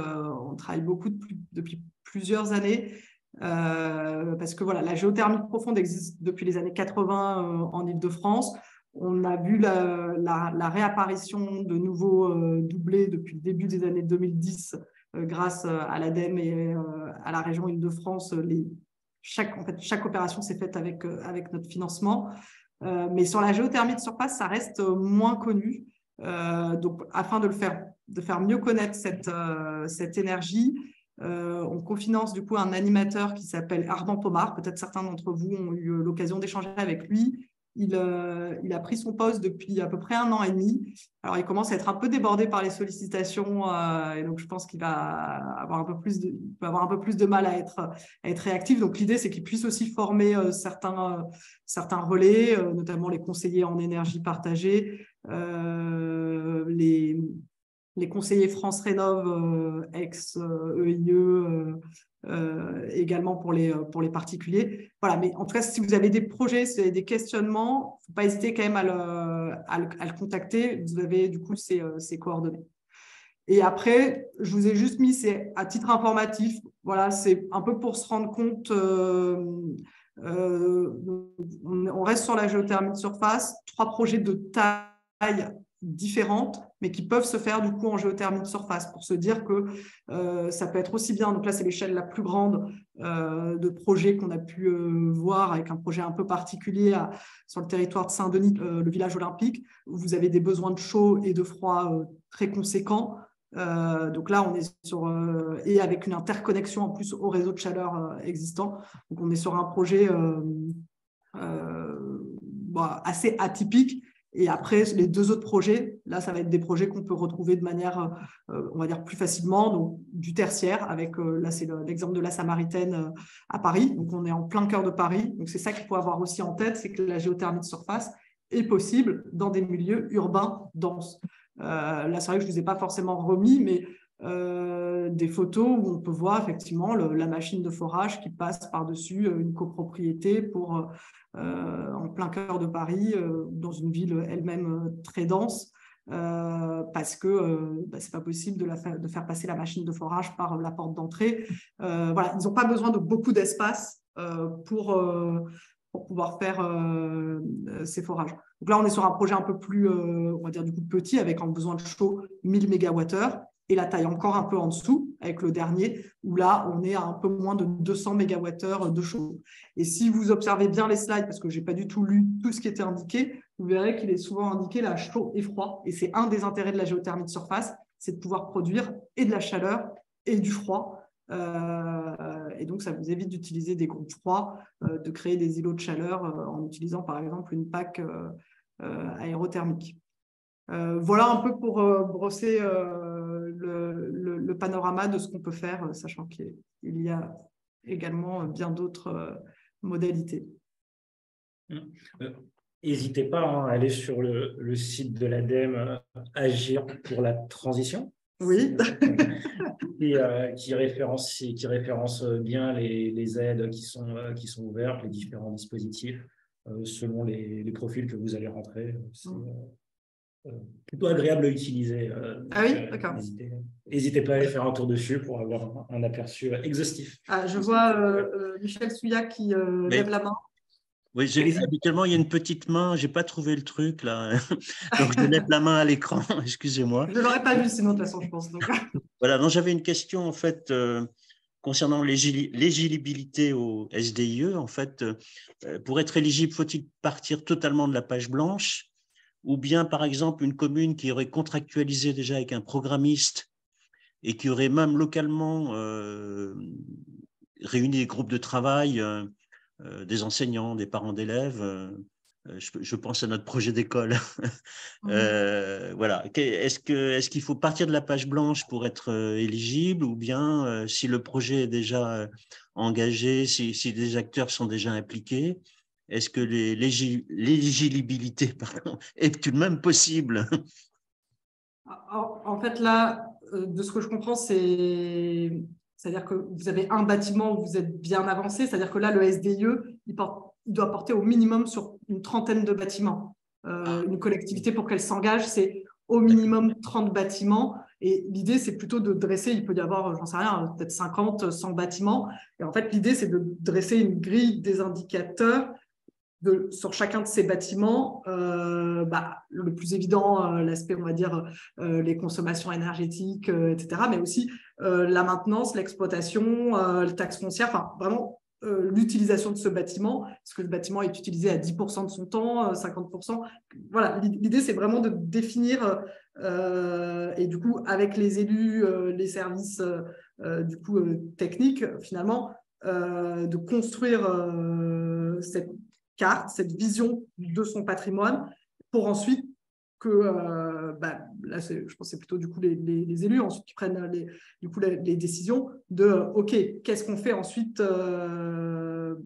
beaucoup depuis plusieurs années, parce que voilà, la géothermie profonde existe depuis les années 80 en Île-de-France. On a vu la réapparition de nouveaux doublés depuis le début des années 2010 grâce à l'ADEME et à la région Île-de-France. Chaque opération s'est faite avec notre financement. Mais sur la géothermie de surface, ça reste moins connu. Donc, afin de faire mieux connaître cette énergie, on cofinance du coup un animateur qui s'appelle Armand Pomard. Peut-être certains d'entre vous ont eu l'occasion d'échanger avec lui. Il a pris son poste depuis à peu près 1 an et demi. Alors, il commence à être un peu débordé par les sollicitations et donc je pense qu'il va avoir un peu plus de mal à être réactif. Donc, l'idée, c'est qu'il puisse aussi former certains relais, notamment les conseillers en énergie partagée, les conseillers France Rénov, ex-EIE, également pour les particuliers. Voilà, mais en tout cas, si vous avez des projets, si vous avez des questionnements, il ne faut pas hésiter quand même à le contacter. Vous avez du coup ses coordonnées. Et après, je vous ai juste mis, c'est à titre informatif, voilà, c'est un peu pour se rendre compte, on reste sur la géothermie de surface, 3 projets de taille différentes, mais qui peuvent se faire du coup en géothermie de surface, pour se dire que ça peut être aussi bien, donc là c'est l'échelle la plus grande de projets qu'on a pu voir, avec un projet un peu particulier sur le territoire de Saint-Denis, le village olympique, où vous avez des besoins de chaud et de froid très conséquents. Donc là on est sur et avec une interconnexion en plus au réseau de chaleur existant, donc on est sur un projet assez atypique. Et après, les 2 autres projets, là, ça va être des projets qu'on peut retrouver de manière, on va dire, plus facilement, donc du tertiaire, avec, là, c'est l'exemple de la Samaritaine à Paris. Donc, on est en plein cœur de Paris. Donc, c'est ça qu'il faut avoir aussi en tête, c'est que la géothermie de surface est possible dans des milieux urbains denses. Là, c'est vrai que je ne vous ai pas forcément remis, mais des photos où on peut voir effectivement la machine de forage qui passe par-dessus une copropriété pour... en plein cœur de Paris, dans une ville elle-même très dense, parce que c'est pas possible de faire passer la machine de forage par la porte d'entrée. Voilà, ils n'ont pas besoin de beaucoup d'espace pour pouvoir faire ces forages. Donc là, on est sur un projet un peu plus, on va dire du coup petit, avec un besoin de chaud 1000 MWh. Et la taille encore un peu en dessous, avec le dernier, où là, on est à un peu moins de 200 MWh de chaud. Et si vous observez bien les slides, parce que je n'ai pas du tout lu tout ce qui était indiqué, vous verrez qu'il est souvent indiqué là chaud et froid. Et c'est un des intérêts de la géothermie de surface, c'est de pouvoir produire et de la chaleur et du froid. Et donc, ça vous évite d'utiliser des groupes froids, de créer des îlots de chaleur en utilisant par exemple une PAC aérothermique. Voilà un peu pour brosser le panorama de ce qu'on peut faire, sachant qu'il y a également bien d'autres modalités. N'hésitez pas à aller sur le site de l'ADEME, Agir pour la transition. Oui. Qui référence bien les aides qui sont ouvertes, les différents dispositifs, selon les profils que vous allez rentrer. C'est plutôt agréable à utiliser. Ah oui, d'accord. N'hésitez pas à aller faire un tour dessus pour avoir un aperçu exhaustif. Ah, je vois Michel Souillac qui lève la main. Oui, habituellement, il y a une petite main, je n'ai pas trouvé le truc là, donc je lève la main à l'écran, excusez-moi. Je ne l'aurais pas vu sinon de toute façon, je pense. Donc. Voilà, donc j'avais une question en fait concernant l'éligibilité au SDIE. En fait, pour être éligible, faut-il partir totalement de la page blanche, ou bien par exemple une commune qui aurait contractualisé déjà avec un programmiste et qui aurait même localement réuni des groupes de travail, des enseignants, des parents d'élèves, je pense à notre projet d'école. Voilà. Est-ce qu'il faut partir de la page blanche pour être éligible, ou bien si le projet est déjà engagé, si des acteurs sont déjà impliqués, est-ce que l'éligibilité est tout de même possible? En fait, là, de ce que je comprends, c'est-à-dire que vous avez un bâtiment où vous êtes bien avancé, c'est-à-dire que là, le SDIE, il doit porter au minimum sur une trentaine de bâtiments. Une collectivité, pour qu'elle s'engage, c'est au minimum 30 bâtiments. Et l'idée, c'est plutôt de dresser, il peut y avoir, j'en sais rien, peut-être 50, 100 bâtiments. Et en fait, l'idée, c'est de dresser une grille des indicateurs sur chacun de ces bâtiments. Le plus évident, l'aspect, on va dire, les consommations énergétiques, etc., mais aussi la maintenance, l'exploitation, les taxes foncières, enfin, vraiment l'utilisation de ce bâtiment. Est-ce que le bâtiment est utilisé à 10% de son temps, 50%? Voilà, l'idée, c'est vraiment de définir, et du coup, avec les élus, les services techniques, finalement, de construire cette carte, cette vision de son patrimoine, pour ensuite que, là, je pense que c'est plutôt du coup les élus ensuite qui prennent les décisions de OK, qu'est-ce qu'on fait ensuite de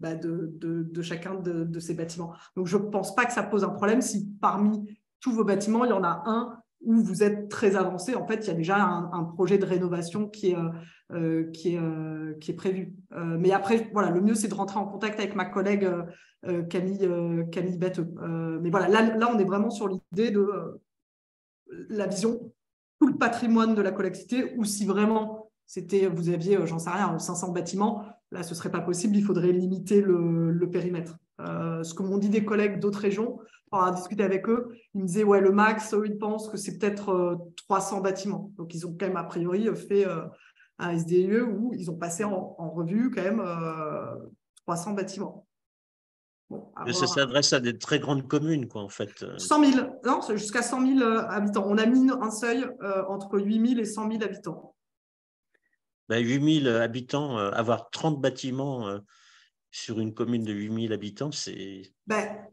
chacun de ces bâtiments. Donc, je ne pense pas que ça pose un problème si parmi tous vos bâtiments, il y en a un où vous êtes très avancé. En fait, il y a déjà un projet de rénovation qui est prévu. Mais après, voilà, le mieux, c'est de rentrer en contact avec ma collègue Camille Betteux. Mais voilà, là, on est vraiment sur l'idée de la vision, tout le patrimoine de la collectivité, ou si vraiment vous aviez, j'en sais rien, 500 bâtiments, là, ce ne serait pas possible, il faudrait limiter le périmètre. Ce que m'ont dit des collègues d'autres régions, on a discuté avec eux, ils me disaient, ouais, le max, eux, ils pensent que c'est peut-être 300 bâtiments. Donc, ils ont quand même, a priori, fait un SDE où ils ont passé en revue quand même 300 bâtiments. Bon, ça s'adresse à des très grandes communes, quoi, en fait. 100 000, non, c'est jusqu'à 100 000 habitants. On a mis un seuil entre 8 000 et 100 000 habitants. 8 000 habitants, avoir 30 bâtiments sur une commune de 8 000 habitants, c'est… ouais,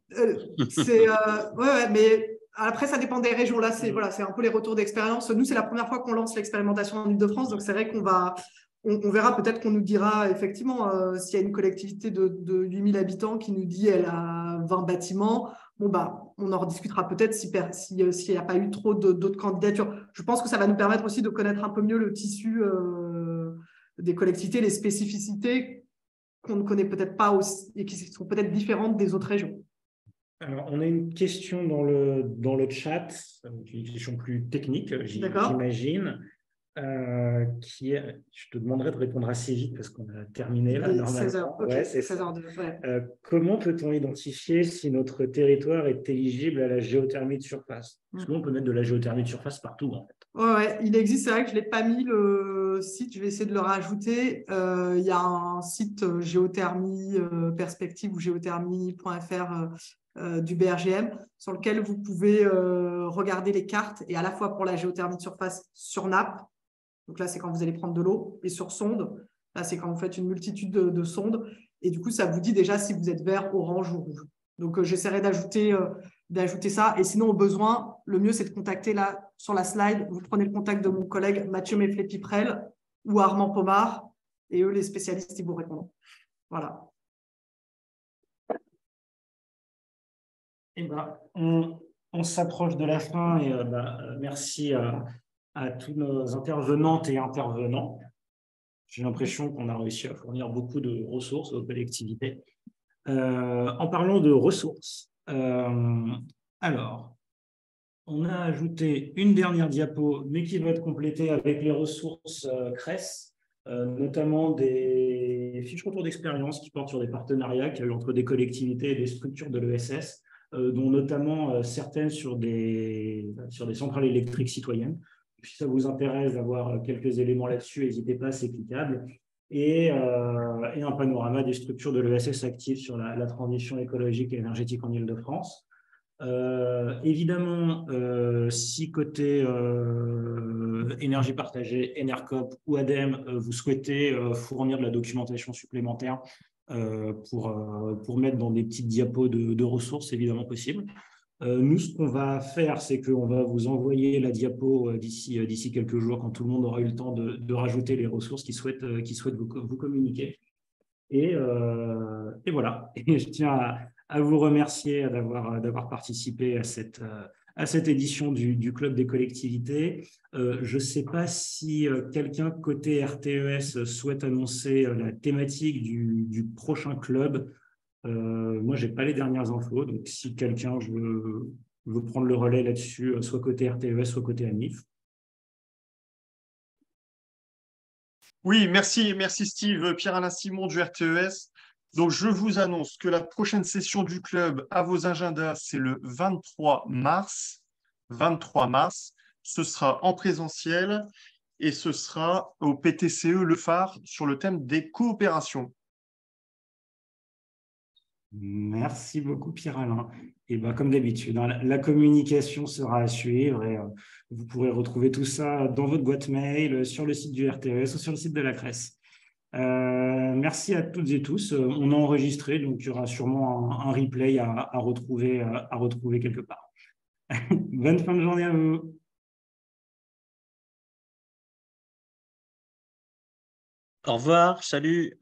mais après, ça dépend des régions. Là, c'est un peu les retours d'expérience. Nous, c'est la première fois qu'on lance l'expérimentation en Île-de-France, donc c'est vrai qu'on verra, peut-être qu'on nous dira effectivement s'il y a une collectivité de 8 000 habitants qui nous dit elle a 20 bâtiments, on en rediscutera peut-être s'il n'y a pas eu trop d'autres candidatures. Je pense que ça va nous permettre aussi de connaître un peu mieux le tissu des collectivités, les spécificités qu'on ne connaît peut-être pas aussi, et qui sont peut-être différentes des autres régions. Alors, on a une question dans le chat, une question plus technique, j'imagine. Je te demanderai de répondre assez vite parce qu'on a terminé là. 16 heures, okay. Ouais, 16 heures comment peut-on identifier si notre territoire est éligible à la géothermie de surface? Parce qu'on peut mettre de la géothermie de surface partout, en fait. Ouais, il existe, c'est vrai que je ne l'ai pas mis le site, je vais essayer de le rajouter. Il y a un site géothermie perspective ou géothermie.fr du BRGM sur lequel vous pouvez regarder les cartes, et à la fois pour la géothermie de surface sur nappe. Donc là, c'est quand vous allez prendre de l'eau, et sur sonde. Là, c'est quand vous faites une multitude de sondes. Et du coup, ça vous dit déjà si vous êtes vert, orange ou rouge. Donc, j'essaierai d'ajouter ça. Et sinon, au besoin, le mieux, c'est de contacter là, sur la slide. Vous prenez le contact de mon collègue Mathieu Mefflet-Piprel ou Armand Pomard. Et eux, les spécialistes, ils vous répondront. Voilà. On s'approche de la fin et merci à tous nos intervenantes et intervenants. J'ai l'impression qu'on a réussi à fournir beaucoup de ressources aux collectivités. En parlant de ressources, alors, on a ajouté une dernière diapo, mais qui doit être complétée avec les ressources CRES, notamment des fiches retour d'expérience qui portent sur des partenariats qu'il y a eu entre des collectivités et des structures de l'ESS, dont notamment certaines sur des centrales électriques citoyennes. Si ça vous intéresse d'avoir quelques éléments là-dessus, n'hésitez pas, c'est cliquable. Et un panorama des structures de l'ESS actives sur la transition écologique et énergétique en Île-de-France. Évidemment, si côté énergie partagée, Enercop ou ADEME, vous souhaitez fournir de la documentation supplémentaire pour mettre dans des petites diapos de ressources, c'est évidemment possible. Nous, ce qu'on va faire, c'est qu'on va vous envoyer la diapo d'ici quelques jours, quand tout le monde aura eu le temps de rajouter les ressources qu'ils souhaitent vous communiquer. Et voilà. Et je tiens à vous remercier d'avoir participé à cette édition du Club des collectivités. Je ne sais pas si quelqu'un côté RTES souhaite annoncer la thématique du prochain club. Moi, je n'ai pas les dernières infos, donc si quelqu'un veut prendre le relais là-dessus, soit côté RTES, soit côté ANIF. Oui, merci Steve. Pierre-Alain Simon du RTES. Donc, je vous annonce que la prochaine session du club à vos agendas, c'est le 23 mars. 23 mars. Ce sera en présentiel et ce sera au PTCE Le Phare sur le thème des coopérations. Merci beaucoup, Pierre-Alain. Et ben, comme d'habitude, hein, la communication sera à suivre et vous pourrez retrouver tout ça dans votre boîte mail, sur le site du RTES ou sur le site de la CRES. Merci à toutes et tous. On a enregistré, donc il y aura sûrement un replay à retrouver quelque part. Bonne fin de journée à vous. Au revoir, salut.